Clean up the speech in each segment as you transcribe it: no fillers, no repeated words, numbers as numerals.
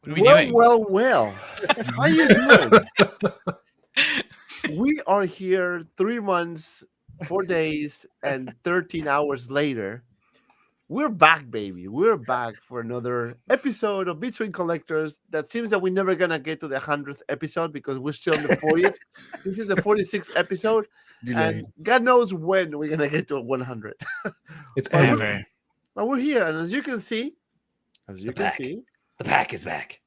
What are we doing? Well. How you doing? We are here 3 months, 4 days, and 13 hours later. We're back, baby. We're back for another episode of Between Collectors. That seems that we're never gonna get to the 100th episode because we're still in the 40th. This is the 46th episode, and God knows when we're gonna get to 100. It's Ever. But we're here, and as you can see, the pack is back.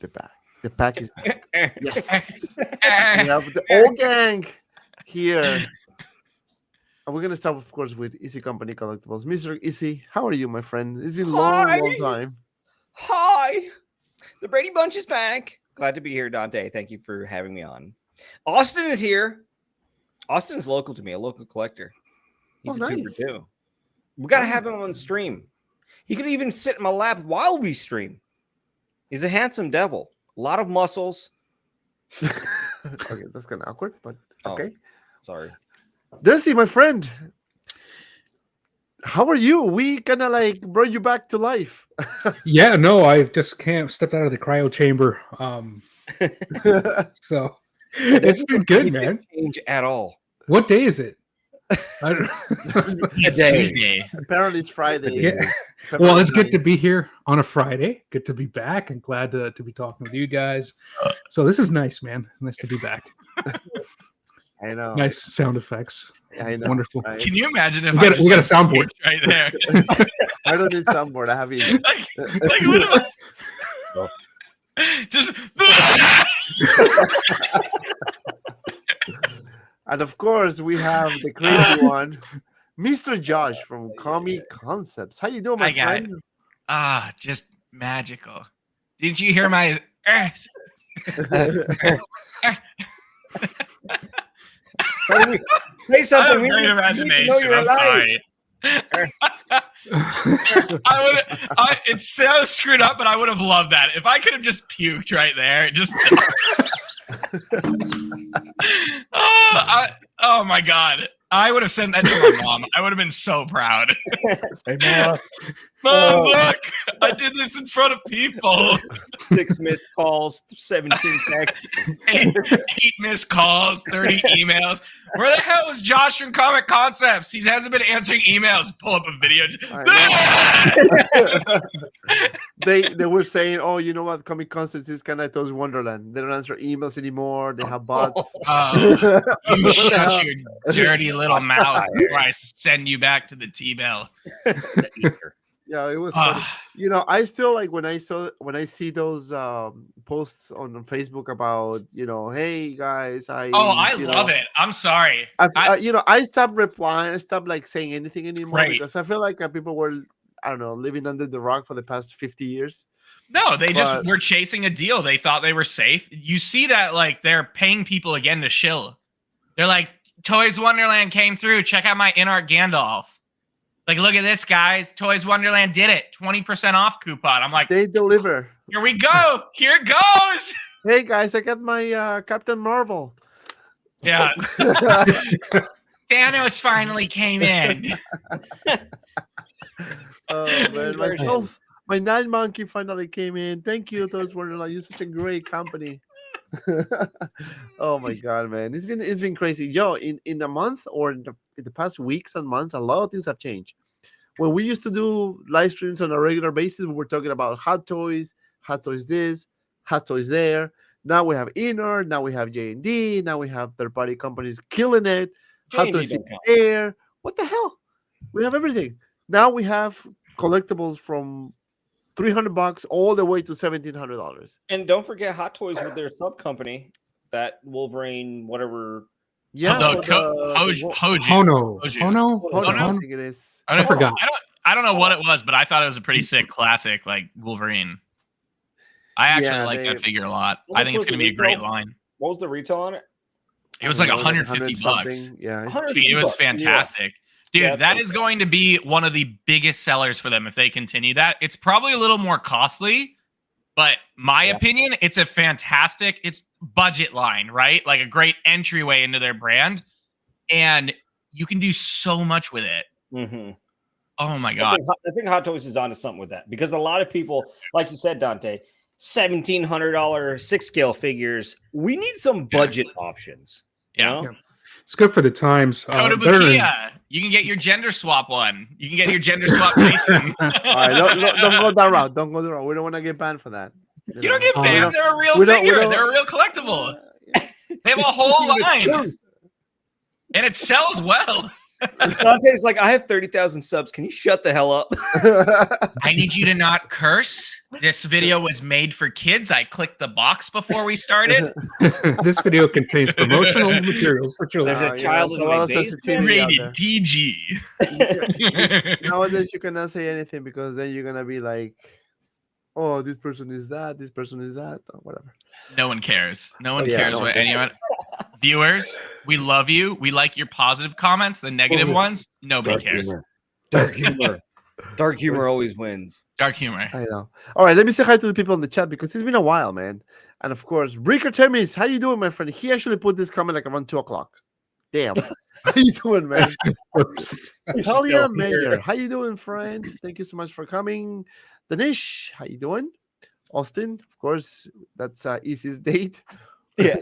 the pack is back. Yes, we have the old gang here. And we're going to start, of course, with Easy Company Collectibles. Mr. Easy, how are you, my friend? It's been a long time. Hi. The Brady Bunch is back. Glad to be here, Dante. Thank you for having me on. Austin is here. Austin is local to me, a local collector. He's a nice. tuber too. We got to have him on stream. He could even sit in my lap while we stream. He's a handsome devil. A lot of muscles. Okay, that's kind of awkward, but okay. Sorry. Desi, my friend, how are you? We kind of like brought you back to life. Yeah, no, I've just stepped out of the cryo chamber. So it's been good, man. Change at all. What day is it? It's Tuesday. Apparently, it's Friday. Yeah. Well, it's good to be here on a Friday. Good to be back and glad to be talking with you guys. So this is nice, man. Nice to be back. I know. Nice sound effects. I know. Wonderful. Right? Can you imagine if We got a soundboard right there? I don't need soundboard. I have it. like what am I? Just And of course, we have the crazy one, Mr. Josh from Comic Concepts. How you doing, my friend? just magical. Didn't you hear my? Say something. I have great imagination. I'm sorry. It's so screwed up, but I would have loved that if I could have just puked right there. Just. Oh my god! I would have sent that to my mom. I would have been so proud. Hey, Mom. Mom, look! I did this in front of people. 6 missed calls, 17 texts. 8 missed calls, 30 emails. Where the hell is Josh from Comic Concepts? He hasn't been answering emails. Pull up a video. They were saying, "Oh, you know what? Comic Concepts is kind of those Wonderland. They don't answer emails anymore. They have bots." Oh, you shut your dirty little mouth before I send you back to the T-Bell. Yeah, it was funny. You know, I still like when I see those posts on Facebook about, hey guys, I love it. I'm sorry. I stopped replying. I stopped like saying anything anymore Because I feel like people were, I don't know, living under the rock for the past 50 years. No, they just were chasing a deal. They thought they were safe. You see that like they're paying people again to shill. They're like, Toys Wonderland came through. Check out my InArt Gandalf. Like, look at this, guys. Toys Wonderland did it. 20% off coupon. I'm like, they deliver. Here we go. Here it goes. Hey, guys, I got my Captain Marvel. Yeah. Thanos finally came in. Oh, man. My Nine Monkey finally came in. Thank you, Toys Wonderland. You're such a great company. Oh, my God, man. It's been crazy. Yo, in a month or in the past weeks and months, a lot of things have changed. When we used to do live streams on a regular basis, we were talking about hot toys this, hot toys there. Now we have InArt, now we have JND, now we have third-party companies killing it. Hot toys in the air. What the hell? We have everything. Now we have collectibles from $300 all the way to $1,700. And don't forget Hot Toys with their sub company, that Wolverine, whatever. Yeah, Hono. I think it is. I forgot. I don't know what it was, but I thought it was a pretty sick classic, like Wolverine. I actually like that figure a lot. I think it's going to be a great line. What was the retail on it? It was like $150. Yeah, it was fantastic. Yeah. Dude, that is going to be one of the biggest sellers for them if they continue that. It's probably a little more costly, but my opinion, it's a fantastic, it's budget line, right? Like a great entryway into their brand. And you can do so much with it. Mm-hmm. Oh my God. I think Hot Toys is onto something with that because a lot of people, like you said, Dante, $1,700 6-scale figures. We need some budget options. You Yeah. know? It's good for the times. Go to better than- Bukia. You can get your gender swap one. You can get your gender swap Mason. All right, don't go that route. Don't go that route. We don't want to get banned for that. You don't get we banned. don't- They're a real we don't- figure. we don't- They're a real collectible. Yeah. They have a whole line, and it sells well. Dante's like, I have 30,000 subs. Can you shut the hell up? I need you to not curse. This video was made for kids. I clicked the box before we started. This video contains promotional materials for children. There's a child in a lot my of basement. sensitivity out Rated there. PG. Nowadays, you cannot say anything because then you're gonna be like, "Oh, this person is that. This person is that. Or whatever." No one cares. No one Oh, yeah, cares no one what cares. anyone. Viewers, we love you. We like your positive comments. The negative Oh, yeah. ones, nobody cares. Humor. Dark humor. Dark humor always wins. Dark humor. I know. All right, let me say hi to the people in the chat because it's been a while, man. And of course, Breaker Temis, how you doing, my friend? He actually put this comment like around 2:00. Damn, how you doing, man? Hell yeah, Mayor. How you doing, friend? Thank you so much for coming. Danish, how you doing? Austin, of course, that's easiest date. Yeah.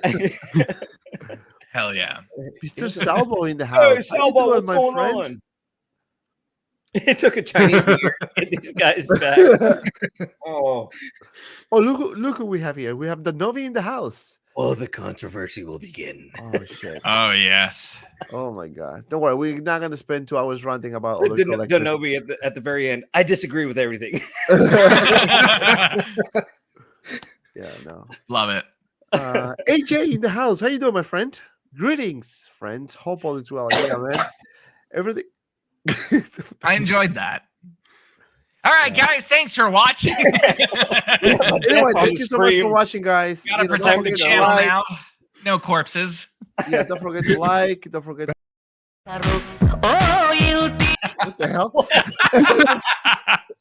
Hell yeah. Mr. Salvo in the house. Hey, How you Salvo, doing, what's my going friend? on? It took a Chinese New Year to get these guys back. Oh. Oh, look who we have here. We have the Novi in the house. Oh, the controversy will begin. Oh shit. Oh yes. Oh my god. Don't worry, we're not gonna spend 2 hours ranting about other collectors. Denobi at the very end. I disagree with everything. Yeah, no. Love it. AJ in the house. How you doing, my friend? Greetings, friends. Hope all is well. Yeah, man. Everything. I enjoyed that. All right, guys. Thanks for watching. Anyway, thank you so much for watching, guys. Gotta You know, don't protect the forget to channel like. now. No corpses. Yeah, don't forget to like. Don't forget. Oh, you What the hell?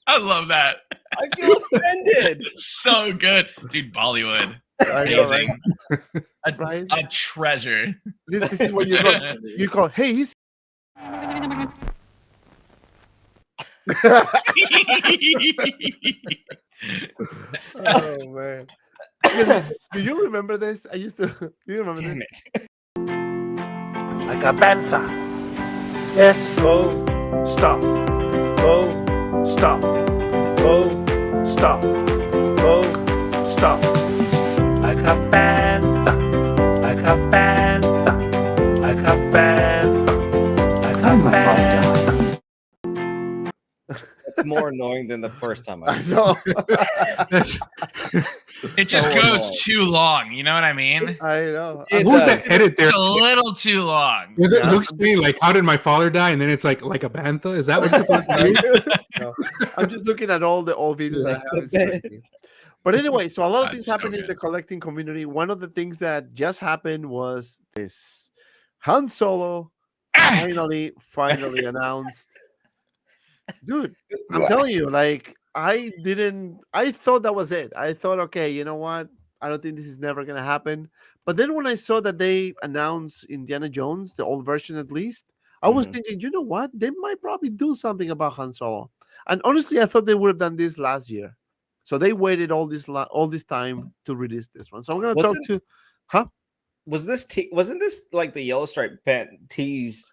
I love that. I feel offended. So good, dude. Bollywood, I know, right? amazing. Right? A treasure. This is what you call. Hey, he's. Oh man. Do you remember this? I used to. Do you remember Damn this? it. like a panther. Yes, go, stop, go, stop, go, stop, go, stop. Like a panther, like a panther, like a panther, like a panther. That's more annoying than the first time I I know. That's- It just So goes annoying. too long. You know what I mean? I know. It what was does. that edit there? It's a little too long. Was it Yeah. Luke saying like, "How did my father die?" And then it's like a bantha? Is that what it's supposed to be? No, I'm just looking at all the old videos I have. It's crazy. But anyway, so a lot of That's things so happened in good. the collecting community. One of the things that just happened was this Han Solo finally announced. Dude, I'm telling you, like I thought that was it. I thought, okay, you know what? I don't think this is never gonna happen. But then when I saw that they announced Indiana Jones, the old version at least, I was Mhm. thinking, you know what? They might probably do something about Han Solo. And honestly, I thought they would have done this last year. So they waited all this time to release this one. So I'm gonna Wasn't- talk to wasn't this like the yellow stripe pant tease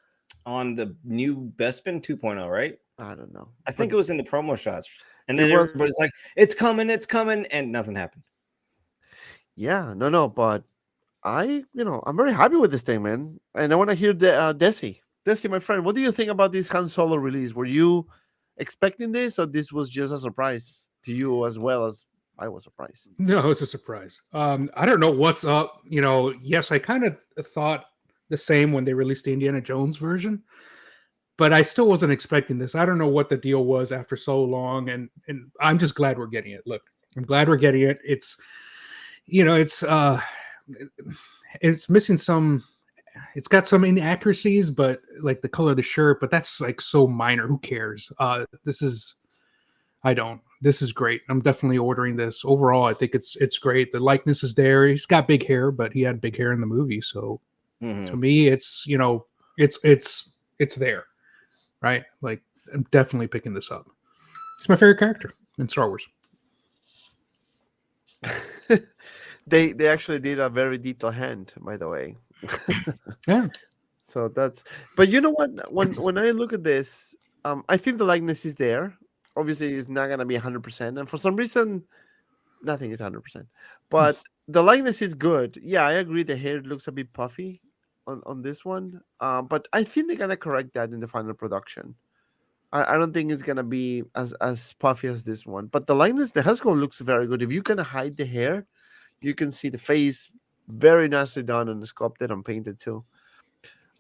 on the new Bespin 2.0, right? I don't know. I think But it was in the promo shots. And then It was- everybody's like, it's coming, and nothing happened. yeah, no, but I'm very happy with this thing, man. And I want to hear Desi. Desi, my friend, what do you think about this Han Solo release? Were you expecting this, or this was just a surprise to you as well as I was surprised? No, it's a surprise. I don't know what's up. Yes, I kind of thought the same when they released the Indiana Jones version, but I still wasn't expecting this. I don't know what the deal was after so long, and I'm just glad we're getting it. Look, I'm glad we're getting it. It's missing some. It's got some inaccuracies, but like the color of the shirt, but that's like so minor. Who cares? This is great. I'm definitely ordering this. Overall, I think it's great. The likeness is there. He's got big hair, but he had big hair in the movie. So to me, it's there, right? Like I'm definitely picking this up. It's my favorite character in Star Wars. They actually did a very detailed hand, by the way. Yeah. So that's. But you know what? When I look at this, I think the likeness is there. Obviously, it's not gonna be 100%, and for some reason, nothing is 100%. But the likeness is good. Yeah, I agree. The hair looks a bit puffy on this one. But I think they're gonna correct that in the final production. I don't think it's gonna be as puffy as this one. But the likeness, the Hesco looks very good. If you can hide the hair, you can see the face very nicely done and sculpted and painted too.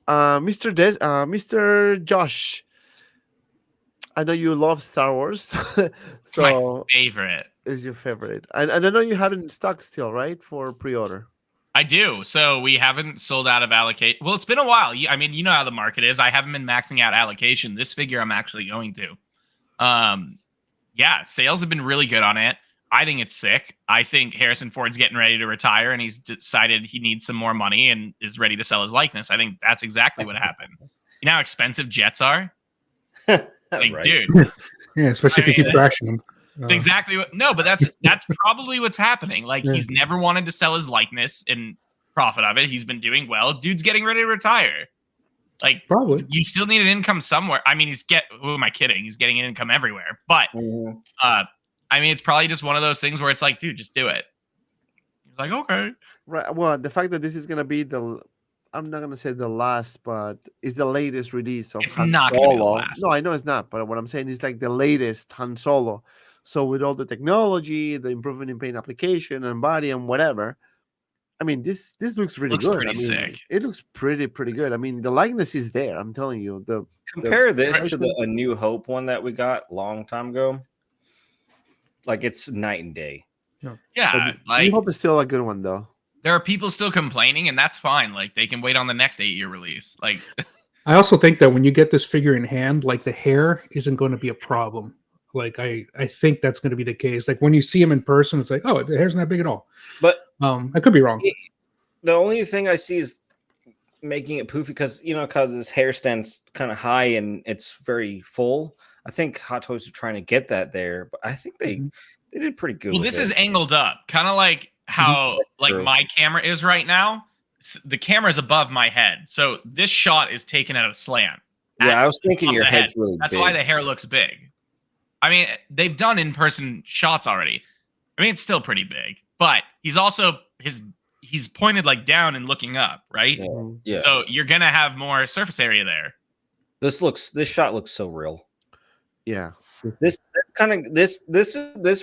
Mr. Josh, I know you love Star Wars, It's my so favorite. is your favorite. And I know you have it in stock still, right, for pre-order. I do. So we haven't sold out of allocate. Well, it's been a while. I mean, you know how the market is. I haven't been maxing out allocation. This figure I'm actually going to. Yeah, sales have been really good on it. I think it's sick. I think Harrison Ford's getting ready to retire, and he's decided he needs some more money and is ready to sell his likeness. I think that's exactly what happened. You know how expensive jets are? Like, Right. dude, Yeah, especially if you keep crashing them. it's exactly what. No, but that's probably what's happening. Like, he's never wanted to sell his likeness and profit of it. He's been doing well. Dude's getting ready to retire. Like, Probably. you still need an income somewhere. I mean, who am I kidding? He's getting an income everywhere. But I mean, it's probably just one of those things where it's like, dude, just do it. He's like, okay. Right. Well, the fact that this is gonna be I'm not gonna say the last, but it's the latest release of It's Han not gonna be the Solo. last. No, I know it's not, but what I'm saying is like the latest Han Solo. So with all the technology, the improvement in paint application and body and whatever, I mean, this looks really Looks good. pretty I mean, sick. it looks pretty good. I mean, the likeness is there. I'm telling you. Compare this to actually- A New Hope one that we got a long time ago. Like, it's night and day. Yeah, I like, hope it's still a good one though. there are people still complaining, and that's fine. Like, they can wait on the next 8-year release. Like, I also think that when you get this figure in hand, like the hair isn't going to be a problem. Like I think that's going to be the case. Like when you see him in person, it's like, oh, the hair's not big at all. But I could be wrong. the only thing I see is making it poofy because his hair stands kind of high and it's very full. I think Hot Toys are trying to get that there, but I think they did pretty good. well, with this it. is angled up, kind of like how like True. my camera is right now. The camera is above my head, so this shot is taken at a slant. Yeah, I was thinking on your the head. head's really That's big. why the hair looks big. I mean, they've done in-person shots already. I mean, it's still pretty big, but he's also he's pointed like down and looking up, right? Yeah. So you're gonna have more surface area there. This shot looks so real. Yeah. This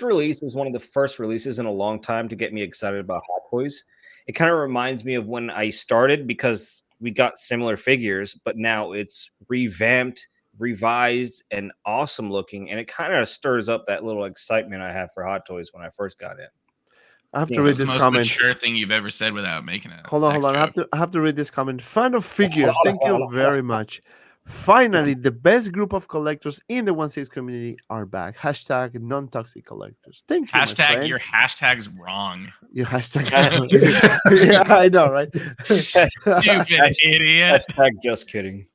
release is one of the first releases in a long time to get me excited about Hot Toys. It kind of reminds me of when I started because we got similar figures, but now it's revamped, revised, and awesome looking, and it kind of stirs up that little excitement I have for Hot Toys when I first got in. I have to Yeah, read It's the this most comment. mature thing you've ever said without making it. Hold on. I have to read this comment. Fan of figures. Thank you very much. Finally, the best group of collectors in the 1/6 community are back. Hashtag non-toxic collectors. Thank you. my Hashtag friend. your hashtag's wrong. Your hashtag. Yeah, I know, right? Stupid idiot. Hashtag just kidding.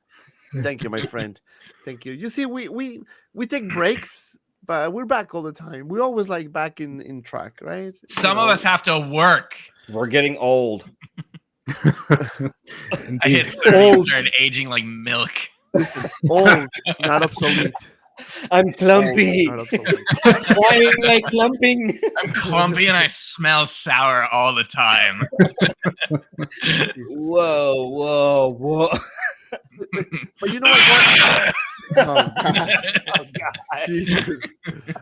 Thank you, my friend. Thank you. You see, we take breaks, but we're back all the time. We're always like back in track, right? Some of us have to work. We're getting old. I hit 30 and Old. started aging like milk. Listen, old, not obsolete. I'm clumpy. Old, not obsolete. Why am I clumping? I'm clumpy and I smell sour all the time. Whoa. But you know what? Oh, God. Jesus.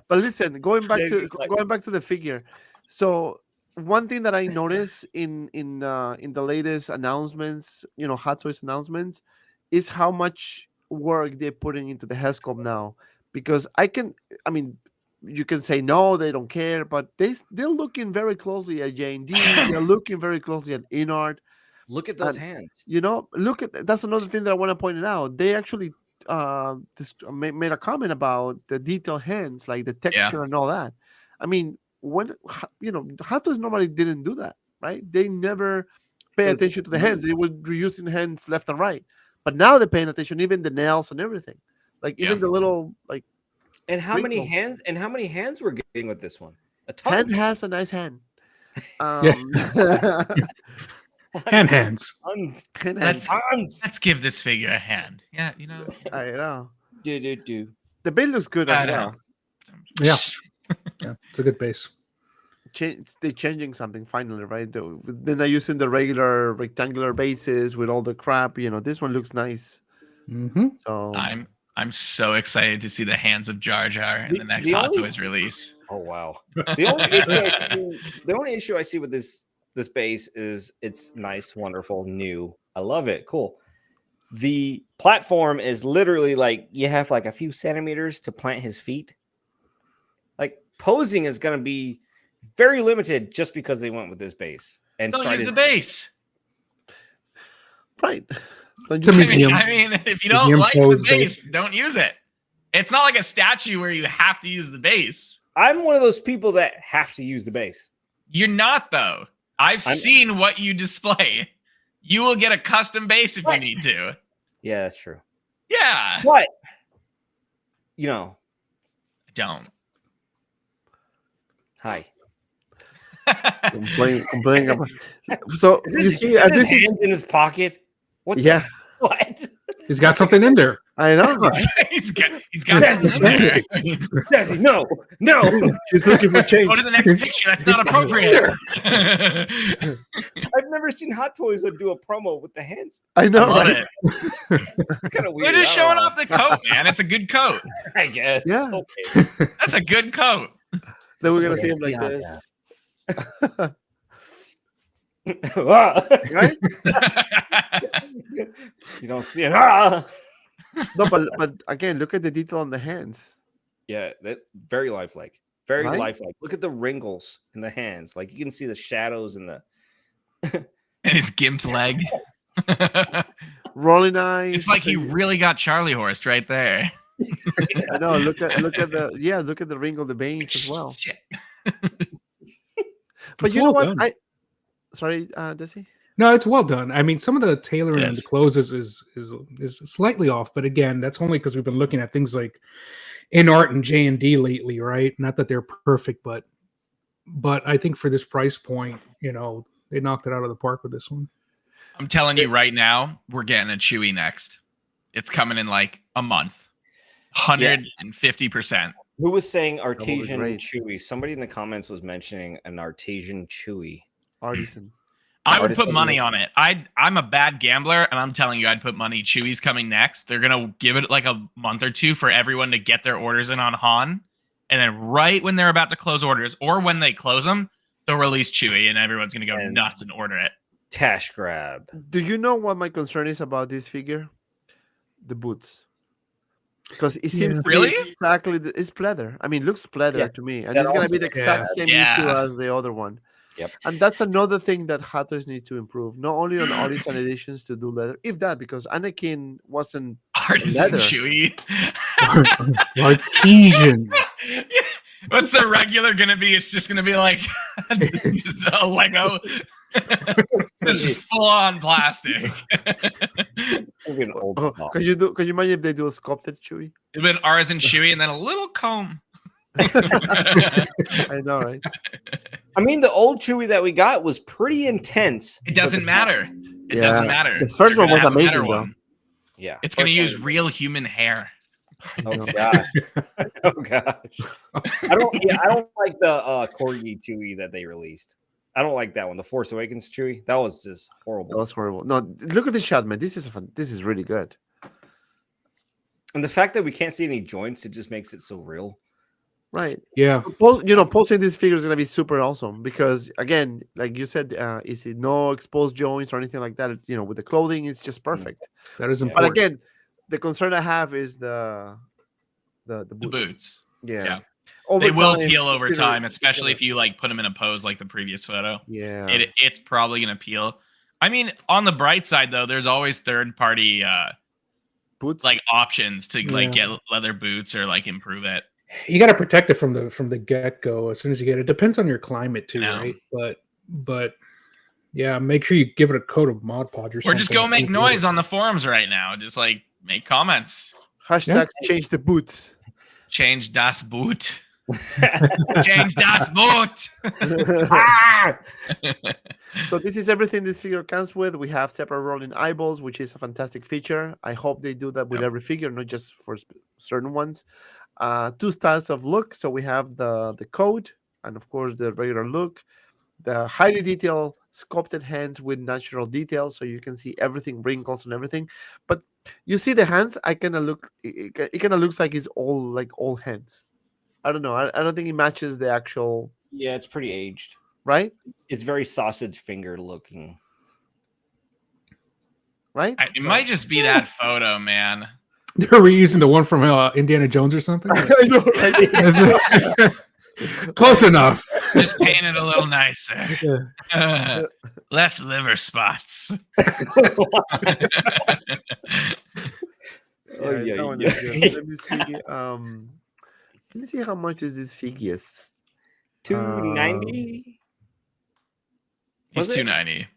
But listen, going back to the figure. So one thing that I noticed in the latest announcements, Hot Toys announcements, is how much work they're putting into the head sculpt now. Because you can say no, they don't care, but they're looking very closely at JND. They're looking very closely at InArt. Look at those hands. That's another thing that I want to point out. They actually made a comment about the detailed hands, like the texture and all that. I mean, when Hot Toys normally didn't do that, right? They never pay attention to the hands. They were reusing hands left and right, but now they're paying attention, even the nails and everything, like even the little like. And how many wrinkles. hands? And how many hands we're getting with this one? A ton. Hand has a nice hand. And hands. Tons. Let's give this figure a hand. Yeah, you know. I know. Do. The build looks good I as know. well. Yeah. Yeah, it's a good base. They're changing something finally, right? They're not using the regular rectangular bases with all the crap. You know, this one looks nice. Mm-hmm. So I'm so excited to see the hands of Jar Jar in the next the Hot only- Toys release. Oh wow. The only issue I see with this base is it's nice, wonderful, new. I love it. Cool. The platform is literally like you have like a few centimeters to plant his feet. Like posing is going to be very limited just because they went with this base and Don't use started the base. right. It's a museum. I mean, if you don't Museum like the pose base, base. don't use it. It's not like a statue where you have to use the base. I'm one of those people that have to use the base. You're not, though. I've seen what you display. You will get a custom base if you need to. Yeah, that's true. Yeah. But you know, Don't. hi. Complaining about. So you see, this is hands in his pocket. What? yeah. What? He's got something in there. I know. he's got something in there. Jesse, no. She's looking for change. Go to the next picture. That's not appropriate. I've never seen Hot Toys do a promo with the hands. I know. Love Right? it. Kind of weird. They're just I don't showing know. off the coat, man. It's a good coat. I guess. Yeah. Okay. That's a good coat. Then we're gonna see him like Yeah, this. Right? You don't see it. No, but again, look at the detail on the hands. Yeah, that very lifelike. Very Right? lifelike. Look at the wrinkles in the hands. Like you can see the shadows in the And his gimped leg. Rolling eyes. It's like he really got Charlie horsed right there. I know. Look at the ring of the veins as well. Shit. But It's you know well what? done. Sorry, Desi? No, it's well done. I mean, some of the tailoring It and is. the clothes is slightly off, but again, that's only because we've been looking at things like InArt and JND lately, right? Not that they're perfect, but I think for this price point, you know, they knocked it out of the park with this one. I'm telling you right now, we're getting a Chewy next. It's coming in like a month. 150%. who was saying be artesian great. chewy? Somebody in the comments was mentioning an artesian chewy. Artisan. I would Artisan put money look. on it. I'm a bad gambler, and I'm telling you, I'd put money. Chewy's coming next. They're gonna give it like a month or two for everyone to get their orders in on Han, and then right when they're about to close orders, or when they close them, they'll release Chewy, and everyone's gonna go And- nuts and order it. Cash grab. Do you know what my concern is about this figure? The boots. Because it seems to be Really? exactly it's pleather. I mean, it looks pleather Yeah. to me, and That it's gonna be also- the exact same issue Yeah. as the other one. Yep. And that's another thing that Hot Toys need to improve. Not only on artisan editions to do leather, if that, because Anakin wasn't. Artisan Leather. Chewy. Artesian. What's the regular gonna be? It's just gonna be like just a Lego, just full on plastic. Maybe an old Oh, song. can you imagine if they do a sculpted Chewy? It'd been Artisan Chewy and then a little comb. I know, right? I mean, the old chewy that we got was pretty intense. It doesn't matter. It Yeah. doesn't matter. The first They're one was gonna have a better amazing, though. one. Yeah. It's going to First use one- real human hair. Oh gosh. Oh gosh. I don't like the corgi chewy that they released. I don't like that one. The Force Awakens chewy. That was just That horrible. was horrible. No, look at this shot, man. This is really good. And the fact that we can't see any joints, it just makes it so real. Right. Yeah. Posting this figure is gonna be super awesome because again, like you said, is it no exposed joints or anything like that? You know, with the clothing, it's just perfect. That is But But important. again, the concern I have is the boots. The boots. Yeah. Yeah. Over They will time, peel over it's gonna- time, it's especially gonna- if you like put them in a pose like the previous photo. Yeah. It's probably going to peel. I mean, on the bright side though, there's always third party Boots. like options to like Yeah. get leather boots or like improve it. You got to protect it from the get go as soon as you get it. Depends on your climate too, No. right? But yeah, make sure you give it a coat of Mod Podge or Or something. just go make noise on the forums right now. Just like make comments. Hashtag change the boots. Change das Boot. Change das Boot. So this is everything this figure comes with. We have separate rolling eyeballs, which is a fantastic feature. I hope they do that with every figure, not just for certain ones. 2 styles of look. So we have the code and of course the regular look. The highly detailed sculpted hands with natural details, so you can see everything, wrinkles and everything. But you see the hands, it kind of looks like it's all hands. I don't know. I don't think it matches the actual. Yeah, it's pretty aged. Right? It's very sausage finger looking. Right? It might just be that photo, man. They're reusing the one from Indiana Jones or something. I know, right? Close enough. Just paint it a little nicer. Less liver spots. That one is good. Let me see. Let me see how much is this figures. $290. He's 290.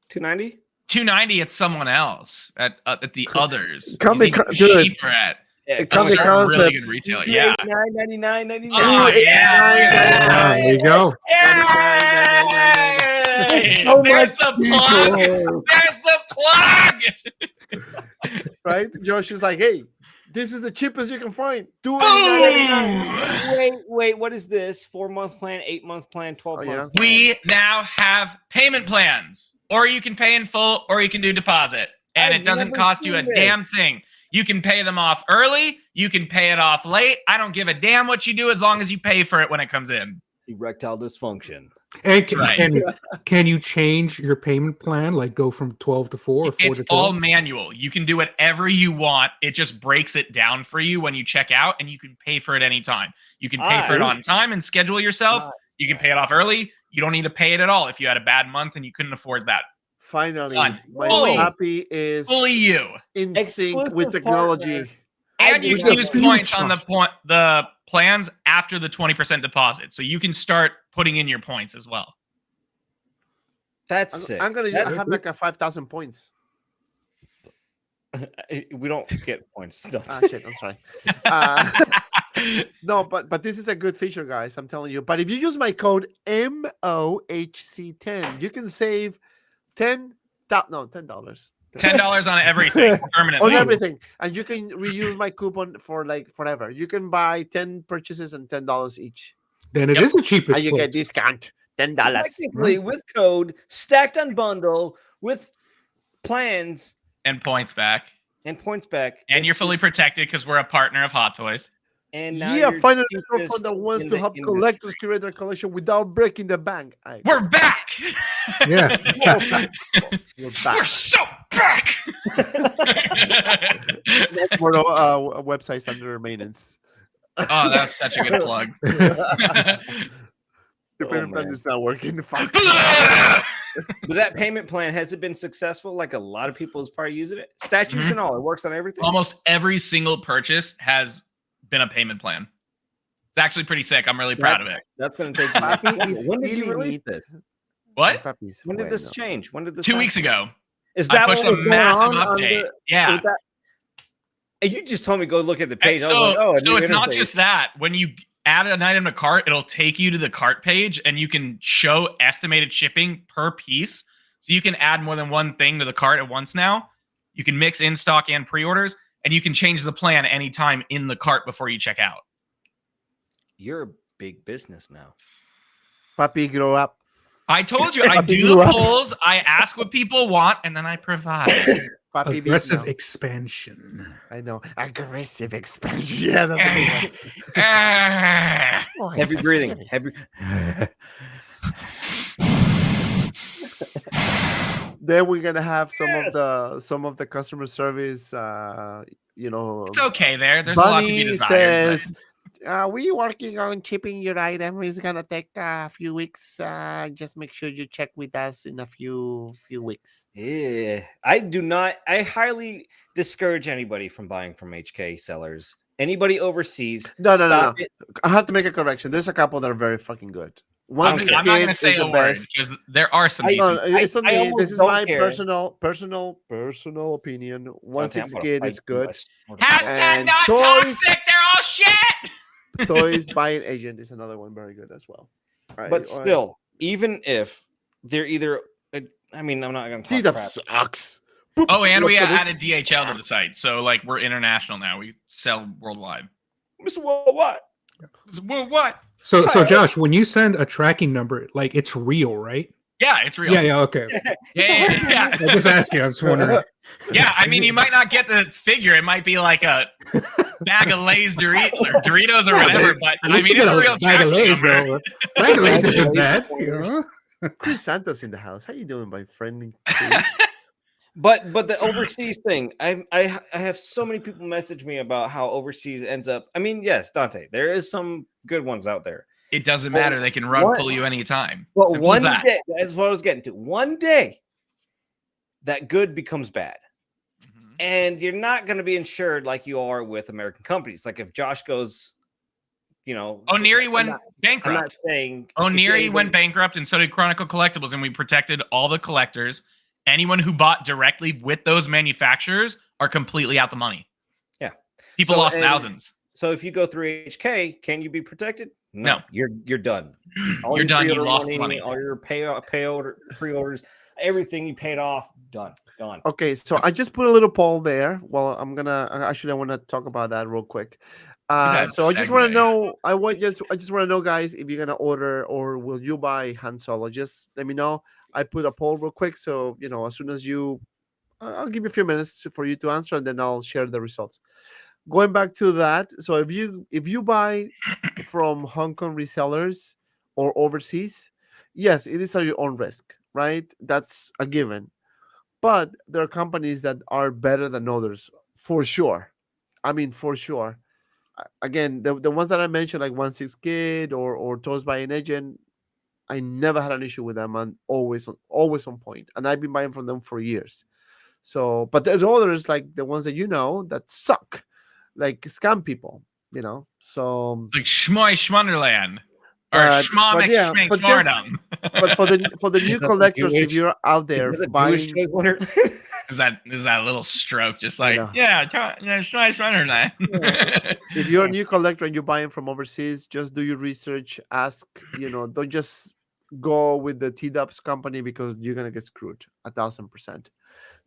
290. 290 at someone else at the others. Dude, cheaper at it a comes with certain really concepts. good retailer. Yeah. $9.99. Oh, yeah. There you go. Hey, So there's much the plug. There's the plug. Right? Josh is like, hey, this is the cheapest you can find. Boom! Wait, what is this? 4-month plan, 8-month plan, 12-month plan? We now have payment plans. Or you can pay in full, or you can do deposit. And it doesn't cost you a damn thing. You can pay them off early. You can pay it off late. I don't give a damn what you do as long as you pay for it when it comes in. Erectile dysfunction. And right. can you change your payment plan? Like go from 12 to 4 or 4 It's to 12? all manual. You can do whatever you want. It just breaks it down for you when you check out, and you can pay for it anytime. You can pay for it on time and schedule yourself. You can pay it off early. You don't need to pay it at all if you had a bad month and you couldn't afford that. Finally, Done. my Fully. happy is Fully you. in sync with technology. And you can the use points on future. the plans after the 20% deposit. So you can start putting in your points as well. That's sick. I'm gonna I have like a 5,000 points. We don't get points. Shit, I'm sorry. No, but this is a good feature, guys. I'm telling you. But if you use my code MOHC10, you can save $10. $10 on everything permanently. On everything, and you can reuse my coupon for like forever. You can buy 10 purchases and $10 each. Then it is the cheapest. And you get discount $10. Technically, with code, stacked on bundle, with plans And points back. and points back. And you're fully protected because we're a partner of Hot Toys. And now Yeah, you're finally cheapest for the ones in to the help industry. collectors curate their collection without breaking the bank. We're back. Yeah. We're We're back. so back. For the websites under maintenance. Oh, that was such a good plug. The payment plan man. is not working. Fuck. But that payment plan, has it been successful? Like a lot of people is probably using it. Statutes and all. It works on everything. Almost every single purchase has been a payment plan. It's actually pretty sick. I'm really proud of it. That's going to take Papi is When did you feeling release it. this? What? Puppies. When did this Bueno. change? When did this 2 weeks ago. Is I that pushed what a was going massive on update. the- Yeah. is that- And you just told me go look at the page. I was So, like, oh, a so new it's not interface. just that. When you add an item to cart, it'll take you to the cart page and you can show estimated shipping per piece. So you can add more than one thing to the cart at once now. You can mix in stock and pre-orders, and you can change the plan anytime in the cart before you check out. You're a big business now. Puppy, grow up. I told you, I Puppy do grew the up. polls, I ask what people want, and then I provide. Puppy big Aggressive now. expansion. I know. Aggressive expansion. Yeah, that's a good one. Oh, Heavy it's breathing. serious. Heavy. Then we're gonna have some of the customer service. It's okay there. There's a lot to be Bunny desired. says, we working on shipping your item. It's gonna take a few weeks. Just make sure you check with us in a few weeks. Yeah, I do not. I highly discourage anybody from buying from HK sellers. Anybody overseas, No. stop it. I have to make a correction. There's a couple that are very fucking good. Once I'm it's not going good, to say it's a the word best. because there are some I decent. No, it's not I me. almost This is don't my care. personal opinion. Once Okay, I'm it's gonna good, fight it's you, good. I swear to God. Hashtag And not toys- toxic. They're all shit. Toys Buying Agent is another one very good as well. All right, But still, even if they're either, I mean, I'm not going to talk T-Dub crap. sucks. Oh, and we Look at it. added DHL to the site, so like we're international now. We sell worldwide. Mr. Worldwide. What? So Josh, when you send a tracking number, like it's real, right? Yeah, it's real. Yeah, okay. Yeah. I just asking. I'm just wondering. Yeah, I mean, you might not get the figure. It might be like a bag of Lay's Doritos or whatever. But I mean, it's a real bag of Lay's, number. though. Bag of Lay's isn't bad. You know? Chris Santos in the house. How you doing, my friend? But the overseas thing, I have so many people message me about how overseas ends up. I mean, yes, Dante, there is some good ones out there. It doesn't matter. They can rug pull you anytime. But Simple one as that. day, that's what I was getting to. One day, that good becomes bad. And you're not going to be insured like you are with American companies. Like if Josh goes, Oniri went bankrupt. I'm not saying Oniri went bankrupt, and so did Chronicle Collectibles, and we protected all the collectors. Anyone who bought directly with those manufacturers are completely out the money. Yeah. People lost thousands. So if you go through HK, can you be protected? No. You're done. You're done. You lost money. All your pre-orders, everything you paid off, done. Gone. Okay, so I just put a little poll there. Well, I want to talk about that real quick. So I just want to know. I just want to know, guys, if you're gonna order or will you buy Han Solo? Just let me know. I put a poll real quick, so as soon as I'll give you a few minutes for you to answer, and then I'll share the results. Going back to that, so if you buy from Hong Kong resellers or overseas, yes, it is at your own risk, right? That's a given. But there are companies that are better than others, for sure. I mean, for sure. Again, the ones that I mentioned, like 16 Kid or Toys by an Agent, I never had an issue with them, and always on point. And I've been buying from them for years. So, but there are others, like the ones that suck, like scam people, So like Schmoy Schmunderland or Schmomic Schmink Schmordum. But for the new collectors, if you're out there buying, is that a little stroke? Just like Schmoy Schmunderland. If you're a new collector and you're buying from overseas, just do your research. Ask, don't just go with the T-Dubs company because you're gonna get screwed 1,000%.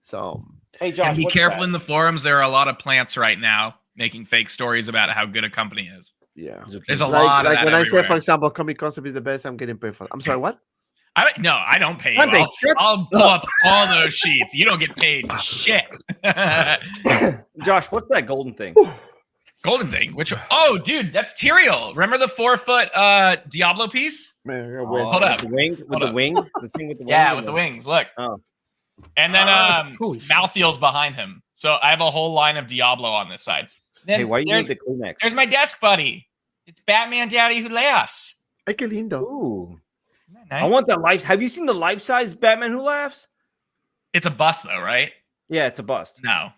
So, hey, Josh, and be careful in the forums. There are a lot of plants right now making fake stories about how good a company is. Yeah, there's a lot of that when everywhere. I say, for example, Comic Concept is the best, I'm getting paid for it. I'm sorry, what? I don't pay you. I'll pull up all those sheets. You don't get paid shit. Josh, what's that golden thing? Golden thing? Which? Oh, dude, that's Tyrael. Remember the 4-foot Diablo piece? Man, hold up. The wing with the wing. The thing with the wing. Yeah, with the wings. Look. Oh. And then Malthiel's behind him. So I have a whole line of Diablo on this side. Then hey, why do you need the Kleenex? There's my desk buddy. It's Batman Daddy who laughs. Ay, qué lindo. Ooh. Nice? I want that life. Have you seen the life-size Batman Who Laughs? It's a bust, though, right? Yeah, it's a bust. No.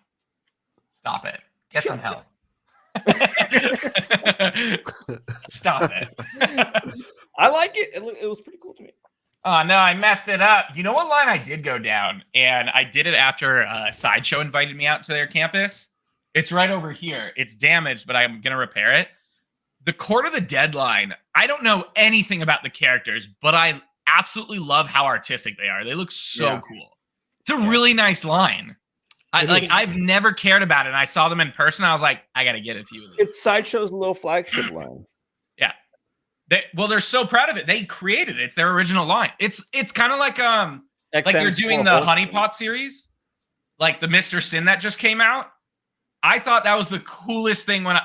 Stop it. Get some help. Stop it. I like it. It was pretty cool to me. Oh, no, I messed it up. You know what line I did go down? And I did it after Sideshow invited me out to their campus. It's right over here. It's damaged, but I'm going to repair it. The Court of the Dead line, I don't know anything about the characters, but I absolutely love how artistic they are. They look so cool. It's a really nice line. I've never cared about it, and I saw them in person. I was like, I got to get a few of these. It's Sideshow's little flagship line. Yeah. They're so proud of it. They created it. It's their original line. It's kind of like you're doing the Honey Pot series, like the Mr. Sin that just came out. I thought that was the coolest thing when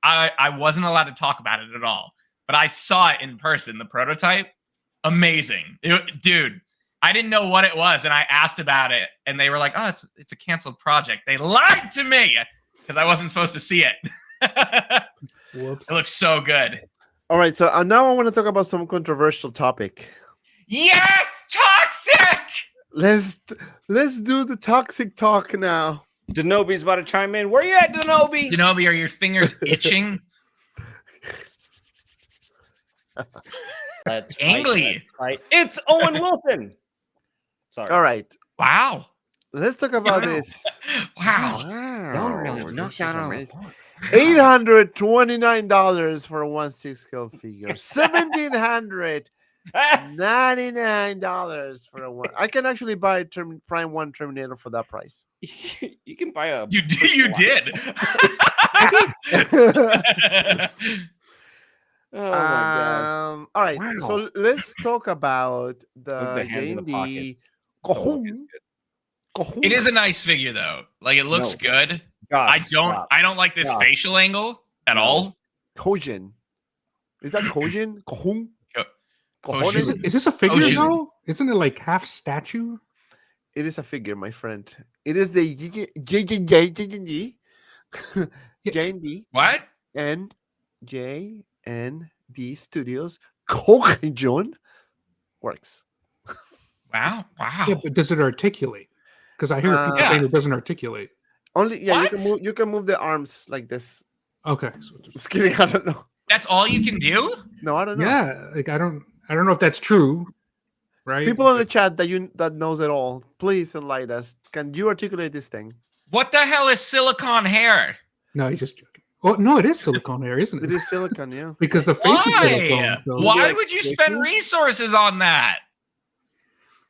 I wasn't allowed to talk about it at all, but I saw it in person, the prototype. Amazing. Dude, I didn't know what it was, and I asked about it, and they were like, oh, it's a canceled project. They lied to me because I wasn't supposed to see it. Whoops. It looks so good. All right, so now I want to talk about some controversial topic. Yes, toxic! Let's do the toxic talk now. Denobi's about to chime in. Where you at, Denobi? Denobi, are your fingers itching? That's Angly. Right. It's Owen Wilson. Sorry. All right. Wow. Let's talk about this. Wow. Don't really knock that out. $829 for a 1/6 scale figure. $1,799 for a one. I can actually buy a Prime 1 Terminator for that price. You can buy a. You did. Oh my god! All right, Wow. so let's talk about the the hands in the JND. pockets. It is a nice figure though. Like it looks good. Josh, I don't like this Stop. facial angle at all. Kojin. Is that Kojin? Kohun? Kojin. Is this a figure Jin. though? Isn't it like half statue? It is a figure, my friend. It is the JND. JND What? and JND Studios Kojin works. Wow. Yeah, but does it articulate? Because I hear people Yeah. saying it doesn't articulate. Only What? you can move the arms like this. Okay. So Just kidding, I don't know. That's all you can do? No, I don't know. yeah, like I don't know if that's true, right? People in the chat that knows it all, please enlighten us. Can you articulate this thing? What the hell is silicone hair? No, he's just joking. Oh no, it is silicone hair, isn't It it? is silicon, yeah. Because the face is Why? silicone. So. Why like would you spend squishy? resources on that?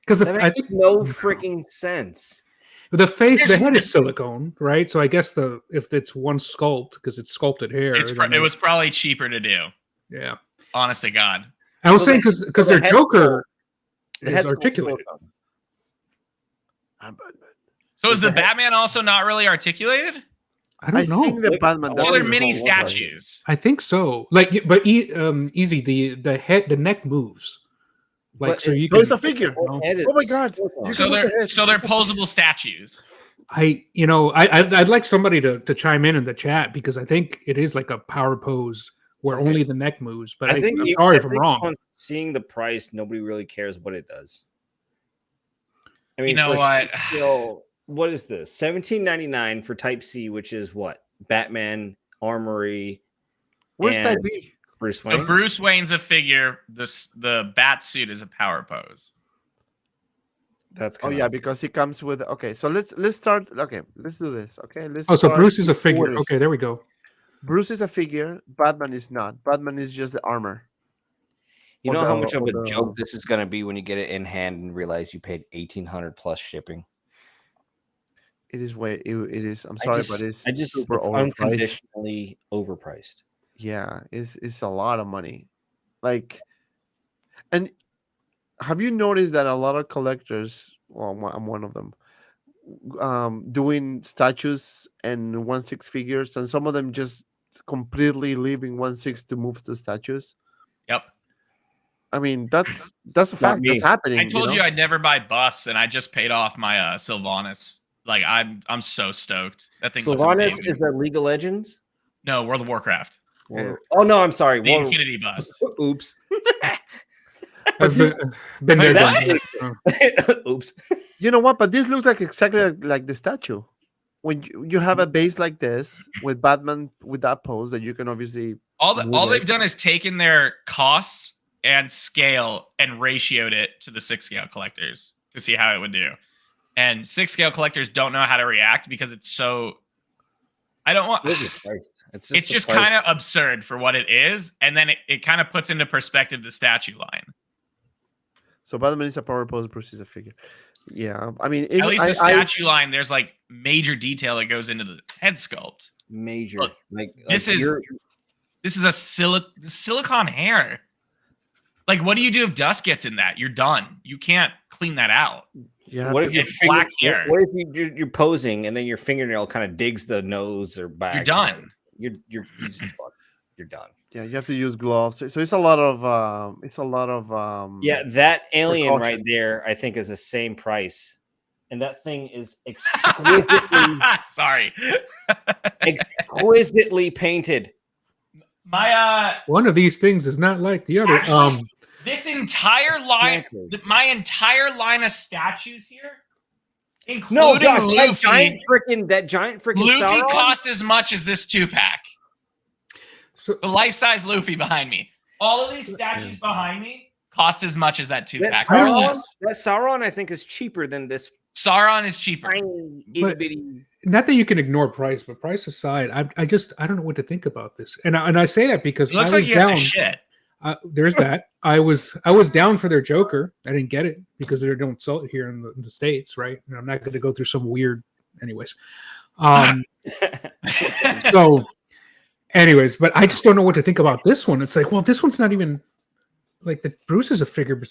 Because That I makes think no freaking sense. the face, the There's- head is silicone, right? So I guess if it's one sculpt because it's sculpted hair. It was probably cheaper to do. yeah. Honest to God. I was So saying the- because so the their head Joker The is head's articulated. So is the the head- Batman also not really articulated? I don't know. think the Batman. So does they're it mini all over. statues. I think so. Like, but easy. The neck moves. Like But so it- you So can. it's a figure. No. Oh my God. You So can move the they're head. It's a posable statues. I'd like somebody to chime in the chat because I think it is like a power pose where only the neck moves. But I think I'm you- sorry I if I'm think wrong. upon seeing the price, nobody really cares what it does. I mean, You know for what? scale, what is this? $17.99 for Type C, which is what? Batman, Armory, Where's and Type B? Bruce So Wayne. Bruce Wayne's a figure. The bat suit is a power pose. That's Oh kinda- yeah, because he comes with. Okay, so let's start. Okay, let's do this. Okay, let's. Oh, so start Bruce is a with figure. orders. Okay, there we go. Bruce is a figure. Batman is not. Batman is just the armor. You Or know how the- much of or a the- joke this is going to be when you get it in hand and realize you paid $1,800 plus shipping. It is way. It is. I'm sorry, but it's super it's overpriced. unconditionally overpriced. Yeah, it's a lot of money. Like, and have you noticed that a lot of collectors? Well, I'm one of them. Doing statues and 1/6 figures, and some of them just completely leaving 1/6 to move to statues. Yep. I mean, that's a fact me. that's happening. I told you, know? I'd never buy busts, and I just paid off my Sylvanas. Like I'm so stoked. That thing looks Sylvanas, amazing. is that League of Legends? No, World of Warcraft. Oh no, I'm sorry. The World- Infinity bust. Oops. I've been there. Wait, done that. Oops. You know what? But this looks like exactly like the statue. When you have a base like this with Batman with that pose that you can obviously All Move they've it. done is taken their costs and scale and ratioed it to the 6 scale collectors to see how it would do. And 6 scale collectors don't know how to react because it's so. I don't want. It's It's just kind of absurd for what it is, and then it kind of puts into perspective the statue line. So Batman is a power pose, Bruce is a figure. Yeah, I mean, At least the statue line, there's like major detail that goes into the head sculpt. major. Look, like This like is you're- this is a silicone hair. Like, what do you do if dust gets in that? You're done. You can't clean that out. yeah. What if It's your black hair. What if you're posing and then your fingernail kind of digs the nose or back? You're done. You're just fucked. You're done. Yeah, you have to use gloves. So it's a lot of Yeah, that alien Precaution. right there, I think, is the same price, and that thing is exquisitely, Sorry. exquisitely painted. My One of these things is not like the other. Actually, this entire line, Exactly. my entire line of statues here, including No, Josh, Luffy. that giant freaking Luffy Sauron? cost as much as this 2-pack. So, The life-size Luffy behind me. All of these statues behind me cost as much as that 2-pack. That more or Sauron, less. that Sauron, I think, is cheaper than this Sauron is cheaper. But not that you can ignore price, but price aside, I don't know what to think about this. And I say that because It looks I like was he has down. to shit. There's that. I was down for their Joker. I didn't get it because they don't sell it here in the States, right? And I'm not going to go through some weird, anyways. So, anyways, but I just don't know what to think about this one. It's like, well, this one's not even like the Bruce is a figure, but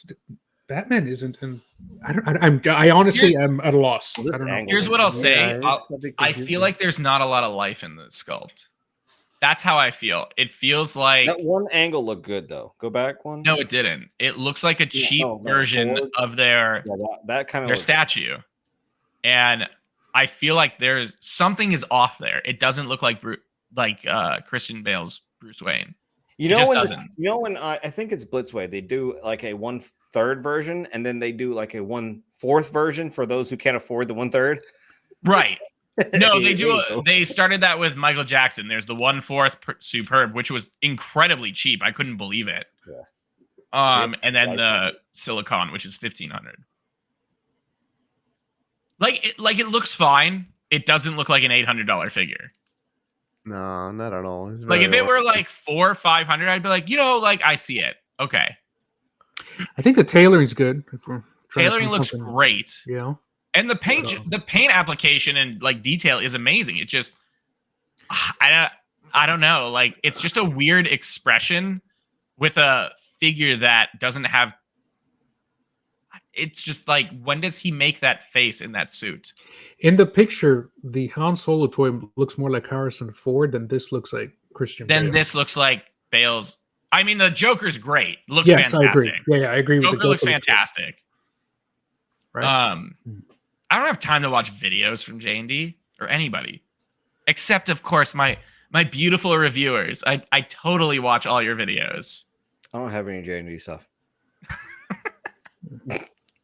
Batman isn't. And I honestly am at a loss. I don't know. Here's what I'll say. Yeah, I feel like there's not a lot of life in the sculpt. That's how I feel. It feels like that one angle looked good though. Go back one. No, it didn't. It looks like a cheap version of their that kind of their statue, and I feel like there's something is off there. It doesn't look like Christian Bale's Bruce Wayne. You know, when I think it's Blitzway, they do like a 1/3 version, and then they do like a 1/4 version for those who can't afford the 1/3. Right. No, they do. They started that with Michael Jackson. There's the 1/4 Superb, which was incredibly cheap. I couldn't believe it. Yeah. And then the Silicon, which is $1,500. It looks fine. It doesn't look like an $800 figure. No, not at all. Like if it were like $400 or $500, I'd be like, I see it. Okay. I think the tailoring's good. Tailoring looks great. You know. And the paint application and like detail is amazing. It just, I don't know. Like it's just a weird expression with a figure that doesn't have. It's just like, when does he make that face in that suit? In the picture, the Han Solo toy looks more like Harrison Ford than this looks like Christian Bale. Then this looks like Bale's. I mean, the Joker's great. Looks fantastic. I agree. Yeah, I agree. Joker looks fantastic. Right. I don't have time to watch videos from JND or anybody, except of course my beautiful reviewers. I totally watch all your videos. I don't have any JND stuff.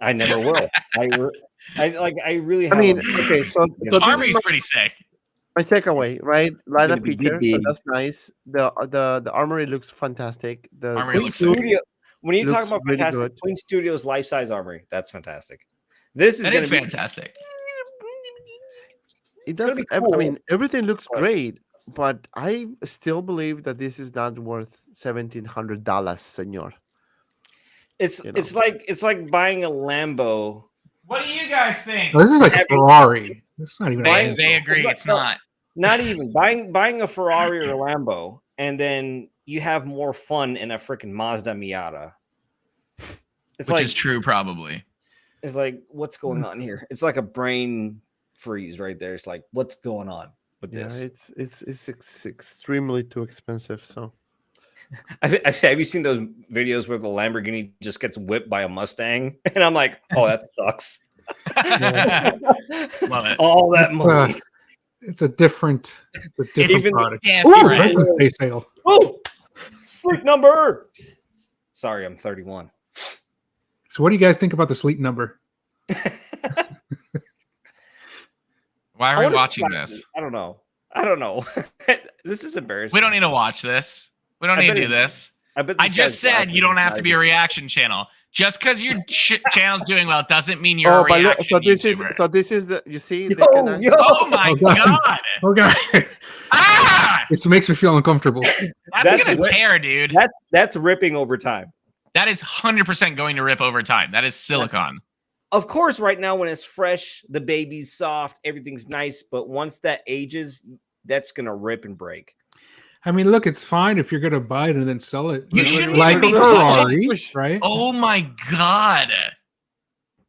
I never will. I really. I mean, okay, so the armory's pretty sick. My takeaway, right? Light up picture, so that's nice. The armory looks fantastic. The armory looks Studio. When you talk about really fantastic, good. Queen Studios life-size armory, that's fantastic. This is fantastic. It doesn't. Cool. I mean, everything looks great, but I still believe that this is not worth $1,700, senor. It's like buying a Lambo. What do you guys think? This is like a Ferrari. This is not even. They agree. It's not. Not even buying a Ferrari or a Lambo, and then you have more fun in a freaking Mazda Miata. Which is true, probably. It's like, what's going on here? It's like a brain freeze right there. It's like, what's going on with this? It's extremely too expensive. So, have you seen those videos where the Lamborghini just gets whipped by a Mustang? And I'm like, oh, that sucks. Love it. All that money. It's a different product. Ooh, Christmas Day sale. Oh, sleep number. Sorry, I'm 31. So what do you guys think about the sleep number? Why are we watching this? I don't know. This is embarrassing. We don't need to watch this. We don't need to do this. I just said you don't have to be a reaction channel. Just because your channel's doing well doesn't mean you're a reaction YouTuber. So this is the, you see? Oh my god! Oh god! Ah! This makes me feel uncomfortable. That's gonna tear, dude. That's ripping over time. That is 100% going to rip over time. That is silicon. Of course, right now when it's fresh, the baby's soft, everything's nice. But once that ages, that's gonna rip and break. I mean, look, it's fine if you're gonna buy it and then sell it. You shouldn't like even be Ferrari, touching, right? Oh my god!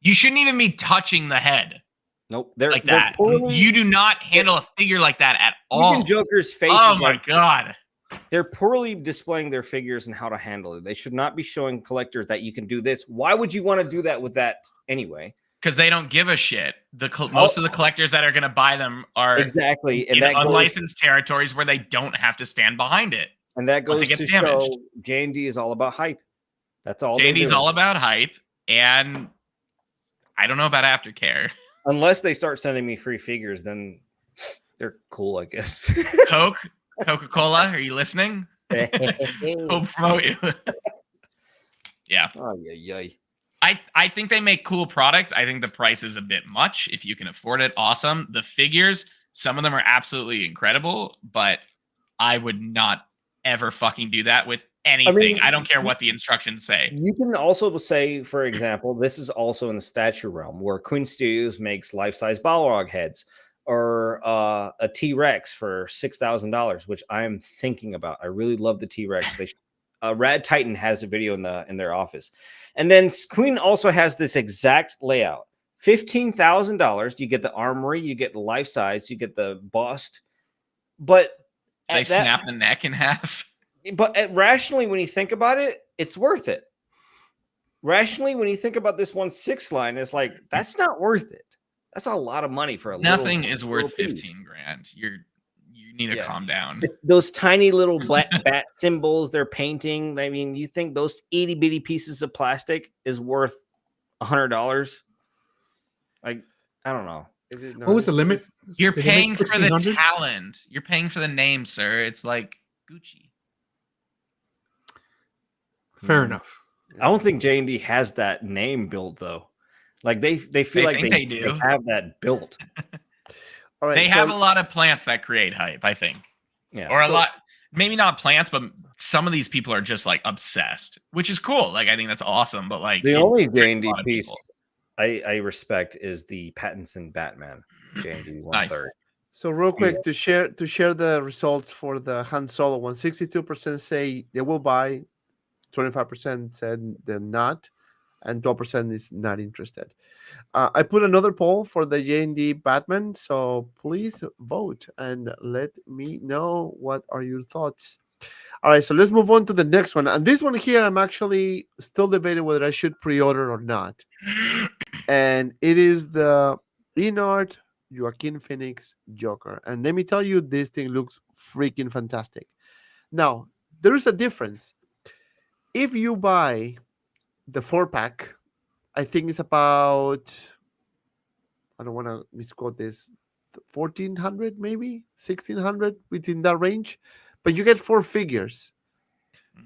You shouldn't even be touching the head. Nope, they're that. You do not handle a figure like that at all. Even Joker's face. Oh my god! They're poorly displaying their figures and how to handle it. They should not be showing collectors that you can do this. Why would you want to do that with that anyway? Because they don't give a shit. Most of the collectors that are going to buy them are in unlicensed territories where they don't have to stand behind it. And that goes to show JND is all about hype. That's all. JND's all about hype, and I don't know about aftercare. Unless they start sending me free figures, then they're cool, I guess. Coca-Cola, are you listening? We'll promote you. Yeah. Oh, yeah. I think they make cool product. I think the price is a bit much. If you can afford it, awesome. The figures, some of them are absolutely incredible, but I would not ever fucking do that with anything. I don't care what the instructions say. You can also say, for example, this is also in the statue realm where Queen Studios makes life-size Balrog heads or a T-Rex for $6,000, which I'm thinking about. I really love the T-Rex. Rad Titan has a video in their office. And then Queen also has this exact layout. $15,000. You get the armory, you get the life size, you get the bust. But they snap the neck in half. But rationally, when you think about it, it's worth it. Rationally, when you think about this 1/6 line, it's like that's not worth it. That's a lot of money for a nothing is worth 15 grand. You need to calm down. Those tiny little bat symbols they're painting. I mean, you think those itty bitty pieces of plastic is worth $100? Like, I don't know. What was the limit? You're paying for the talent. You're paying for the name, sir. It's like Gucci. Fair enough. I don't think JND has that name built though. Like they feel like they do. They have that built. All right, they have a lot of plants that create hype, I think. Yeah. Or a lot, maybe not plants, but some of these people are just like obsessed, which is cool. Like I think that's awesome. But like the only JND piece I respect is the Pattinson Batman. JND 1/3. Nice. So real quick to share the results for the Han Solo one. 62% say they will buy, 25% said they're not, and 12% is not interested. I put another poll for the JND Batman, so please vote and let me know what are your thoughts. All right, so let's move on to the next one. And this one here, I'm actually still debating whether I should pre-order or not. And it is the InArt Joaquin Phoenix Joker. And let me tell you, this thing looks freaking fantastic. Now, there is a difference. If you buy the 4-pack, I think it's about, I don't want to misquote this, 1,400 maybe, 1,600, within that range. But you get 4 figures.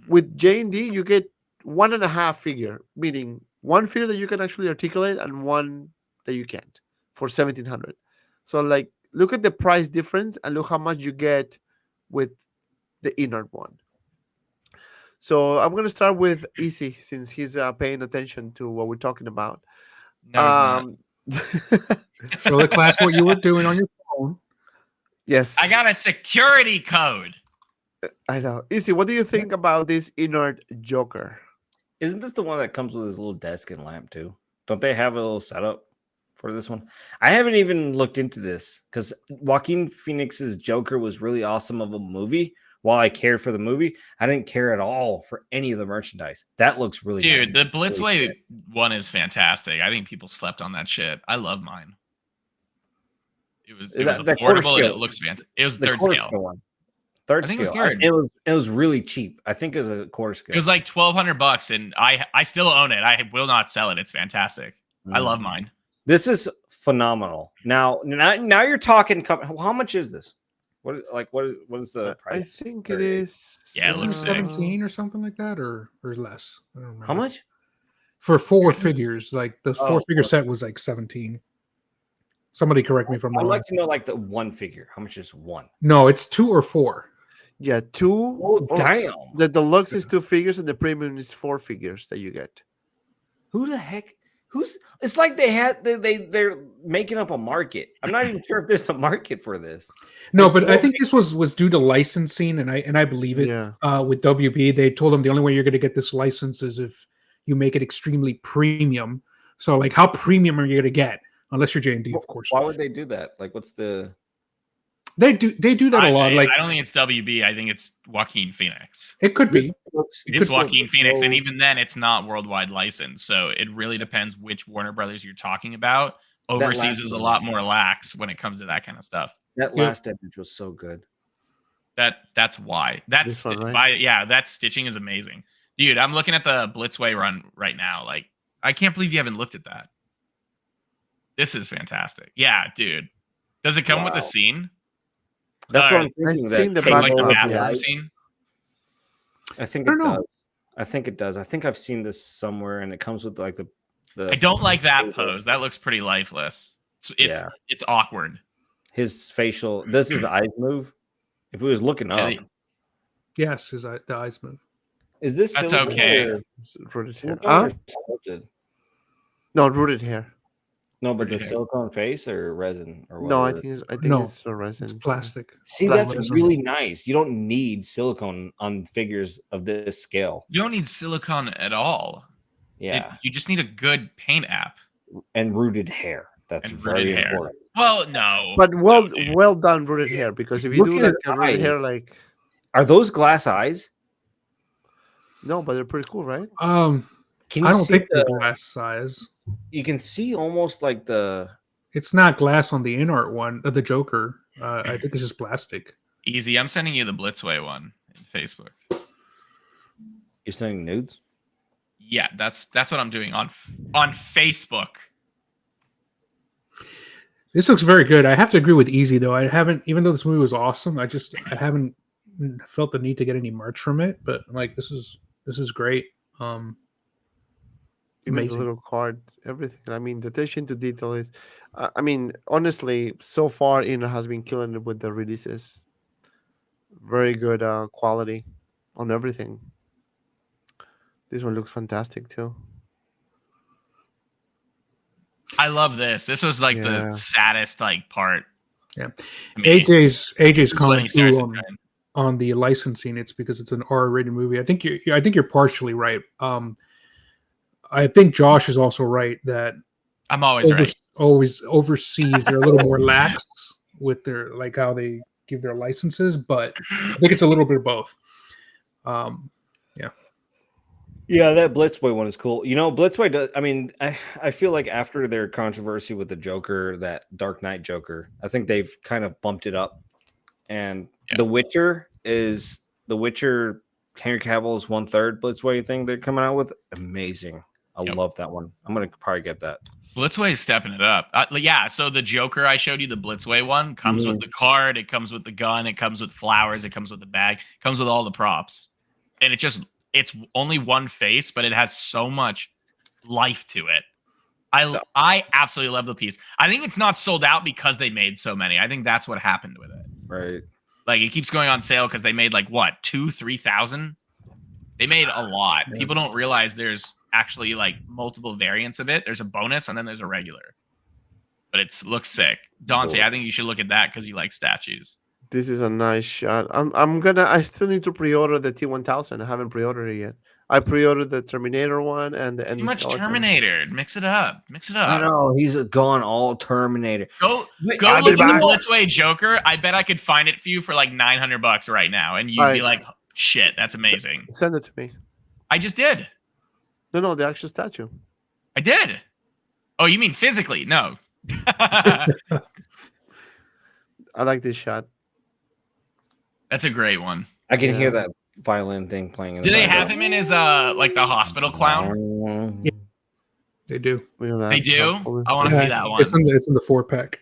With JND, you get 1.5 figure, meaning 1 figure that you can actually articulate and 1 that you can't, for 1,700. So like, look at the price difference and look how much you get with the InArt one. So I'm going to start with Easy since he's paying attention to what we're talking about. No, Show the class what you were doing on your phone. Yes. I got a security code. I know. Easy, what do you think about this InArt Joker? Isn't this the one that comes with his little desk and lamp too? Don't they have a little setup for this one? I haven't even looked into this because Joaquin Phoenix's Joker was really awesome of a movie. While I cared for the movie, I didn't care at all for any of the merchandise. That looks really nice. The Blitzway one is fantastic. I think people slept on that shit. I love mine. It was affordable and it looks fantastic. It was third scale. One. Third scale. It was really cheap. I think it was a quarter scale. It was like $1,200, and I still own it. I will not sell it. It's fantastic. I love mine. This is phenomenal. Now you're talking. How much is this? What is the price? I think it is. Yeah, it looks 17 or something like that, or less. I don't remember. How much? For 4 figures, like the 4-figure set was like 17. Somebody correct me if I'm wrong. I'd like to know like the 1 figure. How much is 1? No, it's 2 or 4. Yeah, 2. Oh, damn. The deluxe is 2 figures and the premium is 4 figures that you get. Who the heck? It's like they're making up a market. I'm not even sure if there's a market for this. No, but I think this was due to licensing, and I believe it. Yeah. With WB, they told them the only way you're going to get this license is if you make it extremely premium. So, like, how premium are you going to get? Unless you're JND, of course. Why would they do that? Like, what's the? They do that a lot. Like, I don't think it's WB. I think it's Joaquin Phoenix. It could be. It's Joaquin Phoenix, and even then, it's not worldwide licensed. So it really depends which Warner Brothers you're talking about. Overseas is a lot more lax when it comes to that kind of stuff. That last image was so good. That's why. That's one, right? that stitching is amazing, dude. I'm looking at the Blitzway run right now. Like, I can't believe you haven't looked at that. This is fantastic. Yeah, dude. Does it come with a scene? That's what I'm thinking. The bathroom scene. I think it does. I think it does. I think I've seen this somewhere, and it comes with like the I don't like that pose. That looks pretty lifeless. It's awkward. His facial. This is the eyes move. If he was looking up, yes, the eyes move. is this? That's silicone okay. or Rooted hair. silicone or sculpted? No, rooted hair. No, but the Okay. silicone face or resin or No, whatever. I think No, it's a resin. It's plastic. See, plastic. that's really nice. You don't need silicone on figures of this scale. You don't need silicone at all. Yeah, You just need a good paint app. and rooted hair. That's And very rooted hair. important. Well, no. But No, dude. well done rooted hair, because if you Look do at like his a rooted eyes. hair, like Are those glass eyes? no, but they're pretty cool, right? Can you I don't see think they're glass size. You can see almost like the. It's not glass on the InArt one, the Joker. I think it's just plastic. Easy. I'm sending you the Blitzway one in Facebook. You're sending nudes. Yeah, that's what I'm doing on Facebook. This looks very good. I have to agree with Easy though. I haven't, even though this movie was awesome, I haven't felt the need to get any merch from it. But like, this is great. Even Amazing. the little card, everything. I mean, the attention to detail is. I mean, honestly, so far, InArt has been killing it with the releases. Very good quality on everything. This one looks fantastic too. I love this. This was like Yeah. the saddest like part. Yeah. I mean, AJ's this is when calling he starts too to turn. on the licensing. It's because it's an R-rated movie. I think you're partially right. I think Josh is also right that I'm always right. always overseas they're a little more lax with their like how they give their licenses, but I think it's a little bit of both. Yeah, that Blitzway one is cool. You know, Blitzway does. I mean, I feel like after their controversy with the Joker, that Dark Knight Joker, I think they've kind of bumped it up. And The Witcher. Henry Cavill's 1/3 Blitzway thing they're coming out with. Amazing. I love that one. I'm gonna probably get that. Blitzway is stepping it up. Yeah, so the Joker I showed you, the Blitzway one, comes with the card, it comes with the gun, it comes with flowers, it comes with the bag, it comes with all the props. And it's only one face, but it has so much life to it. I absolutely love the piece. I think it's not sold out because they made so many. I think that's what happened with it. Right. Like it keeps going on sale because they made like what, 2,000-3,000? They made a lot. Yeah. People don't realize there's actually like multiple variants of it. There's a bonus and then there's a regular. But it looks sick. Dante, I think you should look at that because you like statues. This is a nice shot. I still need to pre-order the T1000. I haven't pre-ordered it yet. I pre-ordered the Terminator one and the Too much skeleton. Terminator. Mix it up. I know he's gone all Terminator. Go I'll look be at the back. Blitzway Joker. I bet I could find it for you for like $900 right now, and you'd be Right. like, "Shit, that's amazing." Send it to me. I just did. No, the actual statue. I did. Oh, you mean physically? No. I like this shot. That's a great one. I can Yeah. hear that violin thing playing. In Do the they have background. him in his like the hospital clown? Yeah. They do. Look at that. They do. How cool is I want to that? see that one. It's in the 4-pack.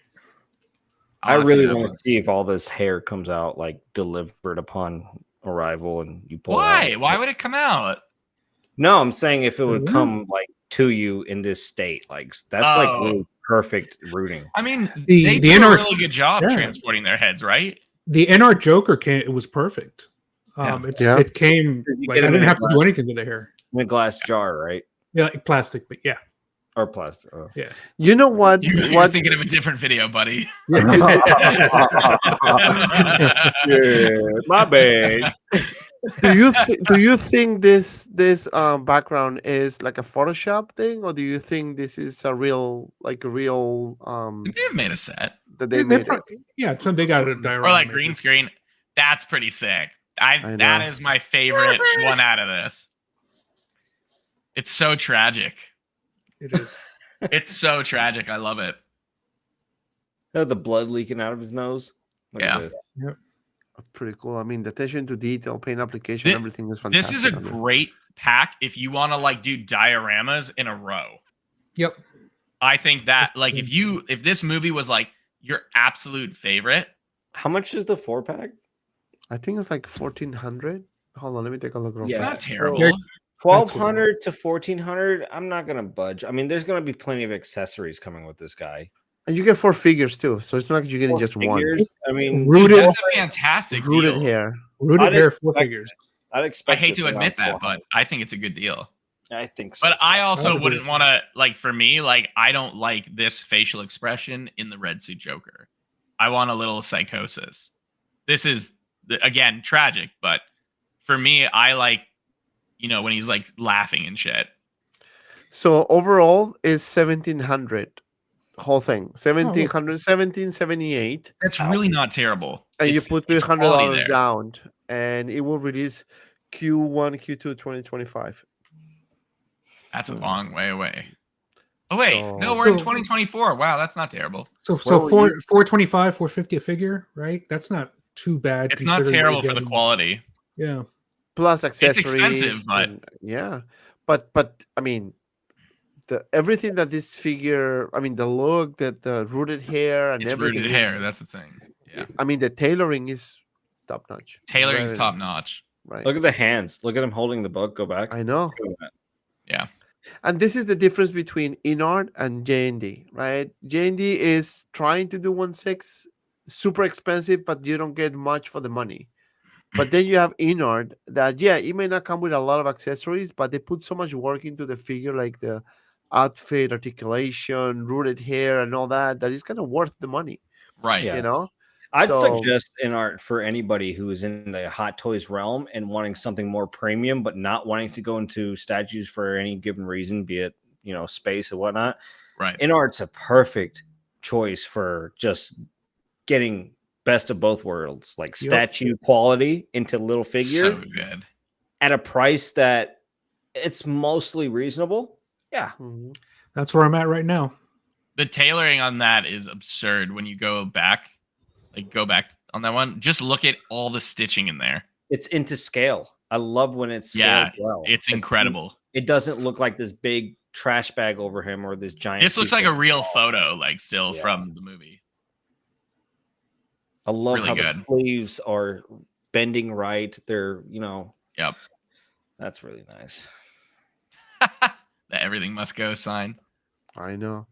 I wanna see really that want one. to see if all this hair comes out like delivered upon arrival and you pull it Why? out. Why would it come out? No, I'm saying if it would Mhm. come like to you in this state, like that's like Oh. really perfect rooting. I mean, The they do a inner- really good job Yeah. transporting their heads, right? The NR Joker it was perfect. Yeah. It came You like get I him in didn't a have to do glass- anything to the hair. In a glass jar, right? Yeah, like plastic, but yeah. Or plastic. Oh. You know what? You're What thinking of a different video, buddy. Yeah, my bad. do you think this background is like a Photoshop thing, or do you think this is a real They have made a set. that they made it? Yeah, so they got a diorama. Or like green screen. That's pretty sick. I That know. is my favorite one out of this. It's so tragic. It is. It's so tragic. I love it. The blood leaking out of his nose. Look at Yeah. this. Pretty cool. I mean, the attention to detail, paint application, Thi- everything is This fantastic. is a on it. great pack if you want to like do dioramas in a row. Yep. I think that like if this movie was like your absolute favorite, How much is the 4-pack? I think it's like 1,400. Hold on, let me take a look. Real it's Yeah. not terrible. Yeah. $1,200 to $1,400. I'm not gonna budge. I mean, there's gonna be plenty of accessories coming with this guy. And you get 4 figures too, so it's not like you're getting 4 just figures, one. I mean, Rooted- That's a fantastic Rooted deal. hair. Rooted I'd hair, 4 expect figures. I'd I expect. hate this to around admit that, 400. but I think it's a good deal. I think so. But I also That'd be wouldn't good. want to, like, for me, like, I don't like this facial expression in the Red Suit Joker. I want a little psychosis. This is, again, tragic, but for me, I like, you know, when he's like laughing and shit. So overall is 1,700 whole thing. 1,700, 1,778, That's really not terrible. and you It's- put it's quality $300 there. down, and it will release Q1, Q2, 2025. That's a long way away. Oh wait, So- no, we're in So- 2024. Wow, that's not terrible. So Well, 425, 450 a figure, right? That's not too bad. It's not considering what terrible you're for the getting. quality. Yeah. Plus accessories. expensive, but- and- yeah, but I mean, the everything that this figure, I mean, the look, the rooted hair, and It's everything. rooted is- hair. That's the thing. Yeah, I mean, the tailoring is top notch. tailoring's Very- top notch. Right. Look at the hands. Look at him holding the book. Go back. I know. Yeah, And this is the difference between InArt and JND, right? JND is trying to do 1.6, super expensive, but you don't get much for the money. But then you have InArt that, yeah, it may not come with a lot of accessories, but they put so much work into the figure, like the outfit, articulation, rooted hair, and all that, that it's kind of worth the money, right. Yeah. you know? I'd So- suggest InArt for anybody who is in the Hot Toys realm and wanting something more premium, but not wanting to go into statues for any given reason, be it, you know, space or whatnot. Right. InArt's a perfect choice for just getting best of both worlds, like statue quality into little figure So good. at a price that it's mostly reasonable. Yeah. Mhm. That's where I'm at right now. The tailoring on that is absurd when you go back. Like, go back on that one. Just look at all the stitching in there. It's into scale. I love when it's scaled Yeah, well. It's incredible. It doesn't look like this big trash bag over him or this giant. This looks piece like a of real wall. photo, like still Yeah. from the movie. I love really how good. the sleeves are bending right. They're, you know, Yep. that's really nice. The everything must go sign. I know.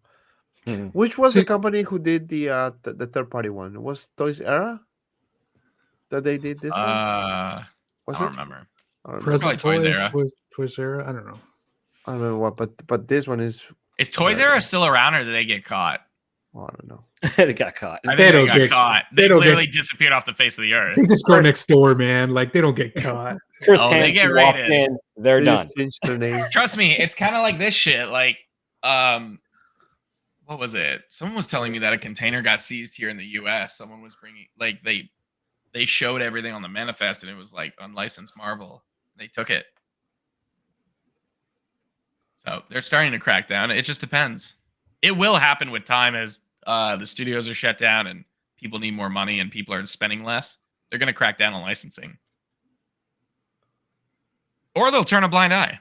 Hmm. Which was See- the company who did the third party one? It was Toys Era that they did this one? I Was don't it? remember. I don't, know. Probably Toys Era. Toys Era. I don't know. I don't know what, but this one is, Is Toys Right. R Us still around, or did they get caught? oh, I don't know. They got caught. I They think they don't got get- caught. they They don't clearly disappeared off the face of the earth. They just go next door, man. Like they don't get caught. Chris Oh, they Hansen get walked raided. in, they're They done. just changed their name. Trust me, it's kind of like this shit. Like, what was it? Someone was telling me that a container got seized here in the U.S. Someone was bringing, like, they showed everything on the manifest, and it was like unlicensed Marvel. They took it. So they're starting to crack down. It just depends. It will happen with time as the studios are shut down and people need more money and people are spending less. They're going to crack down on licensing. Or they'll turn a blind eye.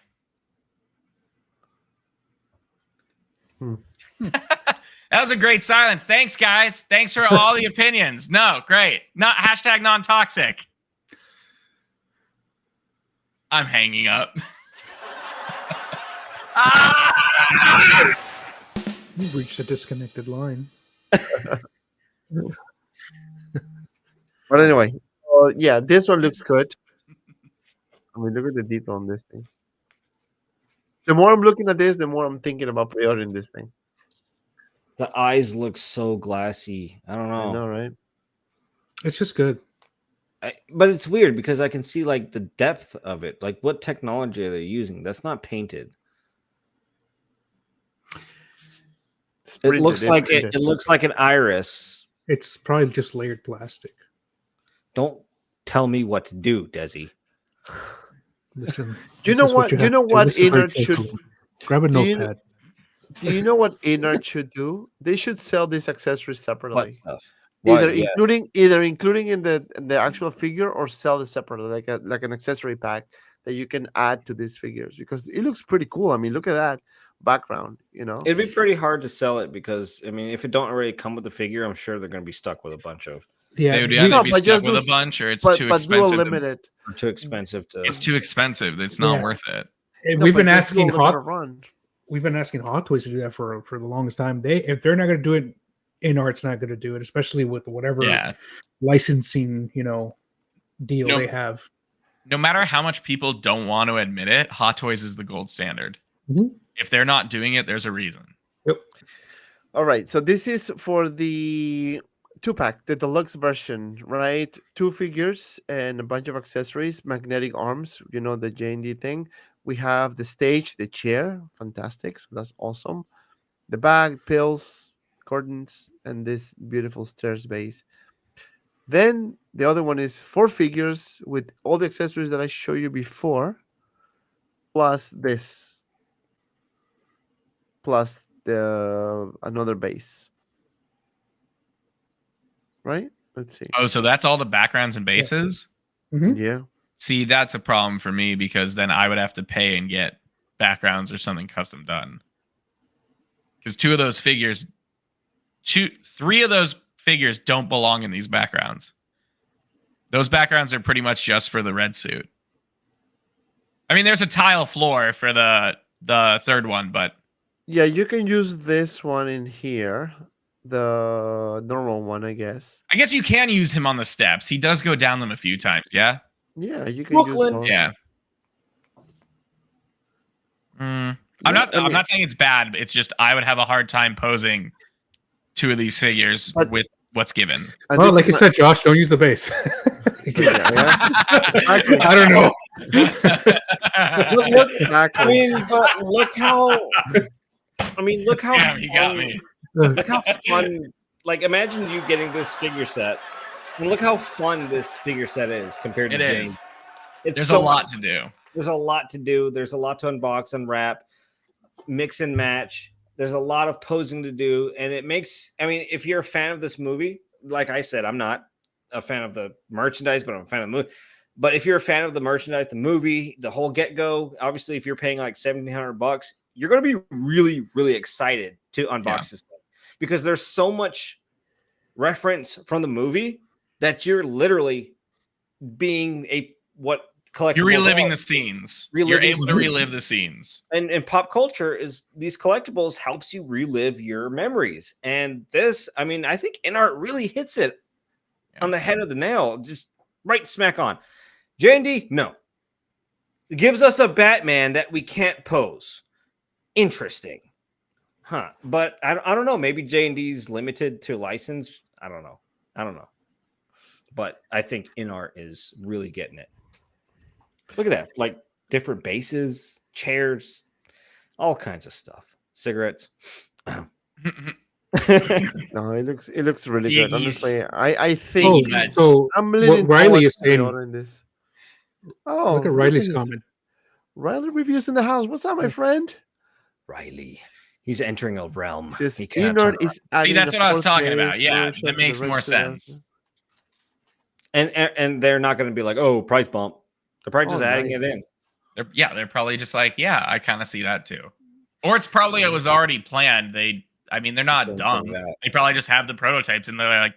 That was a great silence. Thanks, guys. Thanks for all the opinions. No, great. Not hashtag non-toxic. I'm hanging up. You've reached a disconnected line. But anyway, yeah, this one looks good. I mean, look at the detail on this thing. The more I'm looking at this, the more I'm thinking about pre-ordering this thing. The eyes look so glassy. I don't I know. know, right? It's just good. But it's weird because I can see like the depth of it. Like what technology are they using? That's not painted. It's It printed, looks it's like printed. it looks like an iris. It's probably just layered plastic. Don't tell me what to do, Desi. Listen. Do you this know is what? you Do you have know to do. what Listen very InArt should? carefully. Grab a do you notepad. Do you know what InArt should do? They should sell these accessories separately. What stuff? What? Either Yeah. including in the actual figure or sell it separately, like an accessory pack that you can add to these figures, because it looks pretty cool. I mean, look at that background, you know. It'd be pretty hard to sell it because I mean, if it don't already come with the figure, I'm sure they're going to be stuck with a bunch of. Yeah, They would you- either No, be but stuck just with do a bunch or it's but too do a expensive. limited. Or too expensive to. It's too expensive. It's not Yeah. worth it. And No, we've but been this asking will let it Hot run. we've been asking Hot Toys to do that for the longest time. If they're not going to do it, InArt's not going to do it, especially with whatever Yeah. licensing deal No- they have. No matter how much people don't want to admit it, Hot Toys is the gold standard. Mhm. If they're not doing it, there's a reason. Yep. All right, so this is for the 2-pack, the deluxe version, right? 2 figures and a bunch of accessories, magnetic arms, the JND thing. We have the stage, the chair, fantastic. So that's awesome. The bag, pills, curtains, and this beautiful stairs base. Then the other one is 4 figures with all the accessories that I showed you before, plus this, plus the another base. Right? Let's see. Oh, so that's all the backgrounds and bases? Mhm. Yeah. See, that's a problem for me because then I would have to pay and get backgrounds or something custom done. Because 3 of those figures don't belong in these backgrounds. Those backgrounds are pretty much just for the red suit. I mean, there's a tile floor for the third one, but Yeah, you can use this one in here, the normal one, I guess. I guess you can use him on the steps. He does go down them a few times, yeah? Yeah, you can Brooklyn. use both. Yeah. I'm Yeah, not saying it's bad. It's just I would have a hard time posing 2 of these figures But- with what's given. And Well, this like you is said, Josh, don't use the base. Exactly. I don't know. Look, exactly. I mean, but look how. Damn, he got me. Look how fun. Like, imagine you getting this figure set, and look how fun this figure set is compared to It Jane. is. It's There's so a lot to do. There's a lot to do. There's a lot to unbox, unwrap, mix and match. There's a lot of posing to do, and it makes. I mean, if you're a fan of this movie, like I said, I'm not a fan of the merchandise, but I'm a fan of the movie. But if you're a fan of the merchandise, the movie, the whole get-go, obviously, if you're paying like $1,700, you're going to be really, really excited to unbox this thing because there's so much reference from the movie that you're literally being what collectibles You're reliving are. the scenes. Reliving You're able to scenes. relive the scenes. And pop culture is these collectibles helps you relive your memories. And this, I mean, I think InArt really hits it on the head of the nail, just right smack on. JND, no. It gives us a Batman that we can't pose. Interesting. Huh. But I don't know. Maybe JND's limited to license. I don't know. But I think InArt is really getting it. Look at that. Like different bases, chairs, all kinds of stuff. Cigarettes. No, it looks really good. Ziggies. Honestly, I think so I'm what leaning Riley is towards the saying. order in this. Oh, Look at Riley's this. comment. Riley reviews in the house. What's up, my friend? Riley. He's entering a realm. Says He cannot InArt turn is See, adding that's the what I was 4th talking base about. Yeah, version that to makes the more regular sense. and they're not going to be like, oh, price bump. They're probably just Oh, adding nice. it in. They're probably just like, yeah, I kind of see that too. Or it's probably it was already planned. They're not Don't dumb. say that. They probably just have the prototypes and they're like,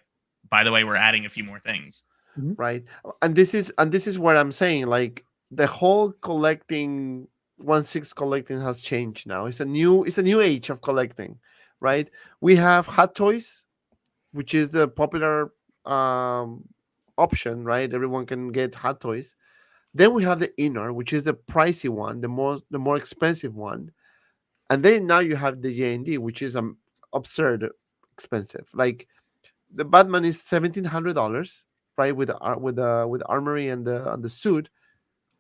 by the way, we're adding a few more things. Right. And this is what I'm saying. Like the whole collecting 1/6 collecting has changed now. It's a new age of collecting, right? We have Hot Toys, which is the popular option, right? Everyone can get Hot Toys. Then we have the InArt, which is the pricey one, the more expensive one. And then now you have the JND, which is absurd expensive. Like the Batman is $1,700, right? With armory and the suit,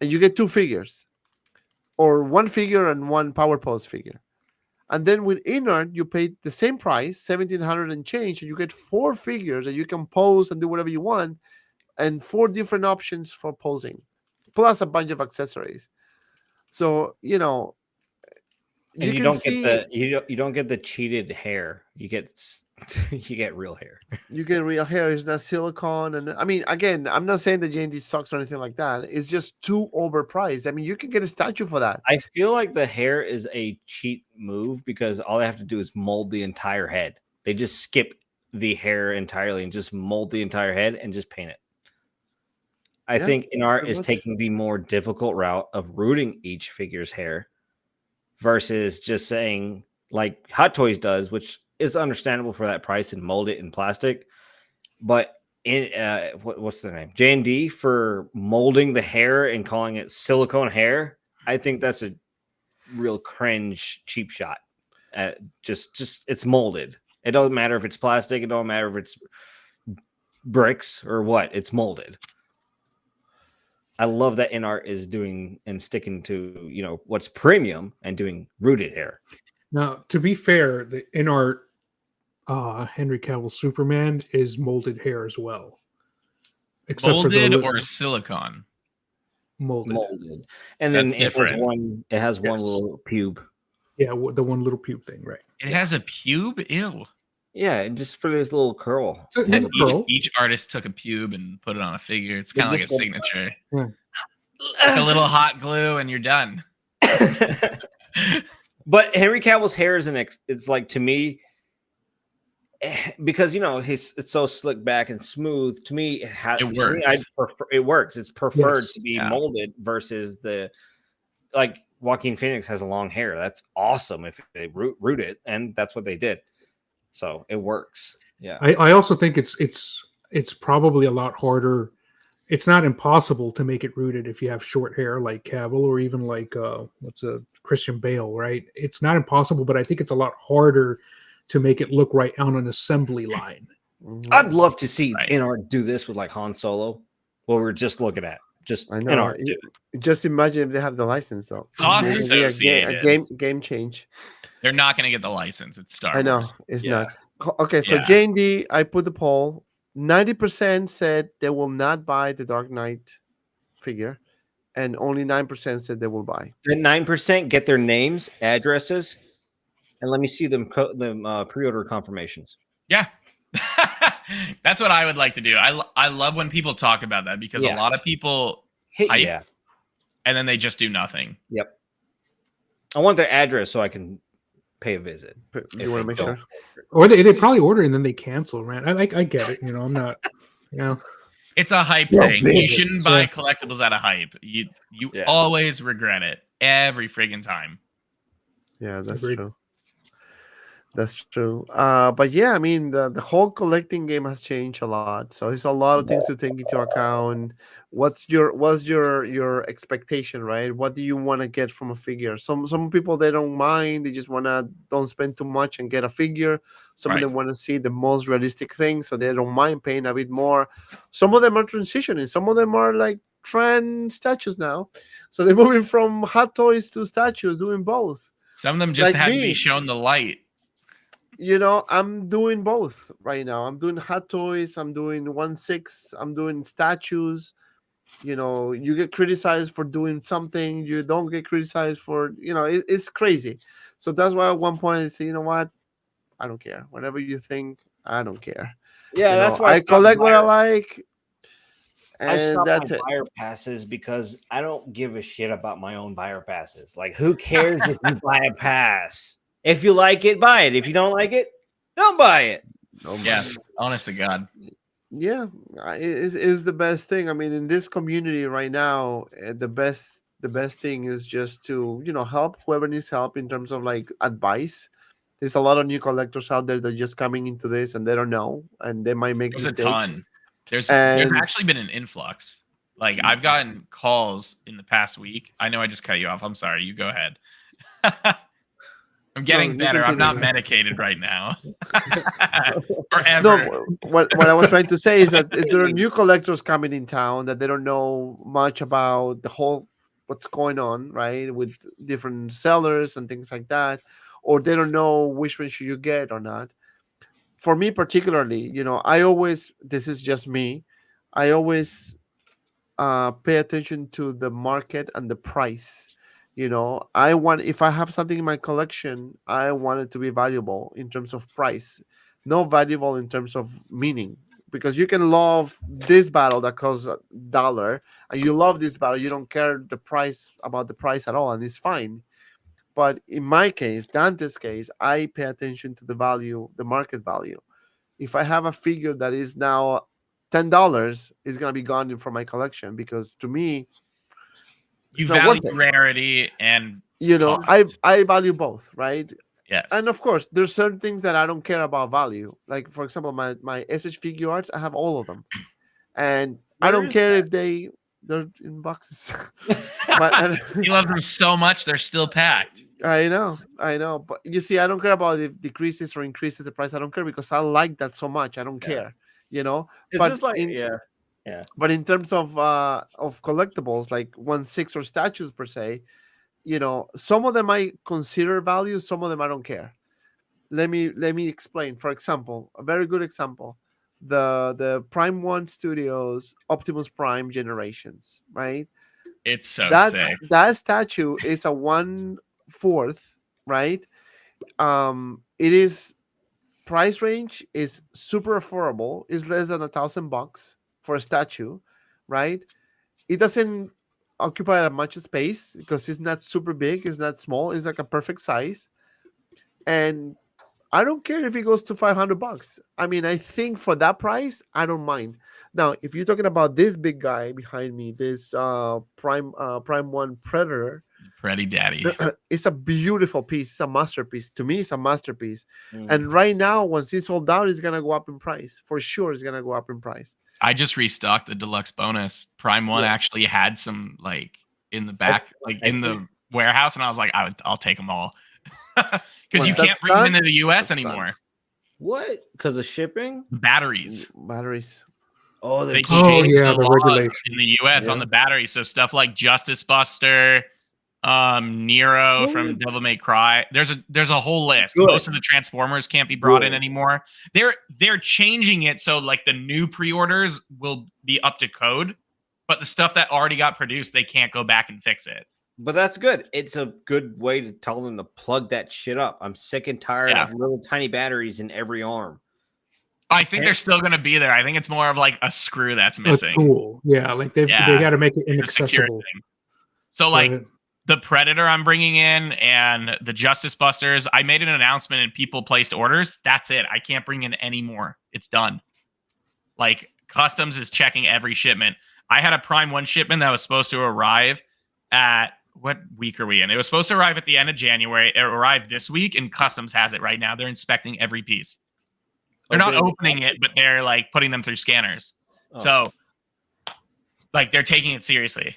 and you get 2 figures, or 1 figure and 1 power pose figure. And then with InArt, you pay the same price, $1,700 and change, and you get 4 figures that you can pose and do whatever you want, and 4 different options for posing, plus a bunch of accessories. So And you don't get the cheated hair. You get real hair. You get real hair. It's not silicone, and I mean, again, I'm not saying that JND sucks or anything like that. It's just too overpriced. I mean, you can get a statue for that. I feel like the hair is a cheat move because all they have to do is mold the entire head. They just skip the hair entirely and just mold the entire head and just paint it. I think InArt pretty is much. taking the more difficult route of rooting each figure's hair versus just saying like Hot Toys does, which is understandable for that price and mold it in plastic. But in what's the name? JND for molding the hair and calling it silicone hair. I think that's a real cringe cheap shot. Just it's molded. It doesn't matter if it's plastic. It don't matter if it's bricks or what. It's molded. I love that InArt is doing and sticking to, you know, what's premium and doing rooted hair. Now, to be fair, the InArt Henry Cavill Superman is molded hair as well. Except Molded for the or silicone? molded. Molded. And then That's different. it has one Yes. little pube. Yeah, the one little pube thing, right? It has a pube? Ew. Yeah, just for this little curl. So, And little curl. each artist took a pube and put it on a figure. It's kind of like a just- signature. Yeah. Like a little hot glue and you're done. But Henry Cavill's hair is it's like, to me, because, you know, it's so slick back and smooth. To me, It works. It works. It's preferred Yes. to be Yeah. molded versus like Joaquin Phoenix has a long hair. That's awesome if they root it, and that's what they did. So it works. Yeah. I also think it's probably a lot harder. It's not impossible to make it rooted if you have short hair like Cavill or even like Christian Bale, right? It's not impossible, but I think it's a lot harder to make it look right on an assembly line. Mhm. I'd love to see Right. InArt do this with like Han Solo, what we're just looking at. Just I know. InArt. do it. Just imagine if they have the license, though. Cost It would be a associated. game change. They're not going to get the license. It's Star I know Wars. it's Yeah. not. Okay, so Yeah. JND, I put the poll. 90% said they will not buy the Dark Knight figure, and only 9% said they will buy. The 9% get their names, addresses, and let me see them pre-order confirmations. Yeah. That's what I would like to do. I love when people talk about that because Yeah. a lot of people Hit I- yeah. and then they just do nothing. Yep. I want their address so I can pay a visit. But if you want to they make don't. sure? Or they probably order and then they cancel, man. I get it. You know, I'm not. You know, It's a hype Well, thing. big. You shouldn't buy Yeah. collectibles out of hype. You Yeah. always regret it every friggin' time. Yeah, that's Agreed. true. That's true. But yeah, I mean the whole collecting game has changed a lot. So it's a lot of things to take into account. What's your expectation, right? What do you want to get from a figure? Some people they don't mind, they just don't spend too much and get a figure. Some Right. of them want to see the most realistic thing, so they don't mind paying a bit more. Some of them are transitioning, some of them are like trend statues now. So they're moving from hot toys to statues, doing both. Some of them just Like had to me. be shown the light. You know, I'm doing both right now. I'm doing hot toys, I'm doing 1/6, I'm doing statues. You know, you get criticized for doing something, you don't get criticized for, it's crazy. So that's why at one point I say, you know what, I don't care. Whatever you think, I don't care. Yeah, You that's know, why I stopped collect what I buying- like, I and stopped that's my it. buyer passes because I don't give a shit about my own buyer passes. Like, who cares if you buy a pass? If you like it, buy it. If you don't like it, don't buy it. No Yeah, matter. honest to God. Yeah, it is the best thing. I mean, in this community right now, the best thing is just to help whoever needs help in terms of like advice. There's a lot of new collectors out there that are just coming into this and they don't know, and they might make There's a mistakes. ton. There's And- actually been an influx. Like I've gotten calls in the past week. I know I just cut you off. I'm sorry. You go ahead. I'm getting you better. I'm not continue. medicated right now. Forever. No, what I was trying to say is that if there are new collectors coming in town that they don't know much about the whole what's going on, right, with different sellers and things like that, or they don't know which one should you get or not. For me particularly, this is just me, I always pay attention to the market and the price. If I have something in my collection, I want it to be valuable in terms of price, not valuable in terms of meaning. Because you can love this battle that costs $1, and you love this battle, you don't care about the price at all, and it's fine. But in my case, Dante's case, I pay attention to the value, the market value. If I have a figure that is now $10 is gonna be gone from my collection because to me, You it's not value worth it. rarity and I value both, right? yes. And of course, there's certain things that I don't care about value. Like for example, my SH figure arts, I have all of them, and I Where don't is care if they're in boxes. But You love them so much, they're still packed. I know. But you see, I don't care about if decreases or increases the price. I don't care because I like that so much. I don't care. It's But just like But in terms of collectibles, like 1/6 or statues per se, some of them I consider value, some of them I don't care. Let me explain. For example, a very good example, the Prime One Studios Optimus Prime Generations, right? It's so sick. That statue is a 1/4, right? It is price range is super affordable. It's less than $1,000 for a statue, right? It doesn't occupy that much space because it's not super big, it's not small, it's like a perfect size. And I don't care if it goes to $500. I mean, I think for that price, I don't mind. Now, if you're talking about this big guy behind me, this Prime One Predator, Pretty daddy. it's a beautiful piece. It's a masterpiece. To me, it's a masterpiece. Mm. And right now, once it's sold out, it's gonna go up in price. For sure, it's gonna go up in price. I just restocked the deluxe bonus. Prime One actually had some like in the back, in the warehouse, and I was like, I'll take them all because you can't bring them into the U.S. anymore. What? Because of shipping? Batteries. Oh, they changed the laws regulation in the U.S. on the battery. So stuff like Justice Buster, Nero from Devil May Cry. There's a whole list. Good. Most of the Transformers can't be brought in anymore. They're changing it so like the new pre-orders will be up to code, but the stuff that already got produced, they can't go back and fix it. But that's good. It's a good way to tell them to plug that shit up. I'm sick and tired of little tiny batteries in every arm. I think they're still going to be there. I think it's more of like a screw that's missing. Cool. Yeah, like they got to make it inaccessible. So like the Predator I'm bringing in and the Justice Busters, I made an announcement and people placed orders. That's it. I can't bring in any more. It's done. Like Customs is checking every shipment. I had a Prime One shipment that was supposed to arrive at what week are we in? It was supposed to arrive at the end of January. It arrived this week and Customs has it right now. They're inspecting every piece. They're not opening it, but they're like putting them through scanners. So like they're taking it seriously.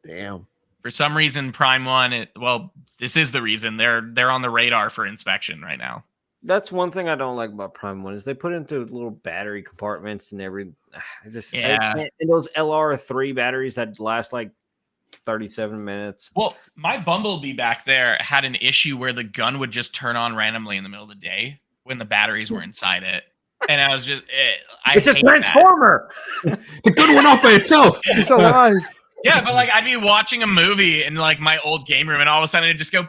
Damn. For some reason, Prime One, this is the reason they're on the radar for inspection right now. That's one thing I don't like about Prime One is they put into little battery compartments and every. And those LR3 batteries that last like 37 minutes. Well, my Bumblebee back there had an issue where the gun would just turn on randomly in the middle of the day when the batteries were inside it. And I was just, it's a transformer. The gun went off by itself. It's alive. Yeah, but like I'd be watching a movie in like my old game room, and all of a sudden it'd just go.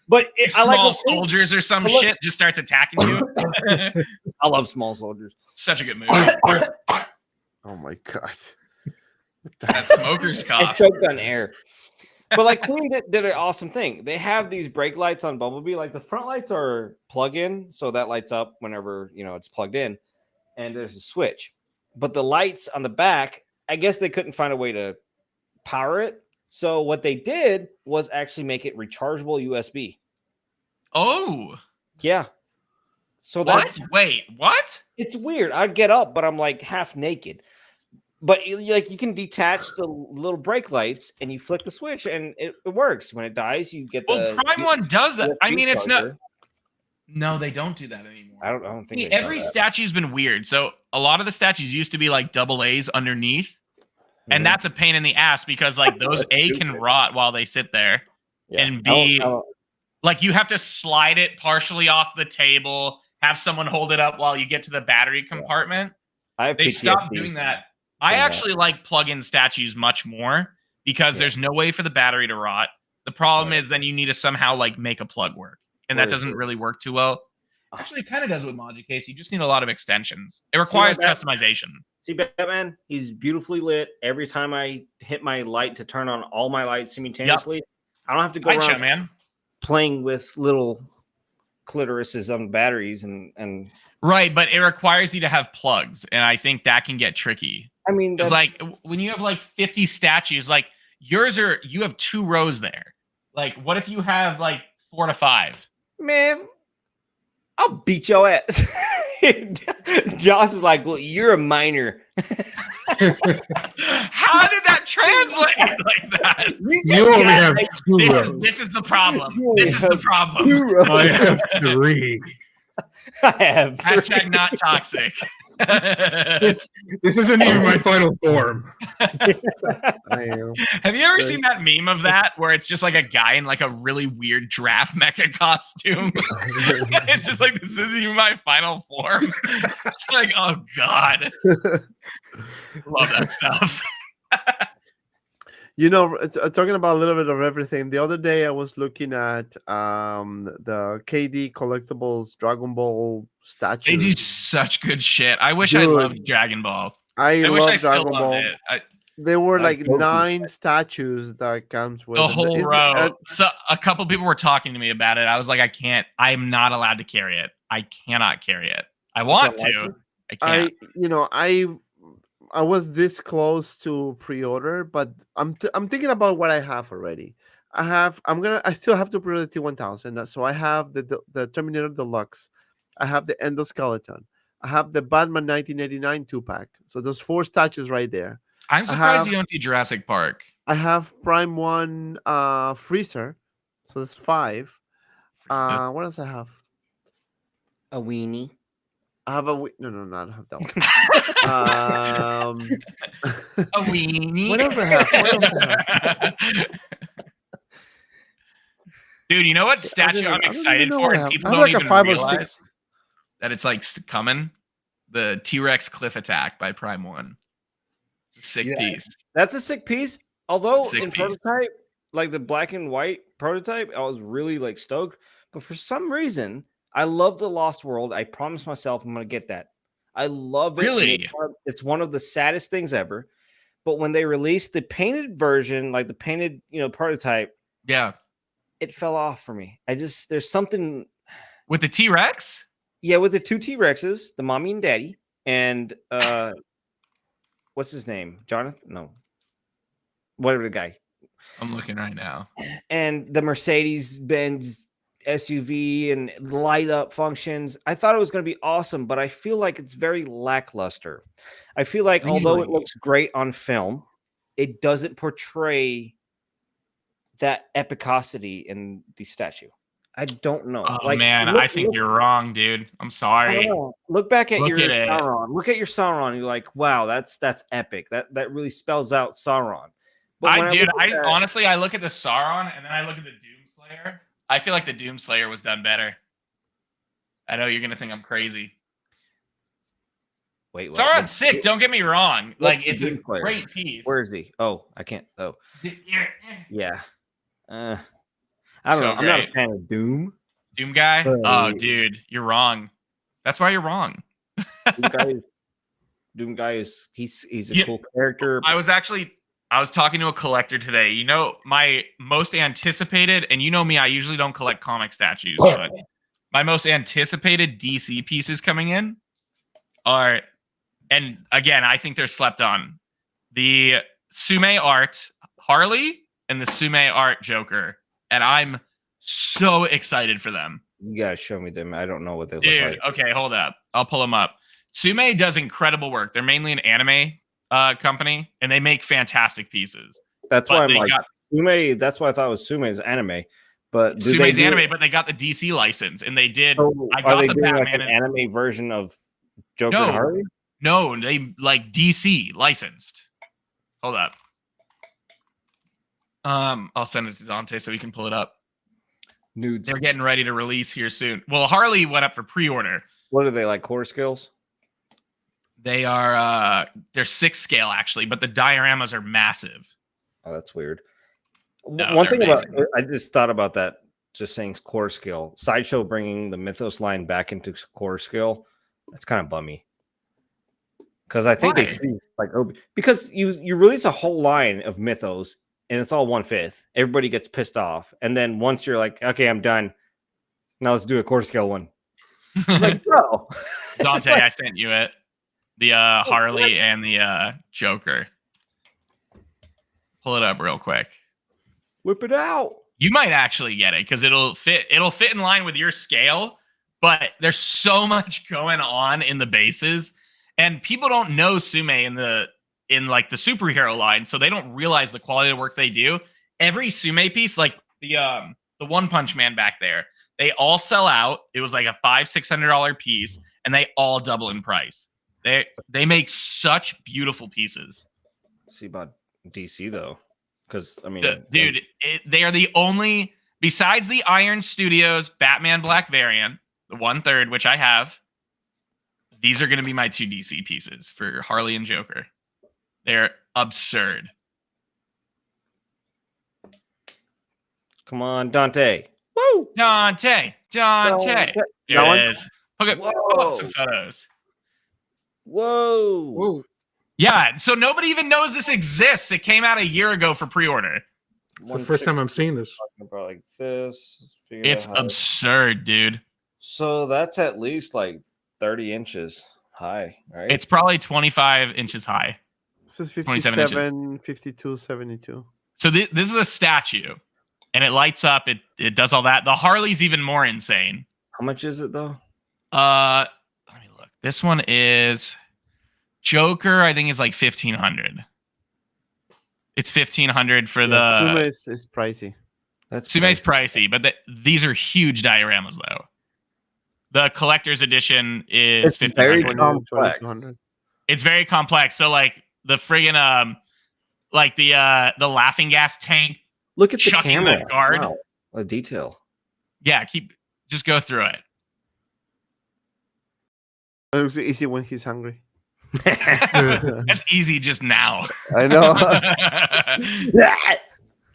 But small soldiers or some shit just starts attacking you. I love Small Soldiers. Such a good movie. Oh my god. That smoker's cough. It choked on air. But like Queen did an awesome thing. They have these brake lights on Bumblebee. Like the front lights are plug-in, so that lights up whenever it's plugged in, and there's a switch. But the lights on the back, I guess they couldn't find a way to power it. So what they did was actually make it rechargeable USB. Oh. Yeah. So what? Wait, what? It's weird. I'd get up, but I'm like half naked. But like you can detach the little brake lights and you flick the switch and it works. When it dies, you get the Prime One does that. I mean, it's not. No, they don't do that anymore. I don't think every statue's been weird. So a lot of the statues used to be like double A's underneath. And that's a pain in the ass because like those A can rot while they sit there. And B, like you have to slide it partially off the table, have someone hold it up while you get to the battery compartment. They stopped doing that. I actually like plug-in statues much more because there's no way for the battery to rot. The problem is then you need to somehow like make a plug work. And that doesn't really work too well. Actually, it kind of does with Logic Case. You just need a lot of extensions. It requires customization. See, Batman, he's beautifully lit. Every time I hit my light to turn on all my lights simultaneously, I don't have to go around man. playing with little clitorises on batteries and Right, but it requires you to have plugs, and I think that can get tricky. I mean, It's that's like when you have like 50 statues, like you have 2 rows there. Like, what if you have like 4 to 5? man, I'll beat your ass. Josh is like, well, you're a minor. How did that translate like that? You only have 2 rows. This is the problem. This is the problem. I have 3. I have Hashtag not toxic. This isn't even my final form. I am. Have you ever seen that meme of that where it's just like a guy in like a really weird draft mecha costume? It's just like, this isn't even my final form. It's like, oh God. Love that stuff. You know, talking about a little bit of everything. The other day, I was looking at the KD Collectibles Dragon Ball statues. They do such good shit. I wish I Dude. loved Dragon Ball. I wish love I still Dragon loved Ball. it. There were like Goku 9 statues that comes with The it. whole Isn't- row. So a couple people were talking to me about it. I was like, I can't. I'm not allowed to carry it. I cannot carry it. I want to. I can't. I was this close to pre-order, but I'm thinking about what I have already. I still have to pre-order T1000. So I have the Terminator Deluxe. I have the Endoskeleton. I have the Batman 1989 2-pack. So there's 4 statues right there. I'm surprised you don't do Jurassic Park. I have Prime 1 Freezer. So there's 5. What else I have? a weenie. I have no, I don't have that one. A weenie. What else I have? Dude, you know what I statue don't I'm even excited know for, what I and have. people I have don't like a even 5 or realize 6. that it's like coming? The T-Rex Cliff Attack by Prime 1. It's a sick Yeah. piece. That's a sick piece. Although Sick in piece. prototype, like the black and white prototype, I was really like stoked. But for some reason, I love the Lost World. I promised myself I'm gonna get that. I love it. and Really? it's one of the saddest things ever. But when they released the painted version, like the painted, prototype, Yeah. it fell off for me. There's something, With the T-Rex? yeah, with the 2 T-Rexes, the mommy and daddy, and what's his name? Jonathan? No. Whatever the guy. I'm looking right now. And the Mercedes-Benz SUV and light up functions. I thought it was going to be awesome, but I feel like it's very lackluster. I feel like although it Really? looks great on film, it doesn't portray that epicosity in the statue. I don't know. Oh man, I think you're wrong, dude. I'm I sorry. don't know. Look back at Look your at it. Sauron. Look at your Sauron. You're like, wow, that's epic. That really spells out Sauron. But when I honestly, I look at the Sauron and then I look at the Doomslayer. I feel like the Doomslayer was done better. I know you're gonna think I'm crazy. wait, Sauron's sick. Don't get me wrong. Like the it's a Doomslayer? great piece. Where is he? Oh, I can't. Oh, yeah. I don't So know. I'm not a great. fan of Doom. Doom guy? Hey. Oh, dude, you're wrong. That's why you're wrong. Doom guy is he's a Yeah. cool character. I was talking to a collector today. You know, my most anticipated, and you know me, I usually don't collect comic statues, but my most anticipated DC pieces coming in are, and again, I think they're slept on. The Sume Art Harley and the Sume Art Joker. And I'm so excited for them. You gotta show me them. I don't know what they look Dude, like. okay, hold up. I'll pull them up. Sume does incredible work. They're mainly an anime company, and they make fantastic pieces. That's but why I'm they like got- Sume. That's why I thought it was Sume's anime. But do they Sume's do- anime, but they got the DC license, and they did. So I are got they the doing like Batman. an anime version of Joker No. and Harley? No, they like DC licensed. Hold up. I'll send it to Dante so he can pull it up. Nudes. They're getting ready to release here soon. Well, Harley went up for pre-order. What are they like? Core skills? They are they're 6 scale actually, but the dioramas are massive. Oh, that's weird. No, One they're thing about amazing. I just thought about that. Just saying core skill. Sideshow bringing the Mythos line back into core skill. That's kind of bummy. Because I think Why? they treat like because you release a whole line of Mythos and it's all 1/5. Everybody gets pissed off, and then once you're like, okay, I'm done. Now let's do a quarter scale one. It's like, bro. Dante, I sent you it. The Harley and the Joker. Pull it up real quick. Whip it out. You might actually get it because it'll fit in line with your scale, but there's so much going on in the bases, and people don't know Sume in like the superhero line, so they don't realize the quality of work they do. Every Sume piece, like the One Punch Man back there, they all sell out. It was like a $500-$600 piece, and they all double in price. They make such beautiful pieces. See about DC though, because I mean, dude, they are the only, besides the Iron Studios Batman Black variant, the 1/3, which I have. These are going to be my 2 DC pieces for Harley and Joker. They're absurd. come on, Dante. Woo! Dante. There it is. Pull up some photos. Whoa. Whoa. Yeah, so nobody even knows this exists. It came out a year ago for pre-order. It's the first time I'm seeing this. About like this. It's absurd, dude. So that's at least like 30 inches high, right? It's probably 25 inches high. This is 27 57, 52, 72. So this is a statue, and it lights up. It does all that. The Harley's even more insane. How much is it though? Let me look. This one is Joker. I think is like 1,500. It's 1,500 for the Sume is pricey. That's Sume's pricey, but these are huge dioramas though. The collector's edition is It's very 1,500. complex. 2,200. It's very complex. So like the friggin' like the laughing gas tank. Look at the chucking camera. the guard. Wow. A detail. Yeah, just go through it. It looks easy when he's hungry. That's easy just now. I know.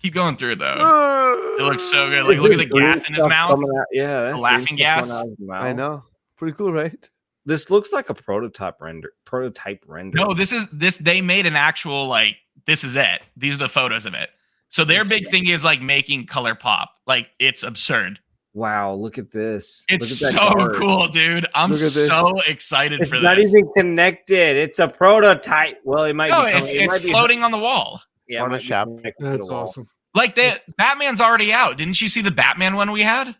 Keep going through though. It looks so good. Like look at the gas in his mouth. Yeah, that's The laughing green stuff gas. coming out of his mouth. I know. Pretty cool, right? This looks like a prototype render. No, this they made an actual like this is it. These are the photos of it. So their big thing is like making color pop. Like it's absurd. Wow, look at this. It's Look at that so guard. cool, dude. I'm Look at this. so excited It's for not this. even connected. It's a prototype. Well, it might No, be. it's floating on the wall. Yeah, it On a might be shop. connected to That's the wall. awesome. Like the Batman's already out. Didn't you see the Batman one we had?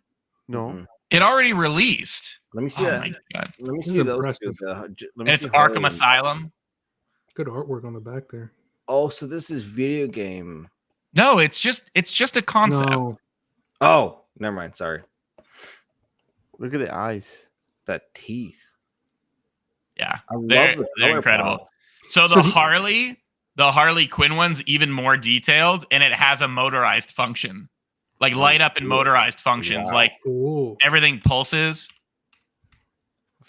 No. Mhm. It already released. Let me see Oh that. my god. Let me This see is those. impressive. Two. Let me It's see Harley Arkham and- Asylum. Good artwork on the back there. Oh, so this is video game. No, it's just a concept. No. Oh, never mind. Sorry. Look at the eyes. That teeth. Yeah. I They're love the color incredible. palette. So So the Harley Quinn one's even more detailed, and it has a motorized function. Like light up and motorized functions. Wow. Like Cool. everything pulses.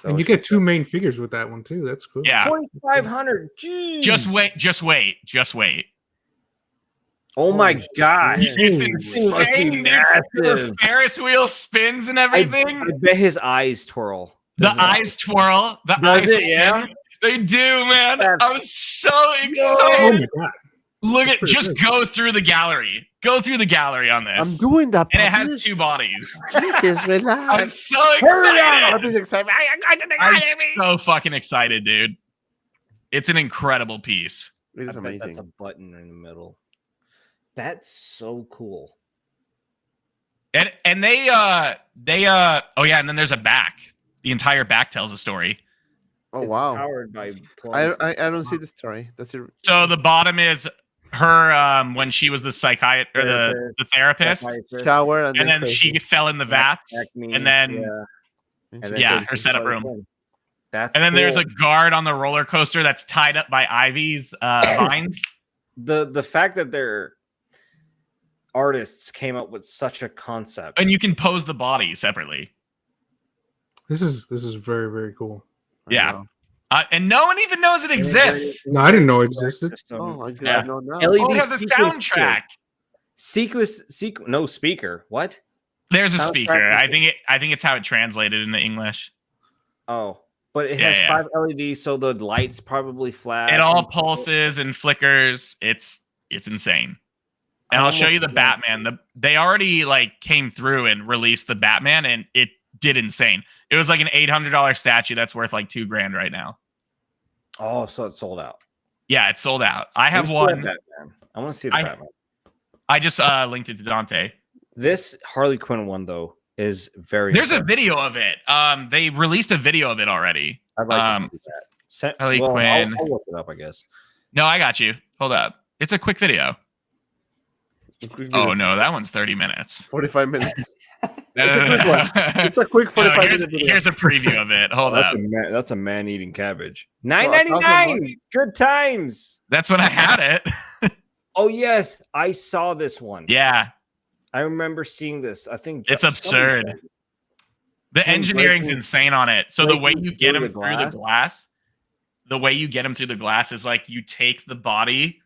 So And you it's get 2 main figures with that one too. That's cool. Yeah. 2,500. Jeez. Just wait. Oh my Holy gosh. shit. It's Ooh. insane, dude. The Massive. Ferris wheel spins and I everything. bet his eyes twirl. The Does it? eyes twirl. The Does eyes it? spin. Yeah? They do, man. That's- I was so Oh excited. my god. Look at Pretty just good. go through the gallery. Go through the gallery on this. I'm doing that. and it has Papi. 2 bodies. Jesus, I'm relax. so excited. Papi's excited. I'm so fucking excited, dude. It's an incredible piece. It is I bet amazing. that's a button in the middle. That's so cool. And they oh yeah, and then there's a back. The entire back tells a story. Oh It's wow. Powered by I don't see the story. That's it. So the bottom is her when she was the psychiatrist or the therapist, Shower and then she fell in the vats, and then yeah, her setup room. That's and then there's a cool. guard on the roller coaster that's tied up by Ivy's vines. the fact that their artists came up with such a concept. And you can pose the body separately. This is very, very cool. Yeah. And no one even knows it exists. No, I didn't know it existed. Oh, I guess Yeah. I know now. LED Oh, it has a sequence soundtrack. No speaker. What? There's a Soundtrack speaker. is- I think it's how it translated into English. Oh, but it Yeah, has yeah. 5 LEDs, so the lights probably flash. It all and- pulses and flickers. It's insane. And I'll show you the Batman. They already like came through and released the Batman, and it did insane. It was like an $800 statue that's worth like $2,000 right now. Oh, so it's sold out. Yeah, it's sold out. I have Who's one. Batman? I want to see the Batman. I just linked it to Dante. This Harley Quinn one though is very. There's a video of it. They released a video of it already. I'd like to see that. Harley Quinn. I'll look it up, I guess. No, I got you. Hold up. It's a quick video. Oh no, that one's 30 minutes. 45 minutes. It's a quick one. It's a quick 45 minutes. Here's a preview of it. Hold up. That's a man eating cabbage. $9.99. Good times. That's when I had it. Oh yes, I saw this one. Yeah, I remember seeing this. I think it's absurd. The engineering's insane on it. So the way you get him through the glass, is like you take the body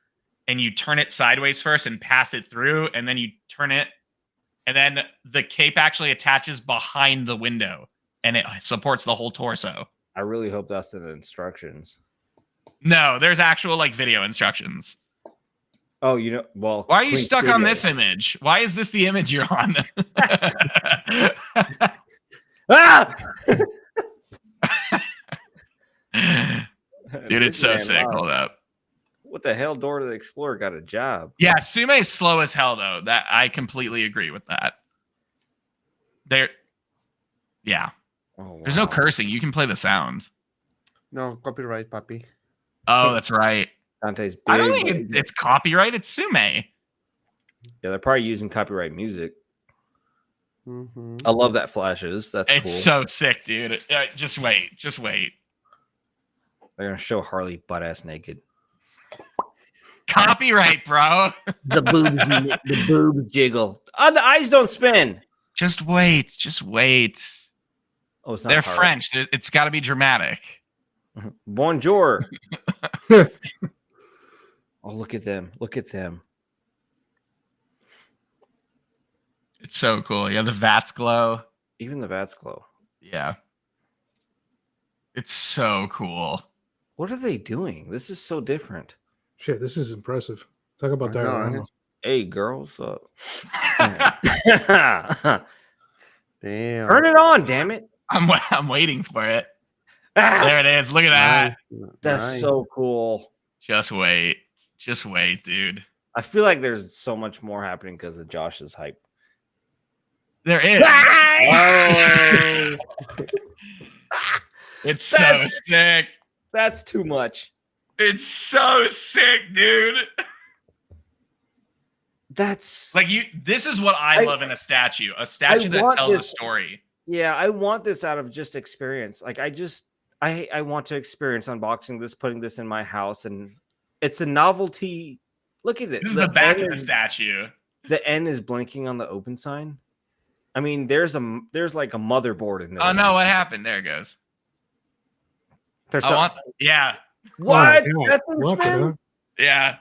and you turn it sideways first and pass it through, and then you turn it, and then the cape actually attaches behind the window, and it supports the whole torso. I really hope that's in the instructions. No, there's actual like video instructions. Oh, you know, well, why are you stuck on this image? Why is this the image you're on? Ah! Dude, it's so sick. Hold up. What the hell? Dora the Explorer got a job. Yeah, Sume's slow as hell, though. That I completely agree with that. Yeah. Oh, wow. There's no cursing. You can play the sound. No, copyright, puppy. Oh, that's right. Dante's big. I don't think it's copyright. It's Sume. Yeah, they're probably using copyright music. Mm-hmm. I love that flashes. That's it's cool. so sick, dude. Just wait. Just wait. They're gonna show Harley butt ass naked. Copyright, bro. the boobs jiggle. Oh, the eyes don't spin. Just wait. Just wait. Oh, it's not. They're Harley. French. It's got to be dramatic. Bonjour. Oh, look at them. Look at them. It's so cool. Yeah, the vats glow. Even the vats glow. Yeah. It's so cool. What are they doing? This is so different. Shit, this is impressive. Talk about diorama. Right? Hey, girls. Damn. Turn it on, damn it. I'm waiting for it. There it is. Look at that. Nice. That's Nice. so cool. Just wait. Just wait, dude. I feel like there's so much more happening because of Josh's hype. There is. Oh, It's so sick. that's too much. It's so sick, dude. That's Like this is what I love in a statue. A statue that want tells a this. story. yeah. I want this out of just experience. Like I want to experience unboxing this, putting this in my house, and it's a novelty. Look at it. This is the back of the statue. The N is blinking on the open sign. I mean, there's like a motherboard in there. Oh no, what happened? There it goes. There's Yeah. what? Oh, That thing Look, spins? Yeah.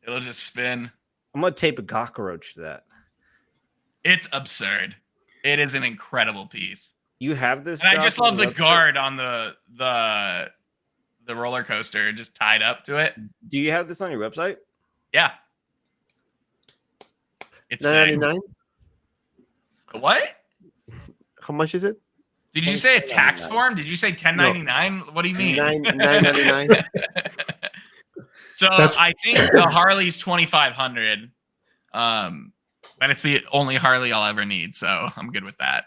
It'll just spin. I'm gonna tape a cockroach to that. It's absurd. It is an incredible piece. You have this, And I Josh, just on love the website? guard on the roller coaster just tied up to it. Do you have this on your website? Yeah. It's sick. $9.99. What? How much is it? Did you say a tax form? Did you say 1099? What do you mean? $9.99. So I think the Harley's 2,500. But it's the only Harley I'll ever need, so I'm good with that.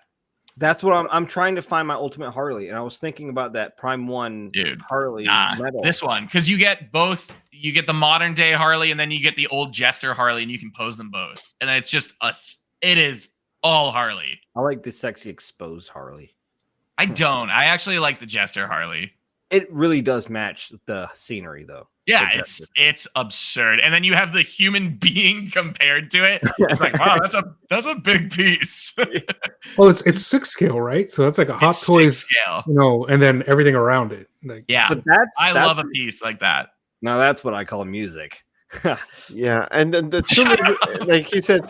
That's what I'm trying to find my ultimate Harley, and I was thinking about that Prime 1 Dude, Harley metal. This one, because you get both. You get the modern day Harley, and then you get the old Jester Harley, and you can pose them both. And then it's just it is all Harley. I like the sexy exposed Harley. I don't. I actually like the Jester Harley. It really does match the scenery, though. Yeah, The it's Jester. absurd. And then you have the human being compared to it. It's like, wow, that's a big piece. Well, it's 6 scale, right? So that's like a Hot It's Toys, 6 scale. and then everything around it. Like, Yeah, But I love a piece like that. Now that's what I call music. Yeah, and then the Zoom is, like he said,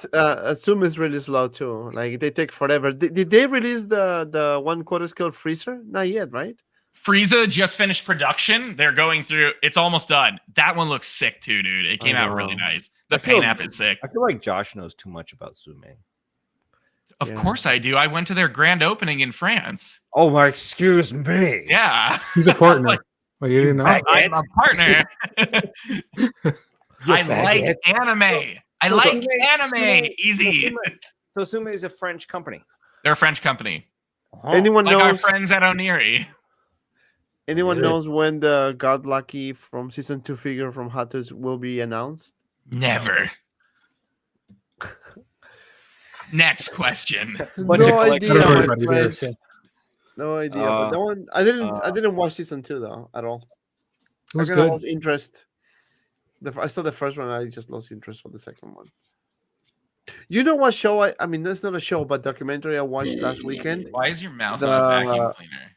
Zoom is really slow too. Like they take forever. Did they release the 1/4 scale freezer? Not yet, right? Frieza just finished production. They're going through. It's almost done. That one looks sick too, dude. It came out really nice. The paint app is sick. I feel like Josh knows too much about Sume. Of course I do. I went to their grand opening in France. Oh my, excuse me. Yeah. He's a partner. Oh, you didn't know? I'm a partner. I like anime. I like anime. Easy. So Sume is a French company. They're a French company. Anyone Like our knows? friends at Oniri. Anyone knows when the God Lucky from season 2 figure from Hatters will be announced? Never. Next question. Bunch of No idea, I don't know my anybody there, friend. so No idea. But that one, I didn't watch season 2 though at all. it was I kind of good. lost interest. I saw the first one. I just lost interest for the second one. You know what show? I mean, that's not a show, but documentary I watched last weekend. Why is your mouth on a vacuum cleaner?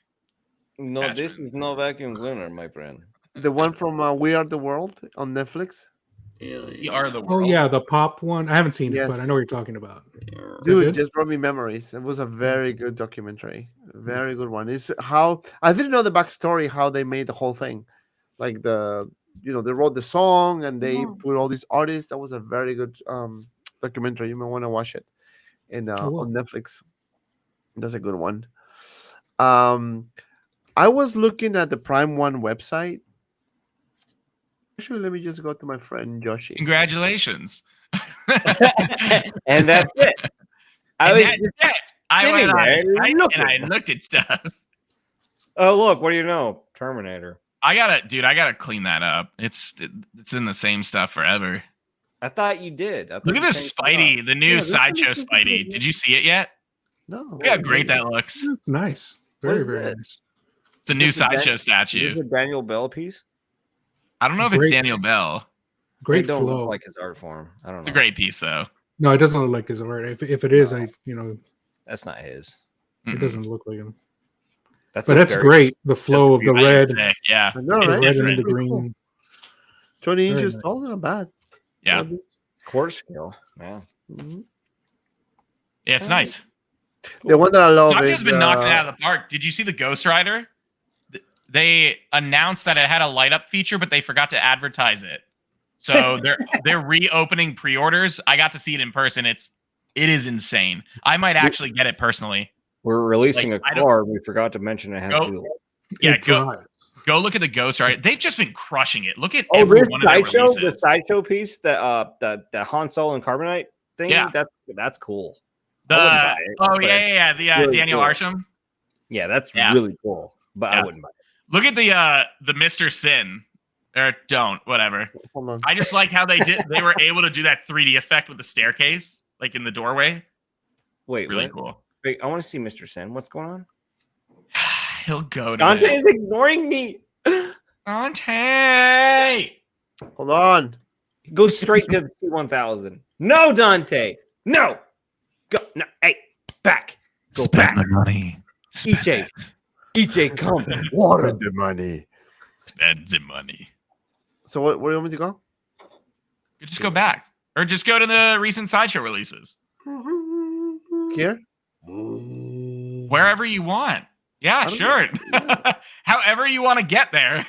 No, Gotcha. this is no vacuum cleaner, my friend. The one from We Are the World on Netflix. We are the Oh world. yeah, the pop one. I haven't seen it, but I Yes. know what you're talking about. Dude, good? just brought me memories. It was a very good documentary. Very good one. It's how I didn't know the backstory, how they made the whole thing. Like they wrote the song and they put all these artists. That was a very good documentary. You might want to watch it Cool. on Netflix. That's a good one. I was looking at the Prime One website. Actually, let me just go to my friend Joshi. Congratulations. And that's it. I was just I sitting went on there his site looking. and I looked at stuff. Oh, look, what do you know? Terminator. I gotta clean that up. It's in the same stuff forever. I thought you did. I thought Look at you this changed it up. Spidey, the new Yeah, this one sideshow looks pretty Spidey. good, Did you see it yet? No. Look how great that looks. It's nice. What Very, is very this? nice. It's a Is new this a sideshow Is statue. this a Daniel Bell piece? I don't know if it's Great. Daniel Bell. Great It don't flow. look like his art form. I don't know. It's a great piece though. No, it doesn't look like his art. If it is, That's not his. it doesn't look like him. That's But a that's very- great. The flow of the I red, would say, yeah. I know, It's right? the red different. and the Pretty cool. green. 20 Very inches nice. tall, not bad. Yeah. Quarter scale. Yeah. Mhm. Yeah, it's nice. The one that I love Zakia's is been knocking it out of the park. Did you see the Ghost Rider? They announced that it had a light up feature, but they forgot to advertise it. So they're reopening pre-orders. I got to see it in person. It is insane. I might actually get it personally. We're releasing Like, a car. We forgot to mention it has Go- wheels. Yeah, It go drives. go look at the Ghost Rider. They've just been crushing it. Look at Oh, every this one of their sideshow, the releases. sideshow piece, the Han Solo and Carbonite thing. Yeah. That's cool. The I wouldn't buy it, oh but yeah. The really Daniel cool. Arsham. Yeah, that's Yeah. really cool. But Yeah. I wouldn't buy it. Look at the Mr. Sin. Or don't, whatever. Hold on. I just like how they were able to do that 3D effect with the staircase, like in the doorway. Wait, Really what? cool. Wait, I want to see Mr. Sin. What's going on? He'll go to Dante it. is ignoring me. Dante. Hold on. Go straight to the T1000. No, Dante. No. Go. No. Hey, back. Go back. the money. EJ. EJ, come. Water. the money. Spend the money. So where do you want me to go? Just go back. Or just go to the recent sideshow releases. Here? Wherever you want. Yeah, don't sure. However you want to get there.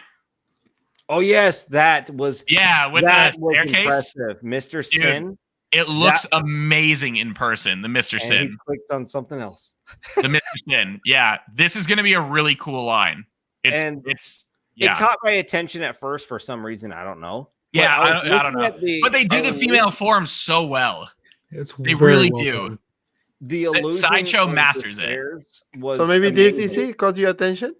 Oh, yes. That was Yeah, with that the was staircase. impressive. Mr. Dude, Sin. It looks amazing in person, the Mr. And he Sin. clicked on something else. The Mr. Sin. Yeah, this is going to be a really cool line. And It's It yeah. caught my attention at first for some reason. I don't know. Yeah, But I was don't know. looking at But they do I the was female form so well. It's They very really well do. done. The illusion Sideshow of the masters it. stairs was So maybe amazing. DCC caught your attention?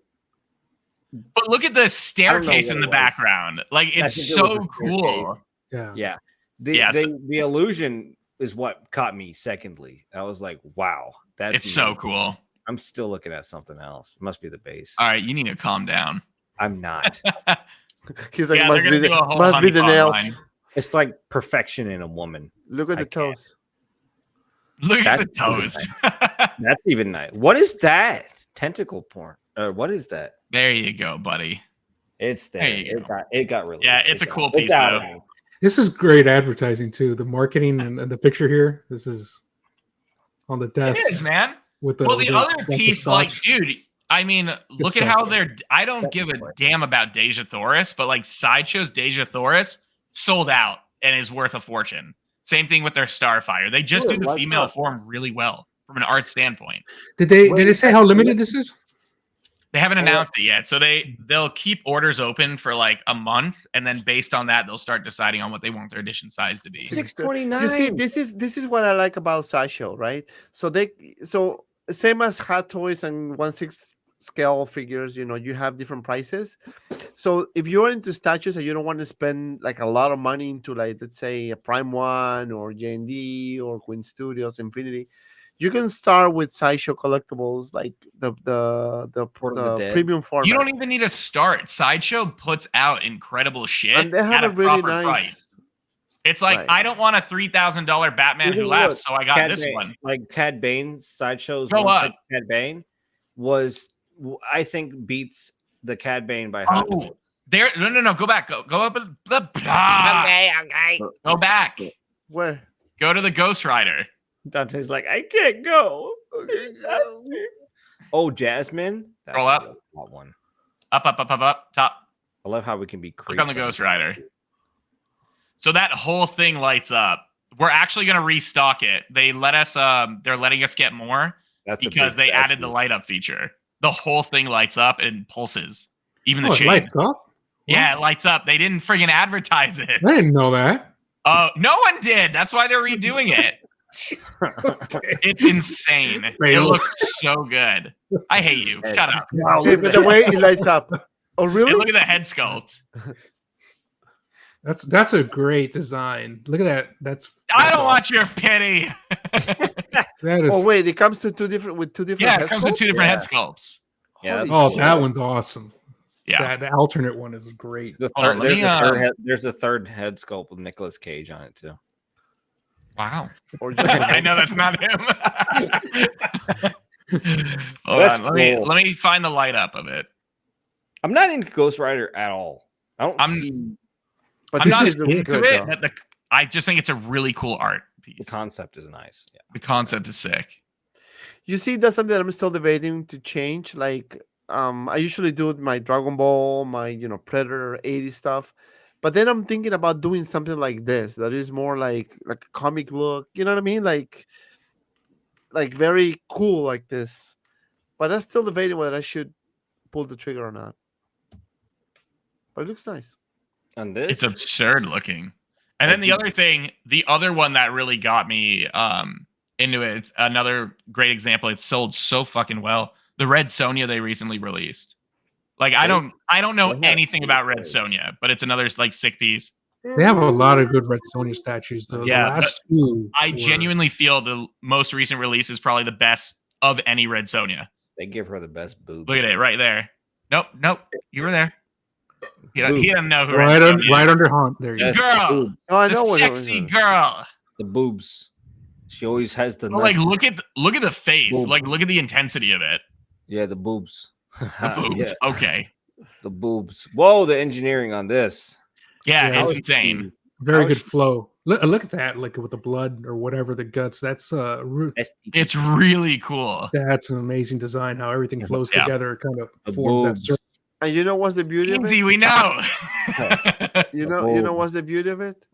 But look at the staircase what in it the was. background. Like I it's think it was so the cool. staircase. Yeah. Yeah. Yes. The illusion is what caught me secondly. I was like, wow, that's It's so amazing. cool. I'm still looking at something else. It must be the base. All right, you need to calm down. I'm not. He's like, Yeah, must they're be gonna do a whole must be the honeypot nails. line. It's like perfection in a woman. Look at I the toes. Look at the That's toes. That's even nice. What is that? Tentacle porn. What is that? There you go, buddy. It's there. There you It got released. Yeah, it's a cool It's piece, out though. now. This is great advertising too. The marketing and the picture here. This is on the It desk is, man. with the Well, the other with the piece, stock. like, dude, I mean, look at stuff. how they're. I don't give a damn about Deja Thoris, but like Sideshow's Deja Thoris sold out and is worth a fortune. Same thing with their Starfire. They just do the female form really well from an art standpoint. Did they say how limited this is? They haven't announced it yet, so they'll keep orders open for like a month, and then based on that, they'll start deciding on what they want their edition size to be. 629. You see, this is what I like about Sideshow, right? So same as Hot Toys and 1/6 scale figures, you know, you have different prices. So if you're into statues and you don't want to spend like a lot of money into, like, let's say a Prime One or JND or Queen Studios, Infinity, you can start with Sideshow Collectibles, like the premium format. You don't even need to start. Sideshow puts out incredible shit, and they have at a really proper nice price. It's like, right. I don't want a $3,000 Batman Who Laughs, so I got this one. Like Cad Bane's Sideshow's Go up. Cad Bane was, I think, beats the Cad Bane by Hot Toys. There, no, go back, go up. Okay. Go back. Where? Go to the Ghost Rider. Dante's like, I can't go. Oh, Jasmine. That's Roll up. a hot one. Up, top. I love how we can be creeps. Click on the Ghost Rider. So that whole thing lights up. We're actually going to restock it. They let us. They're letting us get more because they added the light up feature. The whole thing lights up and pulses. Even the chain. Lights up? Yeah, it lights up. They didn't friggin' advertise it. I didn't know that. Oh, no one did. That's why they're redoing it. It's insane. It looks so good. I hate you. Shut up. Wow, hey, but the way it lights up. Oh, really? Hey, look at the head sculpt. That's a great design. Look at that. I don't want your pity. That is. Oh wait, it comes to two different Yeah, head it comes with sculpts? 2 different head sculpts. Yeah. Holy That one's awesome. Yeah. The alternate one is great. Hold on, There's a third head sculpt with Nicolas Cage on it too. Wow. Or I know that's not him. Hold That's on. Let me find the light up of it. I'm not into Ghost Rider at all. I'm see But I'm this not is looks into good, it. though. But I just think it's a really cool art the piece. concept is nice. Yeah. The concept is sick. You see, that's something that I'm still debating to change. Like, I usually do my Dragon Ball, my Predator 80 stuff, but then I'm thinking about doing something like this that is more like a comic look. You know what I mean? Like very cool like this. But I'm still debating whether I should pull the trigger or not. But it looks nice. And this, It's absurd looking. And then the other thing, the other one that really got me into it, it's another great example. It sold so fucking well. The Red Sonja they recently released. Like, I don't know anything about Red Sonja, but it's another like sick piece. They have a lot of good Red Sonja statues, though. Yeah, the last two. I genuinely feel the most recent release is probably the best of any Red Sonja. they give her the best boob. Look at it right there. Nope. You were there. He doesn't know who Right Red Sonja is. under Hunt. There you Yes. go. Girl, Oh, I the know what it sexy was. girl. The boobs. She always has the Like, nice- look at the face. Boom. Like, look at the intensity of it. yeah, the boobs. The boobs. Yeah, Okay. the boobs. Whoa, the engineering on this. Yeah, Yeah, it's that insane. Very How good is- flow. Look at that, like with the blood or whatever, the guts. That's It's really cool. that's an amazing design. How everything flows Yeah. together, kind of The forms that boobs. circle. And you know what's the beauty of Easy, it? we know. You know what's the beauty of it?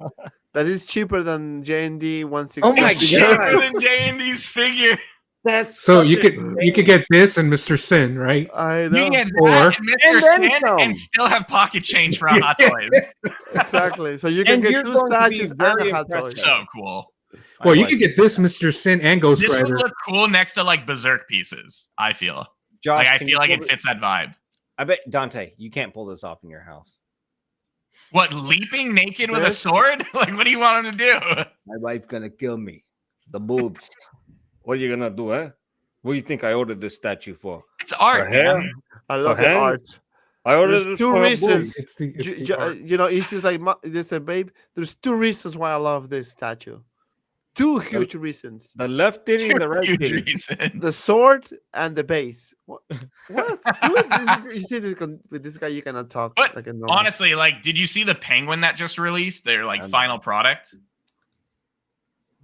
That is cheaper than JND 160. Oh my It's God. cheaper than J&D's figure. That's So such you could get this and Mr. Sin, right? I You know. can get Or- that and Mr. And then Sin some. and still have pocket change for a Hot Toys. Exactly. So you can And get you're 2 going to be statues and very a hot toy. impressed. So cool. Well, you could get this Mr. Sin and Ghost This would Rider. look cool next to like Berserk pieces, I feel. Josh, Like, I can feel you like pull it fits that vibe. I bet Dante, you can't pull this off in your house. What, leaping naked with a This? sword? Like, what do you want him to do? My wife's gonna kill me. The boobs. What are you gonna do, eh? What do you think I ordered this statue for? It's art, hair? man. I love the hand? art. I ordered There's this 2 for reasons. It's the art. It's just like they said, babe. There's 2 reasons why I love this statue. 2 huge reasons: the left titty and the right Huge titty. reason. the sword and the base. What? Dude, you see this with this guy, you cannot talk But like a normal. Honestly, like, did you see the Penguin that just released? Their like final product.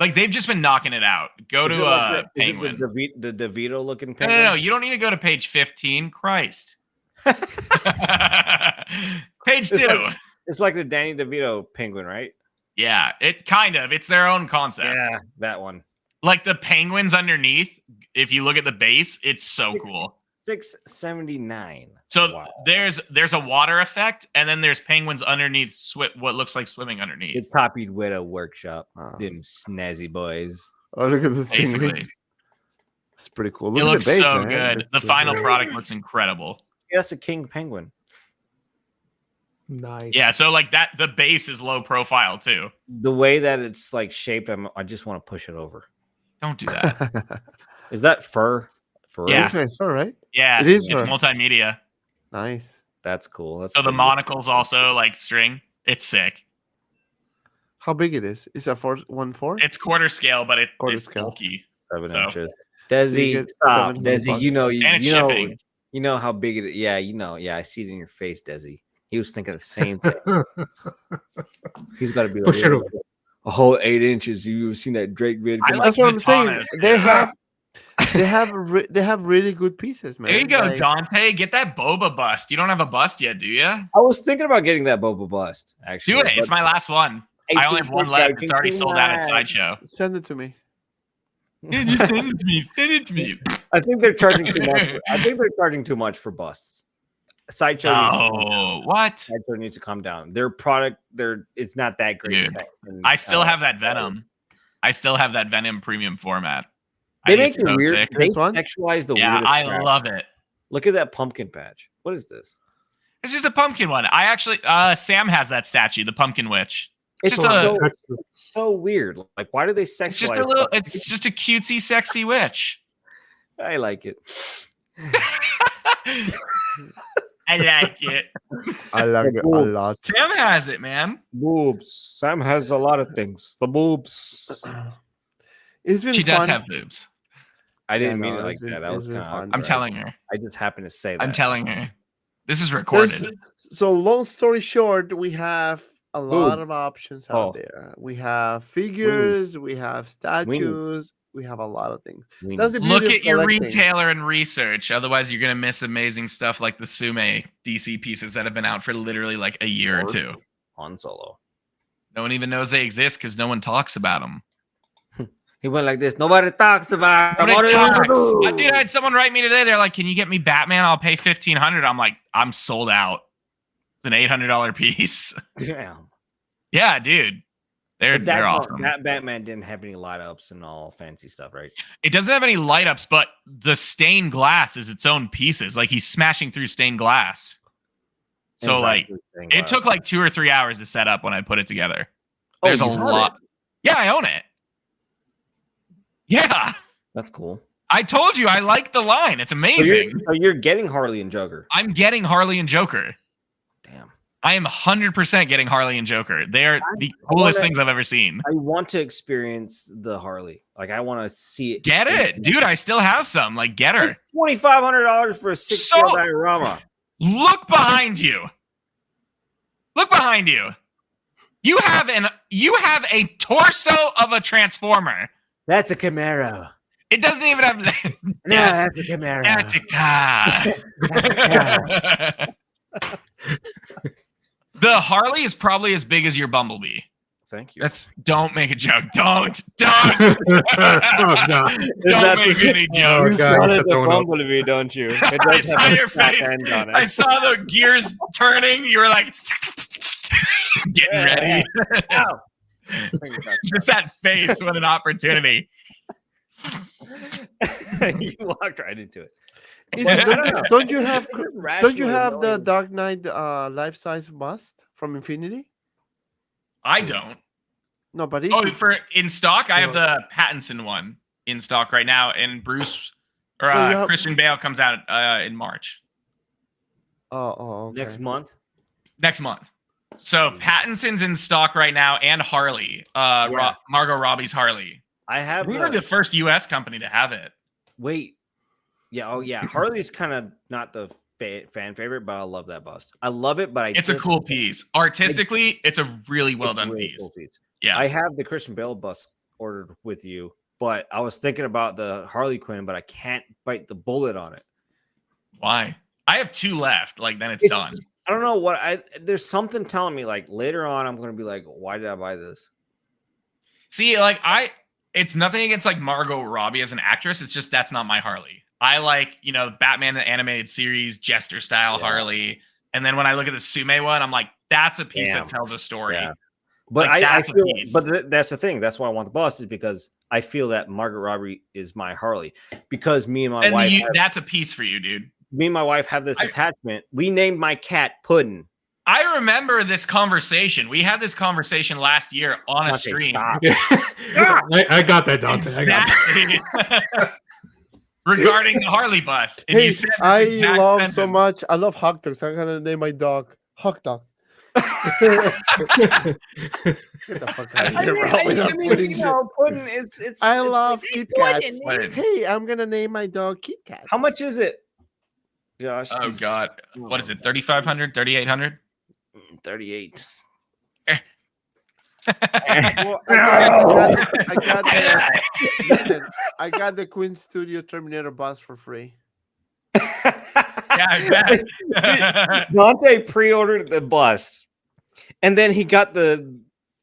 Like, they've just been knocking it out. Go Is to it like Penguin. the DeVito looking No, penguin? no, you don't need to go to page 15. Christ. Page 2. It's like the Danny DeVito penguin, right? Yeah, it kind of. It's their own concept. Yeah, that one. Like the penguins underneath, if you look at the base, it's so cool. 679. So Wow. there's a water effect, and then there's penguins underneath what looks like swimming underneath. It copied with a workshop. Wow. Them snazzy boys. Oh, look at this Basically, penguin. It's pretty cool. it Look at looks the base, so man. good. It's The so final good. product looks incredible. Yeah, that's a king penguin. Nice. Yeah, so like that, the base is low profile too. The way that it's like shaped, I just want to push it over. Don't do that. Is that fur? For Yeah. Looks nice, all right. Yeah, It is it's fur. multimedia. Nice. That's cool. That's So the pretty- monocle's also like string. It's sick. How big it is? Is that 1/4? It's quarter scale, but Quarter it's scale. bulky. 7 so- inches. So you Desi, get stop. 700 Desi, you bucks. know, And it's you know, shipping. you know how big it is. Yeah, you know. Yeah, I see it in your face, Desi. He was thinking the same thing. He's got to be like, Push it over. a whole 8 inches. You've seen that Drake vid? I Come like That's what I'm saying. Zatanas, They too. have really good pieces, man. There you go, Like, Dante. Get that boba bust. You don't have a bust yet, do you? I was thinking about getting that Boba Bust. Actually, Do it. It's but my last one. I only have one left. It's already sold out at Sideshow. Send it to me. Send it to me. Send it to me. I think they're charging too much. I think they're charging too much for busts. Sideshow needs to calm down. Oh, what? Sideshow needs to calm down. Their product, it's not that great. Dude, tech and, I still have that Venom. I still have that Venom premium format. They I make think it it's so weird. sick. They This one? sexualize the Yeah, weirdest I crap. love it. Look at that pumpkin patch. What is this? It's just a pumpkin one. I actually, Sam has that statue, the pumpkin witch. It's Just a- so weird. Like, why do they sexualize? It's just a little. stuff? It's just a cutesy, sexy witch. I like it. I like it. I like it a lot. Sam has it, man. Boobs. Sam has a lot of things. The boobs. It's been She does fun. have boobs. I didn't Yeah, mean no, it like it's been- that. That was it's been kind fun. of. I'm telling her. I just happened to say that. I'm telling her. This is There's- recorded. So long story short, we have a lot Boobs. of options Oh. out there. We have figures, we have statues, we have a lot of things. We That's the need- Look beauty of at your collecting. retailer and research. Otherwise, you're gonna miss amazing stuff like the Sume DC pieces that have been out for literally like a year or two. Han Solo. No one even knows they exist because no one talks about them. He went like this. Nobody talks about him. What do you do? Dude, I had someone write me today. They're like, "Can you get me Batman? I'll pay $1,500." I'm like, "I'm sold out. It's an $800 piece." Damn. Yeah, dude, they're But that, awesome. that Batman didn't have any light ups and all fancy stuff, right? It doesn't have any light ups, but the stained glass is its own pieces. Like he's smashing through stained glass. So like, it took like 2 or 3 hours to set up when I put it together. There's a lot. Yeah, I own it. Yeah, That's cool. I told you I like the line. It's amazing. So you're getting Harley and Joker. I'm getting Harley and Joker. Damn. I am 100% getting Harley and Joker. They are the coolest things I've ever seen. I want to experience the Harley. Like I want to see it. Get it, dude. I still have some. Like, get her. $2,500 for a 6 So- diorama. Look behind you. Look behind you. You have a torso of a transformer. That's a Camaro. It doesn't even have. No, That's, that's a Camaro. that's a car. That's a car. The Harley is probably as big as your Bumblebee. Thank you. Don't make a joke. Don't. Oh, God. Don't make any Oh, jokes. God. You I saw shut the the window. Bumblebee, don't you? It I does saw have a your fat face. end on it. I saw the gears turning. You were like getting ready. Ow. Just that face. What an opportunity. You walked right into it. Is it- I don't know. don't you have It's don't you rationally have the annoying. Dark Knight life-size bust from Infinity? I don't. No, but Oh, for in stock, I have the Pattinson one in stock right now, and Bruce or Well, you have- Christian Bale comes out in March okay. Next month. next month. So Pattinson's in stock right now, and Harley, Yeah. Margot Robbie's Harley. I have. We were the first U.S. company to have it. Wait. Yeah. Oh, yeah. Harley's kind of not the fan favorite, but I love that bust. I love it, but It's a cool piece. Artistically, it's a really well done piece. Cool piece. Yeah. I have the Christian Bale bust ordered with you, but I was thinking about the Harley Quinn, but I can't bite the bullet on it. Why? I have 2 left. Like then it's done. I don't know what there's something telling me like later on I'm gonna be like, why did I buy this? See, like it's nothing against like Margot Robbie as an actress. It's just that's not my Harley. I like, you know, Batman the animated series, Jester style Harley. And then when I look at the Sume one, I'm like, that's a piece that tells a story. Yeah. But like, I feel, but that's the thing. That's why I want the bus is because I feel that Margot Robbie is my Harley because me and my wife. That's a piece for you, dude. Me and my wife have this attachment. We named my cat Puddin'. I remember this conversation. We had this conversation last year on a stream. I got that, Dante. Exactly. Regarding the Harley bust. And Hey, you said I love sentence. so much. I love hot dogs. I'm gonna name my dog Hot Dog. Get the fuck out of here, bro. Puddin'. It's. I love Kit Kats. Puddin'. Hey, I'm gonna name my dog Kit Kat. How much is it, Josh? Oh God, what is it? 3,500, 3,800? 38. Well, I got the Queen Studio Terminator bus for free. Yeah, I bet. Dante pre-ordered the bus, and then he got the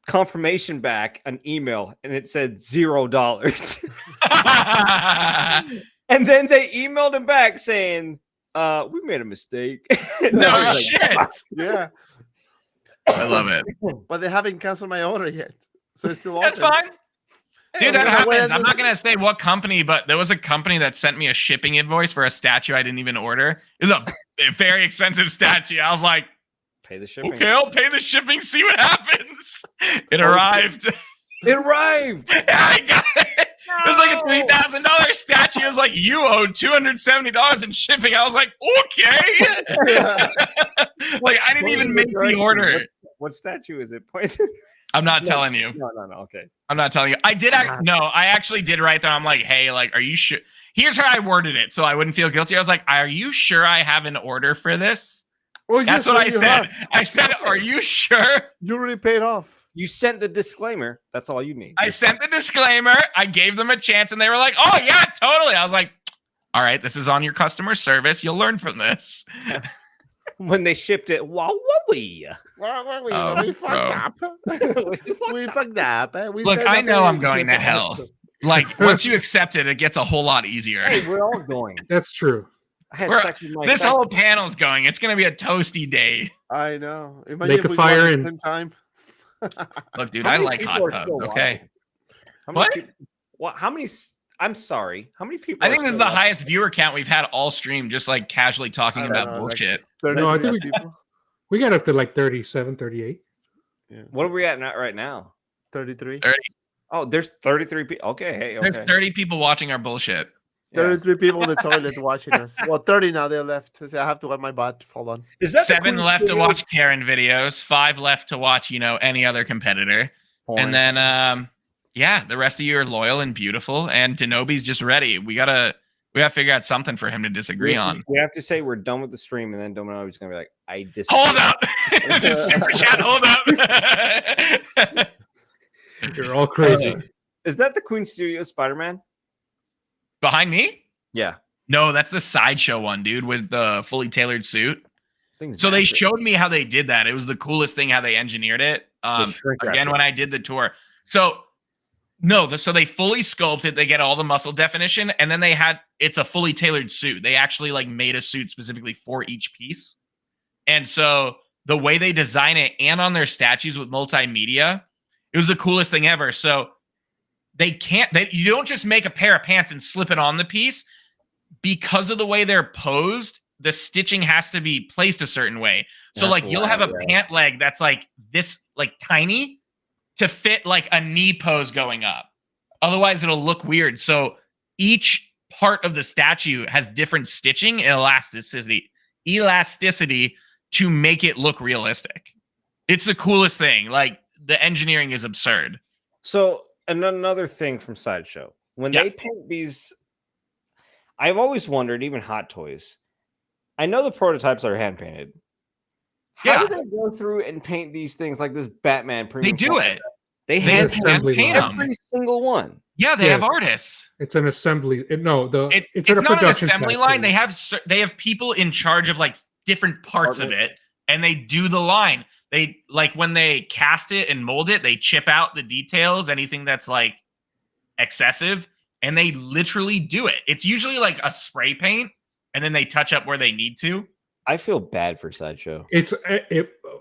confirmation back, an email, and it said $0. And then they emailed him back saying, "We made a mistake." No shit. Yeah, I love it. but they haven't canceled my order yet, so it's still That's open. fine. Dude, that Hey, happens. I'm not going to say what company, but there was a company that sent me a shipping invoice for a statue I didn't even order. It was a very expensive statue. I was like, Pay the shipping. okay, I'll pay the shipping, see what happens. It arrived. It arrived. Yeah, I got it. It was like a $3,000 statue. It was like, you owe $270 in shipping. I was like, okay. Like, I didn't even make the order. What statue is it? I'm not telling you. No. Okay. I'm not telling you. I actually did right there. I'm like, hey, like, are you sure? Here's how I worded it so I wouldn't feel guilty. I was like, are you sure I have an order for this? Well, That's what I said. I said, are you sure? You already paid off. You sent the disclaimer. That's all you need. I sent the disclaimer. I gave them a chance and they were like, oh, yeah, totally. I was like, all right, this is on your customer service. You'll learn from this. When they shipped it, we fucked up. We fucked up. Look, I know I'm going to hell. Like, once you accept it, it gets a whole lot easier. Hey, we're all going. That's true. I had sex with my this whole panel's going. It's going to be a toasty day. I know. Imagine Make if a we fire go at the and same time. Look, dude, How I many like people hot are tubs. still Okay. watching? How many? I'm sorry. How many people? I think this is the highest viewer count we've had all stream, just like casually talking about bullshit. No, I think we got up to like 37, 38. Yeah. What are we at right now? 33. 30. Oh, there's 33 people. Okay, hey, okay. There's 30 people watching our bullshit. 33 people in the toilet watching us. Well, 30 now. They're left. I have to wipe my butt. Hold on. Is that 7 left to watch Karen videos. 5 left to watch, any other competitor. And then, the rest of you are loyal and beautiful. And Denobi's just ready. We gotta figure out something for him to disagree on. We have to say we're done with the stream, and then Denobi's gonna be like, "I disagree." Hold up, just super chat. Hold up. You're all crazy. Is that the Queen Studio Spider-Man? Behind me? Yeah. No, that's the sideshow one, dude, with the fully tailored suit. So they showed me how they did that. It was the coolest thing how they engineered it. Again, when I did the tour. So they fully sculpted. They get all the muscle definition, and then it's a fully tailored suit. They actually like made a suit specifically for each piece. And so the way they design it and on their statues with multimedia, it was the coolest thing ever. So you don't just make a pair of pants and slip it on the piece. Because of the way they're posed, the stitching has to be placed a certain way. So like you'll have a pant leg that's like this, like tiny to fit like a knee pose going up. Otherwise it'll look weird. So each part of the statue has different stitching and elasticity to make it look realistic. It's the coolest thing. Like the engineering is absurd. So another thing from Sideshow, when they paint these, I've always wondered, even Hot Toys, I know the prototypes are hand painted. How do they go through and paint these things like this Batman premium? They do it. They hand paint every single one. Yeah, they have artists. It's an assembly. It's not an assembly line. They have people in charge of like different parts of it, and they do the line. They like when they cast it and mold it, they chip out the details, anything that's like excessive, and they literally do it. It's usually like a spray paint, and then they touch up where they need to. I feel bad for Sideshow.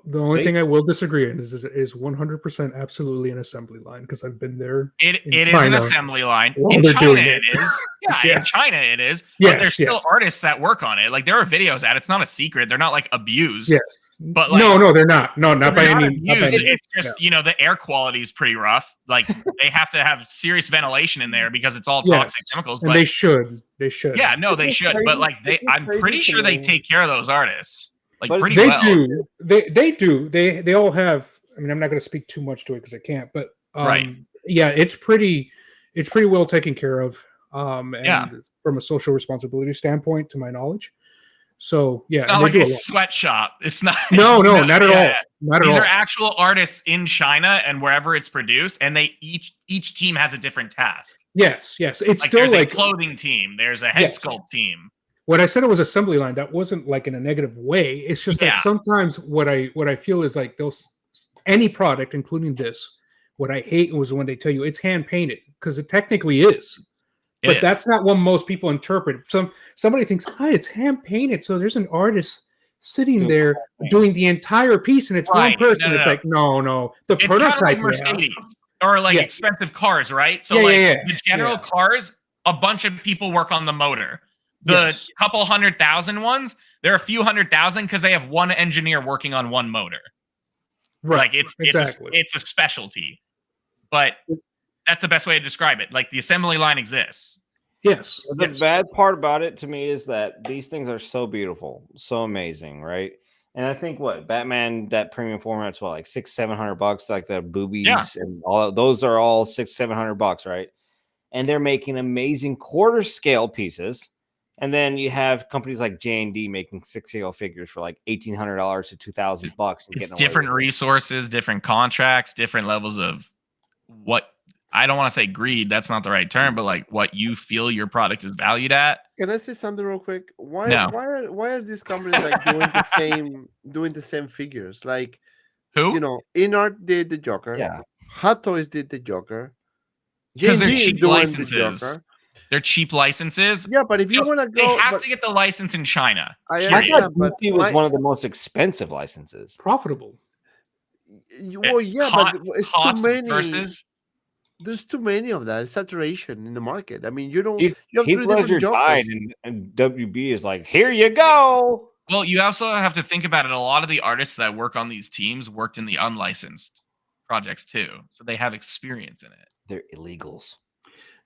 The only thing I will disagree in is 100% absolutely an assembly line because I've been there. It is an assembly line. While In they're China, doing it is. Yeah, in China, it is. Yes, But there's still yes. artists that work on it. Like there are videos at it. It's not a secret. They're not like abused. Yes, But like, no, they're not. No, not by they're not any. Not by abused. any. It's just the air quality is pretty rough. Like they have to have serious ventilation in there because it's all toxic chemicals. And but they should. They should. yeah, no, they should. But like I'm pretty sure they take care of those artists. Like But pretty They well. do. They do. They all have. I mean, I'm not going to speak too much to it because I can't. But Right. yeah, it's pretty well taken care of. And from a social responsibility standpoint, to my knowledge. So yeah, It's not and like they a do lot. sweatshop. It's not. No, not at all. yeah. Not at These all. are actual artists in China and wherever it's produced, and they each team has a different task. Yes. It's Like still there's like a clothing team, there's a head Yes. sculpt team. when I said it was assembly line, that wasn't like in a negative way. It's just that sometimes what I feel is like any product, including this, what I hate was when they tell you it's hand painted because it technically is. But that's not what most people interpret. Somebody thinks, it's hand painted, so there's an artist sitting there doing the entire piece, and it's one person. It's like, no. The it's prototype kind of like Mercedes or like expensive cars, right? So the general cars, a bunch of people work on the motor. The couple 100,000 ones, there are a few 100,000 because they have one engineer working on one motor. Right. Like it's a specialty, but that's the best way to describe it. Like the assembly line exists. Yes. The bad part about it to me is that these things are so beautiful, so amazing, right? And I think Batman, that premium format's like $600-700, like the boobies and all of those are all $600-700, right? And they're making amazing quarter scale pieces. And then you have companies like JND making 6-scale figures for like $1,800 to $2,000. It's different resources, different contracts, different levels of what I don't want to say greed. That's not the right term, but like what you feel your product is valued at. Can I say something real quick? Why are these companies like doing the same figures? Like who? InArt did the Joker. Yeah. Hot Toys did the Joker. Because they're cheap doing licenses. They're cheap licenses. Yeah, but if you want to go, they have to get the license in China. I thought DC was one of the most expensive licenses. Profitable. Well, yeah, but it's too many. There's too many of that. It's saturation in the market. I mean, you have Heath Ledger died, and WB is like, here you go. Well, you also have to think about it. A lot of the artists that work on these teams worked in the unlicensed projects too, so they have experience in it. They're illegals.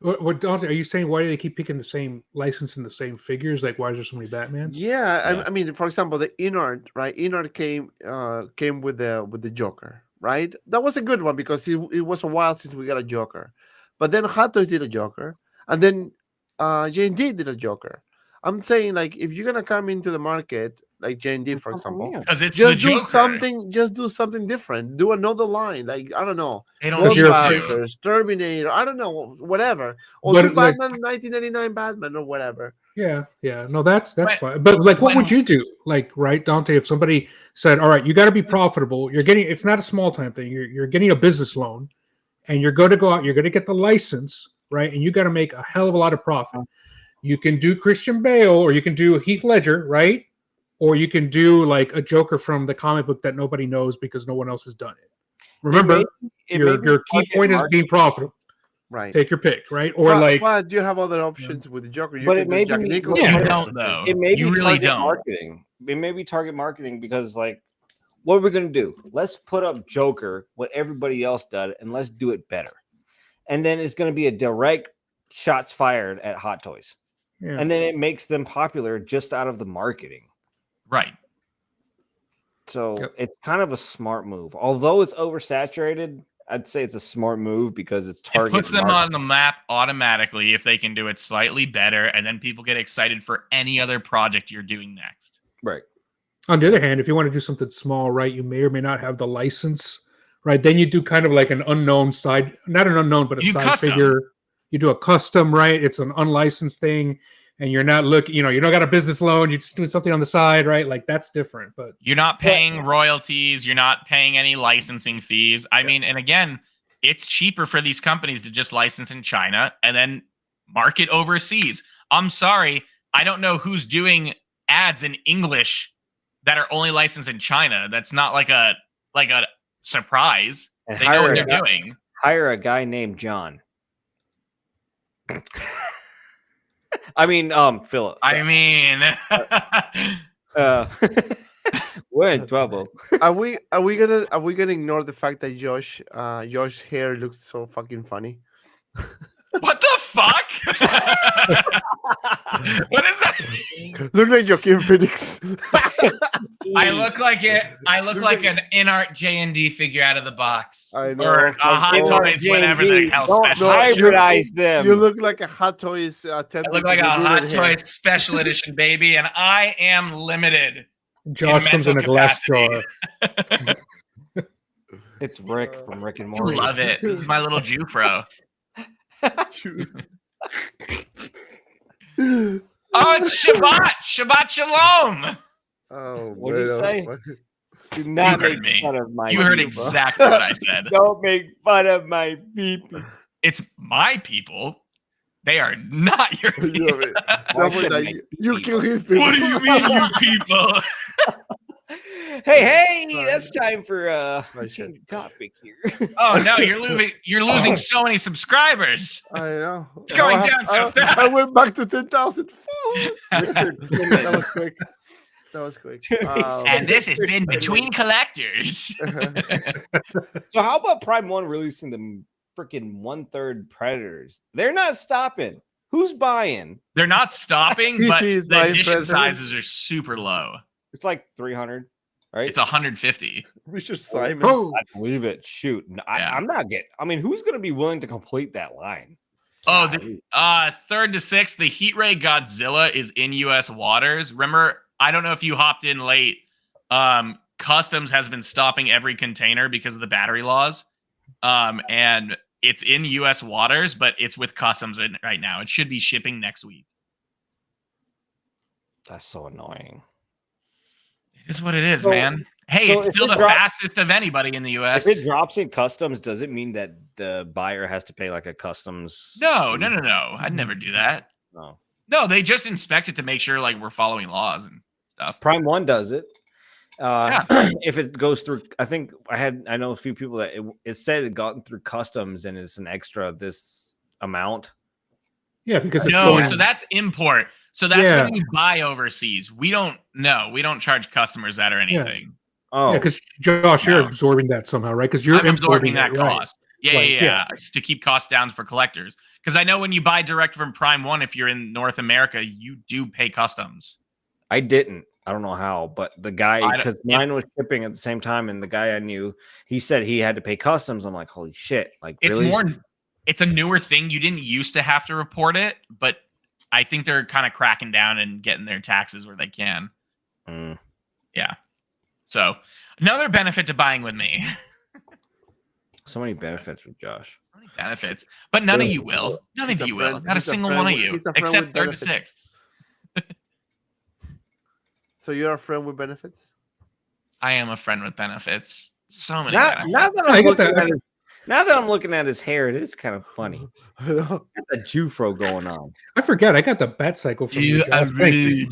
What Dante, are you saying? Why do they keep picking the same license and the same figures? Like, why is there so many Batmans? Yeah, I mean, for example, the InArt, right? InArt came with the Joker, right? That was a good one because it was a while since we got a Joker. But then Hot Toys did a Joker, and then JND did a Joker. I'm saying, like, if you're gonna come into the market, like JND, for example, because it's just the do Joker. just do something different. Do another line, like I don't know, They don't Ghostbusters, Terminator, I don't know, whatever, or do Batman 1999 Batman or whatever. Yeah, no, that's fine. But like, what would you do? Like, right, Dante, if somebody said, "All right, you got to be profitable. It's not a small time thing. You're getting a business loan, and you're going to go out. You're going to get the license, right? And you got to make a hell of a lot of profit. You can do Christian Bale, or you can do Heath Ledger, right? Or you can do like a Joker from the comic book that nobody knows because no one else has done it. Remember, your key point is being profitable. Right. Take your pick, right? Or but you have other options with the Joker. But it may be you don't though. It may be you really target don't. marketing. It may be target marketing because, like, what are we going to do? Let's put up Joker, what everybody else did, and let's do it better. And then it's going to be a direct shots fired at Hot Toys. Yeah. And then it makes them popular just out of the marketing. Right. So it's kind of a smart move. Although it's oversaturated, I'd say it's a smart move because it's target. It puts them on the map automatically if they can do it slightly better, and then people get excited for any other project you're doing next. Right. On the other hand, if you want to do something small, right, you may or may not have the license, right? Then you do kind of like an unknown side, not an unknown, but a side figure. You do a custom, right? It's an unlicensed thing. and you're not looking, you don't got a business loan, you're just doing something on the side, right? Like that's different. But you're not paying royalties, you're not paying any licensing fees. I mean, and again, it's cheaper for these companies to just license in China and then market overseas. I'm sorry, I don't know who's doing ads in English that are only licensed in China. That's not like a surprise. And they know what they're doing. Hire a guy named John. I mean, Philip. I mean, we're in trouble. Are we gonna ignore the fact that Josh's hair looks so fucking funny? what the fuck? What is that? Look like Joaquin Phoenix. I look like it. I look like an InArt JND figure out of the box, I know. or a Hot Toys, whatever the hell special. Hybridize them. You look like a Hot Toys. I look like a Hot Toys special edition baby, and I am limited. Josh comes in a glass jar. It's Rick from Rick and Morty. I love it. This is my little Jufro. Oh, it's Shabbat! Shabbat Shalom! Oh, What did you say? funny. Do not You heard make me. fun of my You heard people. exactly what I said. Don't make fun of my people. It's my people. They are not your You people. know what I Why mean? should Like, make you kill his people. What do you mean, you people? Hey, that's time for My shit. change the topic here. Oh no, you're losing so many subscribers. I know. It's going Oh, down so I fast. went back to 10,000. Richard That was quick. That was quick. And this has been Between Collectors. So how about Prime 1 releasing the freaking 1/3 Predators? They're not stopping. Who's buying? They're not stopping, but PC is the buying edition Predators. sizes are super low. It's like 300, right? It's 150. Richard Simons. Oh, I believe it. Shoot. Yeah. I'm not getting. I mean, who's going to be willing to complete that line? Oh, the 3rd to 6th, the Heat Ray Godzilla is in U.S. waters. Remember, I don't know if you hopped in late. Customs has been stopping every container because of the battery laws. And it's in U.S. waters, but it's with Customs right now. It should be shipping next week. That's so annoying. It is what it is, So- man. Hey, so it's if still it the drops- fastest of anybody in the U.S. If it drops in customs, does it mean that the buyer has to pay like a customs? No. I'd never do that. No. No, they just inspect it to make sure like we're following laws and stuff. Prime 1 does it. If it goes through, I know a few people that it said it gotten through customs and it's an extra this amount. yeah, because it's No, going- so that's import. So that's Yeah. when you buy overseas. We don't charge customers that or anything. Oh, yeah, because Josh, you're No. absorbing that somehow, right? Because you're I'm absorbing importing that it, right? cost. Yeah, Like, yeah. Just to keep costs down for collectors. Because I know when you buy direct from Prime 1, if you're in North America, you do pay customs. I didn't. I don't know how, but the guy, I don't- because mine was shipping at the same time, and the guy I knew, he said he had to pay customs. I'm like, holy shit! Like, It's really? it's a newer thing. You didn't used to have to report it, but I think they're kind of cracking down and getting their taxes where they can. Mm. Yeah. So another benefit to buying with me. So many benefits with Josh. So many benefits, but none of you will. None of He's a you will. friend- Not a he's a single friend one of with- you, he's a friend except with 3rd to benefits. 6th. So you're a friend with benefits? I am a friend with benefits. So many. Now, benefits. now that I I'm get looking that. at his, now that I'm looking at his hair, it is kind of funny. I know. Got the Jufro going on. I forget. I got the bat cycle from you. Josh. Thank you.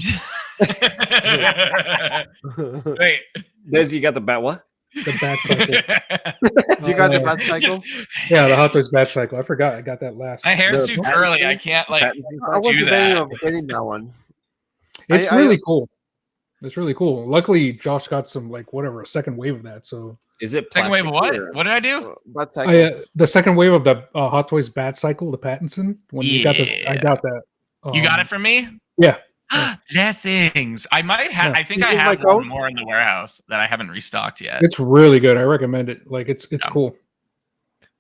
Wait. Des, you got the bat what? The bat cycle. You got the Uh, bad cycle? Just- Yeah, the Hot Toys bat cycle. I forgot. I got that last. my hair's The too patent curly. thing? I can't like. Patent thing? I was do debating that. of getting that one. It's I- really cool. It's really cool. Luckily, Josh got some a second wave of that. So Is it Second wave of plastic what? or- What did I do? Bad cycles. the second wave of the Hot Toys bat cycle, the Pattinson. When you got this, I Yeah. got that. You got it from me? Yeah. Blessings. I might have. Yeah. I think Is I this my have one code? more in the warehouse that I haven't restocked yet. It's really good. I recommend it. Like it's Yeah. cool.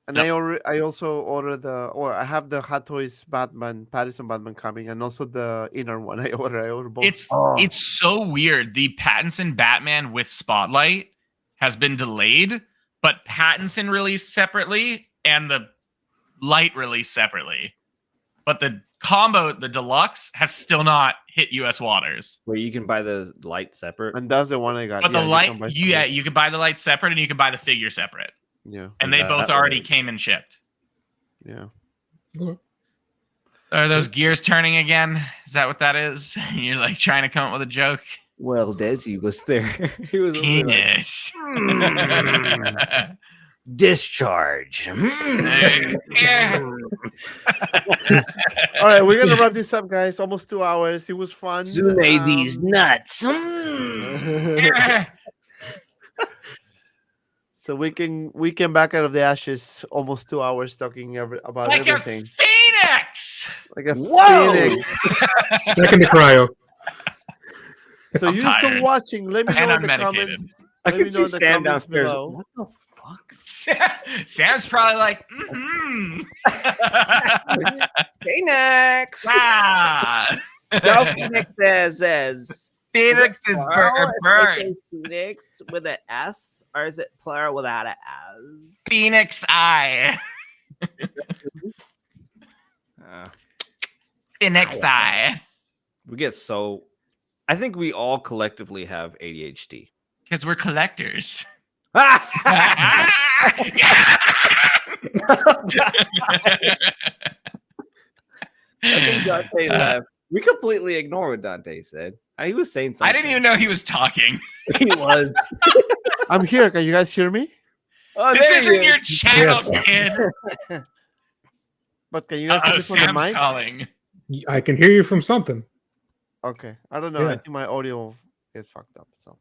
And Yep. I also ordered I have the Hot Toys Batman, Pattinson Batman coming, and also the inner one. I ordered both. It's so weird. The Pattinson Batman with Spotlight has been delayed, but Pattinson released separately and the Light released separately. but the combo, the deluxe, has still not hit U.S. waters. Where you can buy the light separate. And that's the one I got. But Yeah, the you light, can buy yeah, separate. you could buy the light separate, and you could buy the figure separate, Yeah. and they That both way. already came and shipped. Yeah. Are those gears turning again? Is that what that is? You're like trying to come up with a joke. Well, Desi was there. He was over there like, Penis. discharge. Yeah. All right, we're gonna wrap this up, guys. Almost 2 hours. It was fun. Soon these nuts. So we came back out of the ashes almost 2 hours talking about Like a everything. phoenix. Like a Whoa! phoenix. Back in the cryo. So I'm you're still tired. watching. Let me And know I'm in the medicated. comments. I Let me can know see in the Sam comments downstairs. below. What the fuck? Sam's probably like, mm-hmm. Phoenix. Ah. No, Phoenix says. Phoenix is Plural if bird. they say Phoenix with an S, or is it plural without an S? Phoenix eye. Phoenix eye. We get so. I think we all collectively have ADHD. Because we're collectors. I think Dante left. We completely ignore what Dante said. He was saying something. I didn't even know he was talking. He was. I'm here. Can you guys hear me? Oh, This there he isn't is. your channel, Yes. kid. But can you guys hear me from the Sam's mic? calling. I can hear you from something. Okay. I don't know. I Yeah. think my audio is fucked up. So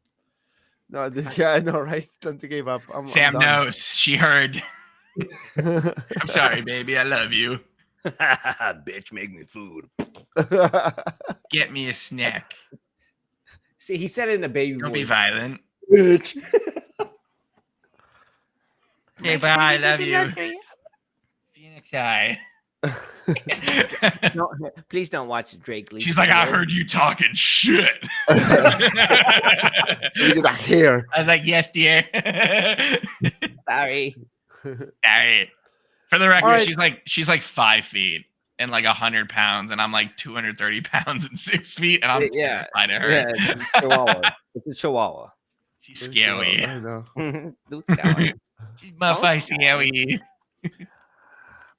no, yeah, I know, right? Dante gave up. I'm Sam done. knows. She heard. I'm sorry, baby. I love you. Bitch, make me food. Get me a snack. See, he said it in a baby Don't be voice. violent. Bitch. Okay, bye. I love you. Phoenix eye. No, please don't watch Drake. She's like, I heard you talking shit. Look at that hair. I was like, yes, dear. Sorry. Sorry. For the record, All right. she's like 5 feet and like 100 pounds, and I'm like 230 pounds and 6 feet, and I'm Yeah. terrified of her. Yeah, it's a Chihuahua. It's a Chihuahua. She's scary. I know. She's motherfucking scary.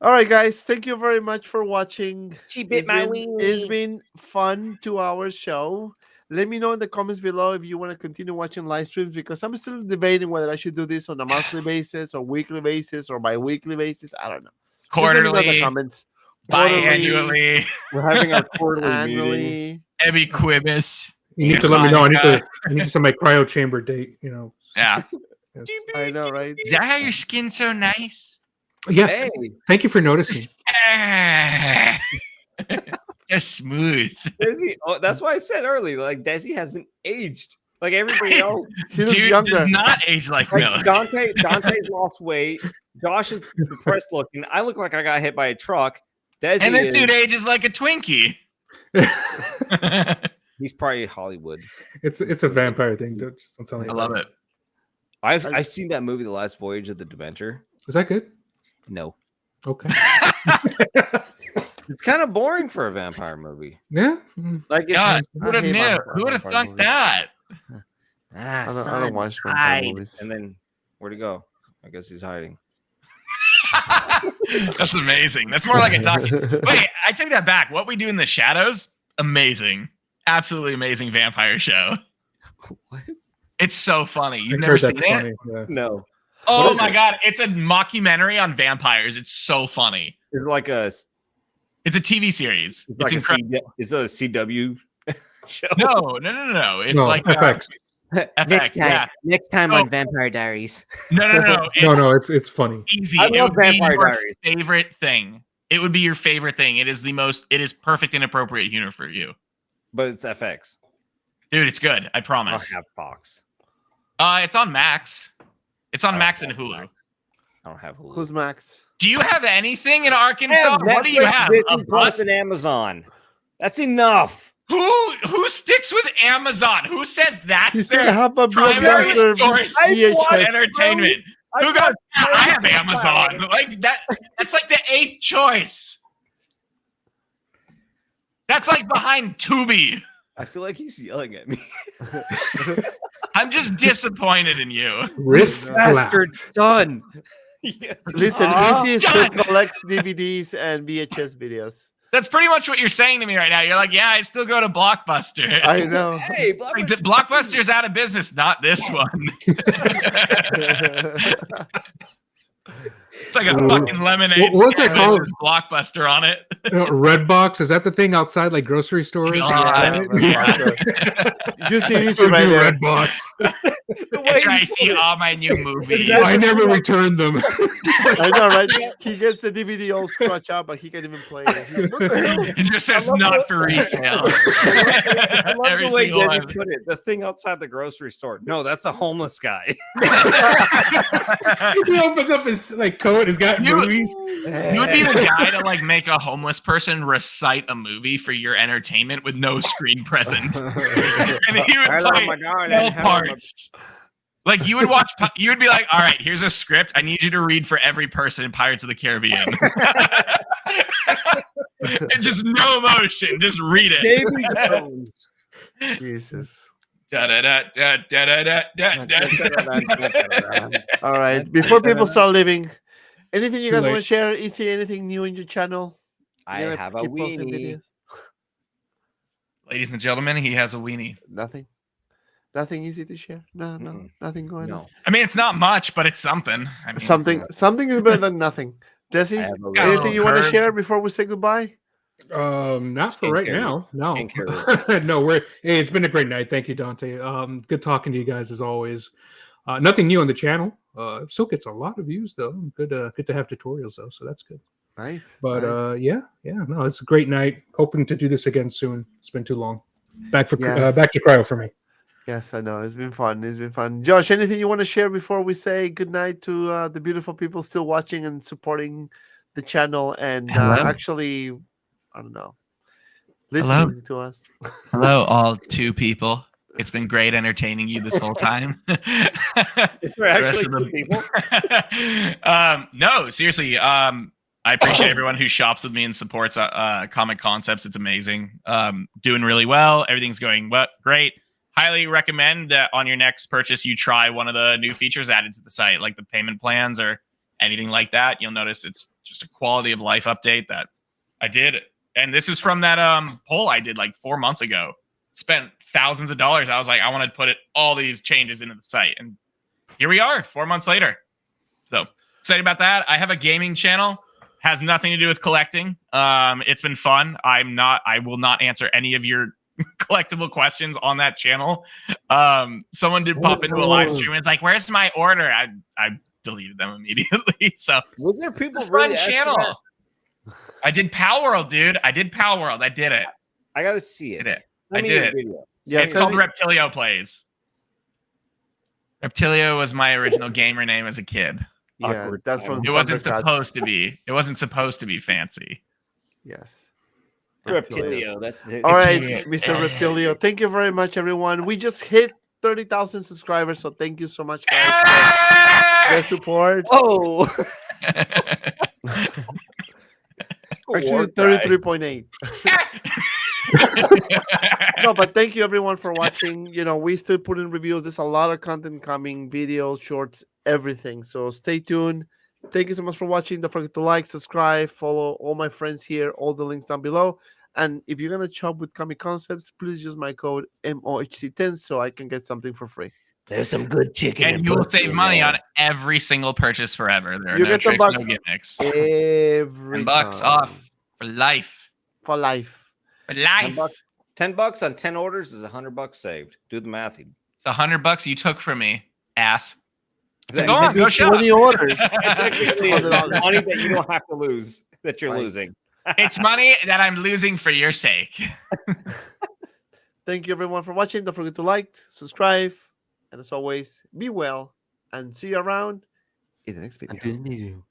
All right, guys. Thank you very much for watching. She bit It's my been- wing. It's been fun 2 hour show. Let me know in the comments below if you want to continue watching live streams, because I'm still debating whether I should do this on a monthly basis or weekly basis or bi-weekly basis. I don't know. Just let me know in the Quarterly, comments. Quarterly, biannually, We're having our quarterly meeting. annually. every quibus. You need to let me know. I need to set my cryo chamber date. You know. Yeah. Yes. I know, right? Is that how your skin's so nice? Yes. Hey, Thank you for noticing. Just smooth. Desi, oh, that's why I said earlier, like Desi hasn't aged like everybody else. He looks Dude younger. does not age like milk. Like Dante's lost weight. Josh is depressed looking. I look like I got hit by a truck. Desi And this is, dude ages like a Twinkie. he's probably Hollywood. It's a vampire thing. Just don't tell me. I love it. I've seen that movie, The Last Voyage of the Dementor. Is that good? No, Okay. it's kind of boring for a vampire movie. Yeah. Mm. Like, it's, God, who would have hate knew? vampire Who would have movies. thunk that? I don't son, watch vampire hide. movies. And then where'd he go? I guess he's hiding. That's amazing. That's more like a doc. Wait, I take that back. What We Do in the Shadows, amazing. Absolutely amazing vampire show. What? It's so funny. You've I've never heard seen that's it? funny, yeah. No. Oh is my it? god, it's a mockumentary on vampires. It's so funny. Is it like a It's a TV series. It's incredible. Is it a CW show? No. It's No, like FX. FX. Yeah. Next time Oh. on Vampire Diaries. No. It's No, it's funny. easy. I It love would be Vampire your Diaries. favorite thing. It would be your favorite thing. It is perfect and appropriate humor for you. But it's FX. Dude, it's good. I I promise. don't have Fox. It's on Max. It's on I Max don't and have Hulu. Max. I don't have Hulu. Who's Max? Do you have anything in Arkansas? What do you have? A bus? and Amazon. That's enough. Who sticks with Amazon? Who says He that's said, their "How about primary Blockbuster source VHS?" entertainment? Who I've goes? got I have Amazon. Like that. That's like the 8th choice. That's like behind Tubi. I feel like he's yelling at me. I'm just disappointed in you. Wrist slap. Bastard son. Yeah. Listen, Easy still John! collects DVDs and VHS videos. That's pretty much what you're saying to me right now. You're like, yeah, I still go to Blockbuster. I know. Hey, Like, Blockbuster's out of business, not this one. It's like a fucking lemonade. What's that stand called? with Blockbuster on it. Red box, is that the thing outside like grocery stores? God. You see I Easy still right do there. Red box. That's where I see all my new movies. I never returned them. I know, right? He gets the DVD all scratched out, but he can't even play it. He's like, what the hell? It just says not for resale. I love Every the way single Danny one. put it. The thing outside the grocery store. No, that's a homeless guy. He opens up his like coat. He's got You- movies. You would be the guy to like make a homeless person recite a movie for your entertainment with no screen present, and he would Hello, play my darling. all Hello, my- parts. Like you would watch, you would be like, "All right, here's a script. I need you to read for every person in Pirates of the Caribbean." And just no emotion, just read it. Davy Jones. Jesus. Da, da, da, da, da, da, da, da. All right. Before people start leaving, anything you Too guys want to late. share? Easy, anything new in your channel? I You gonna have a keep posting weenie. videos? Ladies and gentlemen, he has a weenie. Nothing. Nothing easy to share. No, Mm-mm. nothing going No. I mean, it's not much, but it's something. I mean, on. Something is better than nothing. Jesse, I have a Got a anything little you want to curve. share before we say goodbye? Not for right Skincare. now. No. Skincare. No, hey, it's been a great night. Thank you, Dante. Good talking to you guys as always. Nothing new on the channel. Still gets a lot of views though. Good to have tutorials though, so that's good. Nice. But nice. no, it's a great night. Hoping to do this again soon. It's been too long. Back to cryo for me. Yes, I know. It's been fun. It's been fun. Josh, anything you want to share before we say goodnight to the beautiful people still watching and supporting the channel and Hello. actually, I don't know, listening to us? hello, all two people. It's been great entertaining you this whole time. Is there actually two people? No, seriously. I appreciate everyone who shops with me and supports Comic Concepts. It's amazing. Doing really well. Everything's going great. Highly recommend that on your next purchase, you try one of the new features added to the site, like the payment plans or anything like that. You'll notice it's just a quality of life update that I did. And this is from that poll I did like 4 months ago. Spent thousands of dollars. I was like, I want to put all these changes into the site. And here we are 4 months later. So excited about that. I have a gaming channel. Has nothing to do with collecting. It's been fun. I will not answer any of your collectible questions on that channel. Someone did pop into a live stream and it's like, where's my order? I deleted them immediately. So Was there people it's a really fun asking channel. that? I did Pal World, dude. I did Pal World. I did it. I gotta see it. Did it. Send I me did your it. video. Yeah, It's called Reptilio Plays. Reptilio was my original gamer name as a kid. Yeah, Awkward that's time. from It wasn't Thundercats. supposed to be. It wasn't supposed to be fancy. Yes. Reptilio. That's it. All right, Reptilio. Mr. Reptilio. Thank you very much, everyone. We just hit 30,000 subscribers, so thank you so much, guys, for the support. Oh, Actually, 33.8. No, but thank you everyone for watching. You know, we still put in reviews. There's a lot of content coming, videos, shorts, everything. So stay tuned. Thank you so much for watching. Don't forget to like, subscribe, follow all my friends here. All the links down below. And if you're gonna shop with Comic Concepts, please use my code MOHC10 so I can get something for free. there's some good chicken. And you will save money on every single purchase forever. There are You no get the tricks, no bucks gimmicks. Every $10 time. off for life. For life. For $10, life. $10 on 10 orders is $100 saved. Do the math. It's $100 you took from me, ass. So That- go on, go shop. 20 orders. Technically, it's money that you don't have to lose, that you're Right. losing. It's money that I'm losing for your sake. Thank you everyone for watching. Don't forget to like, subscribe, and as always, be well and see you around in the next video.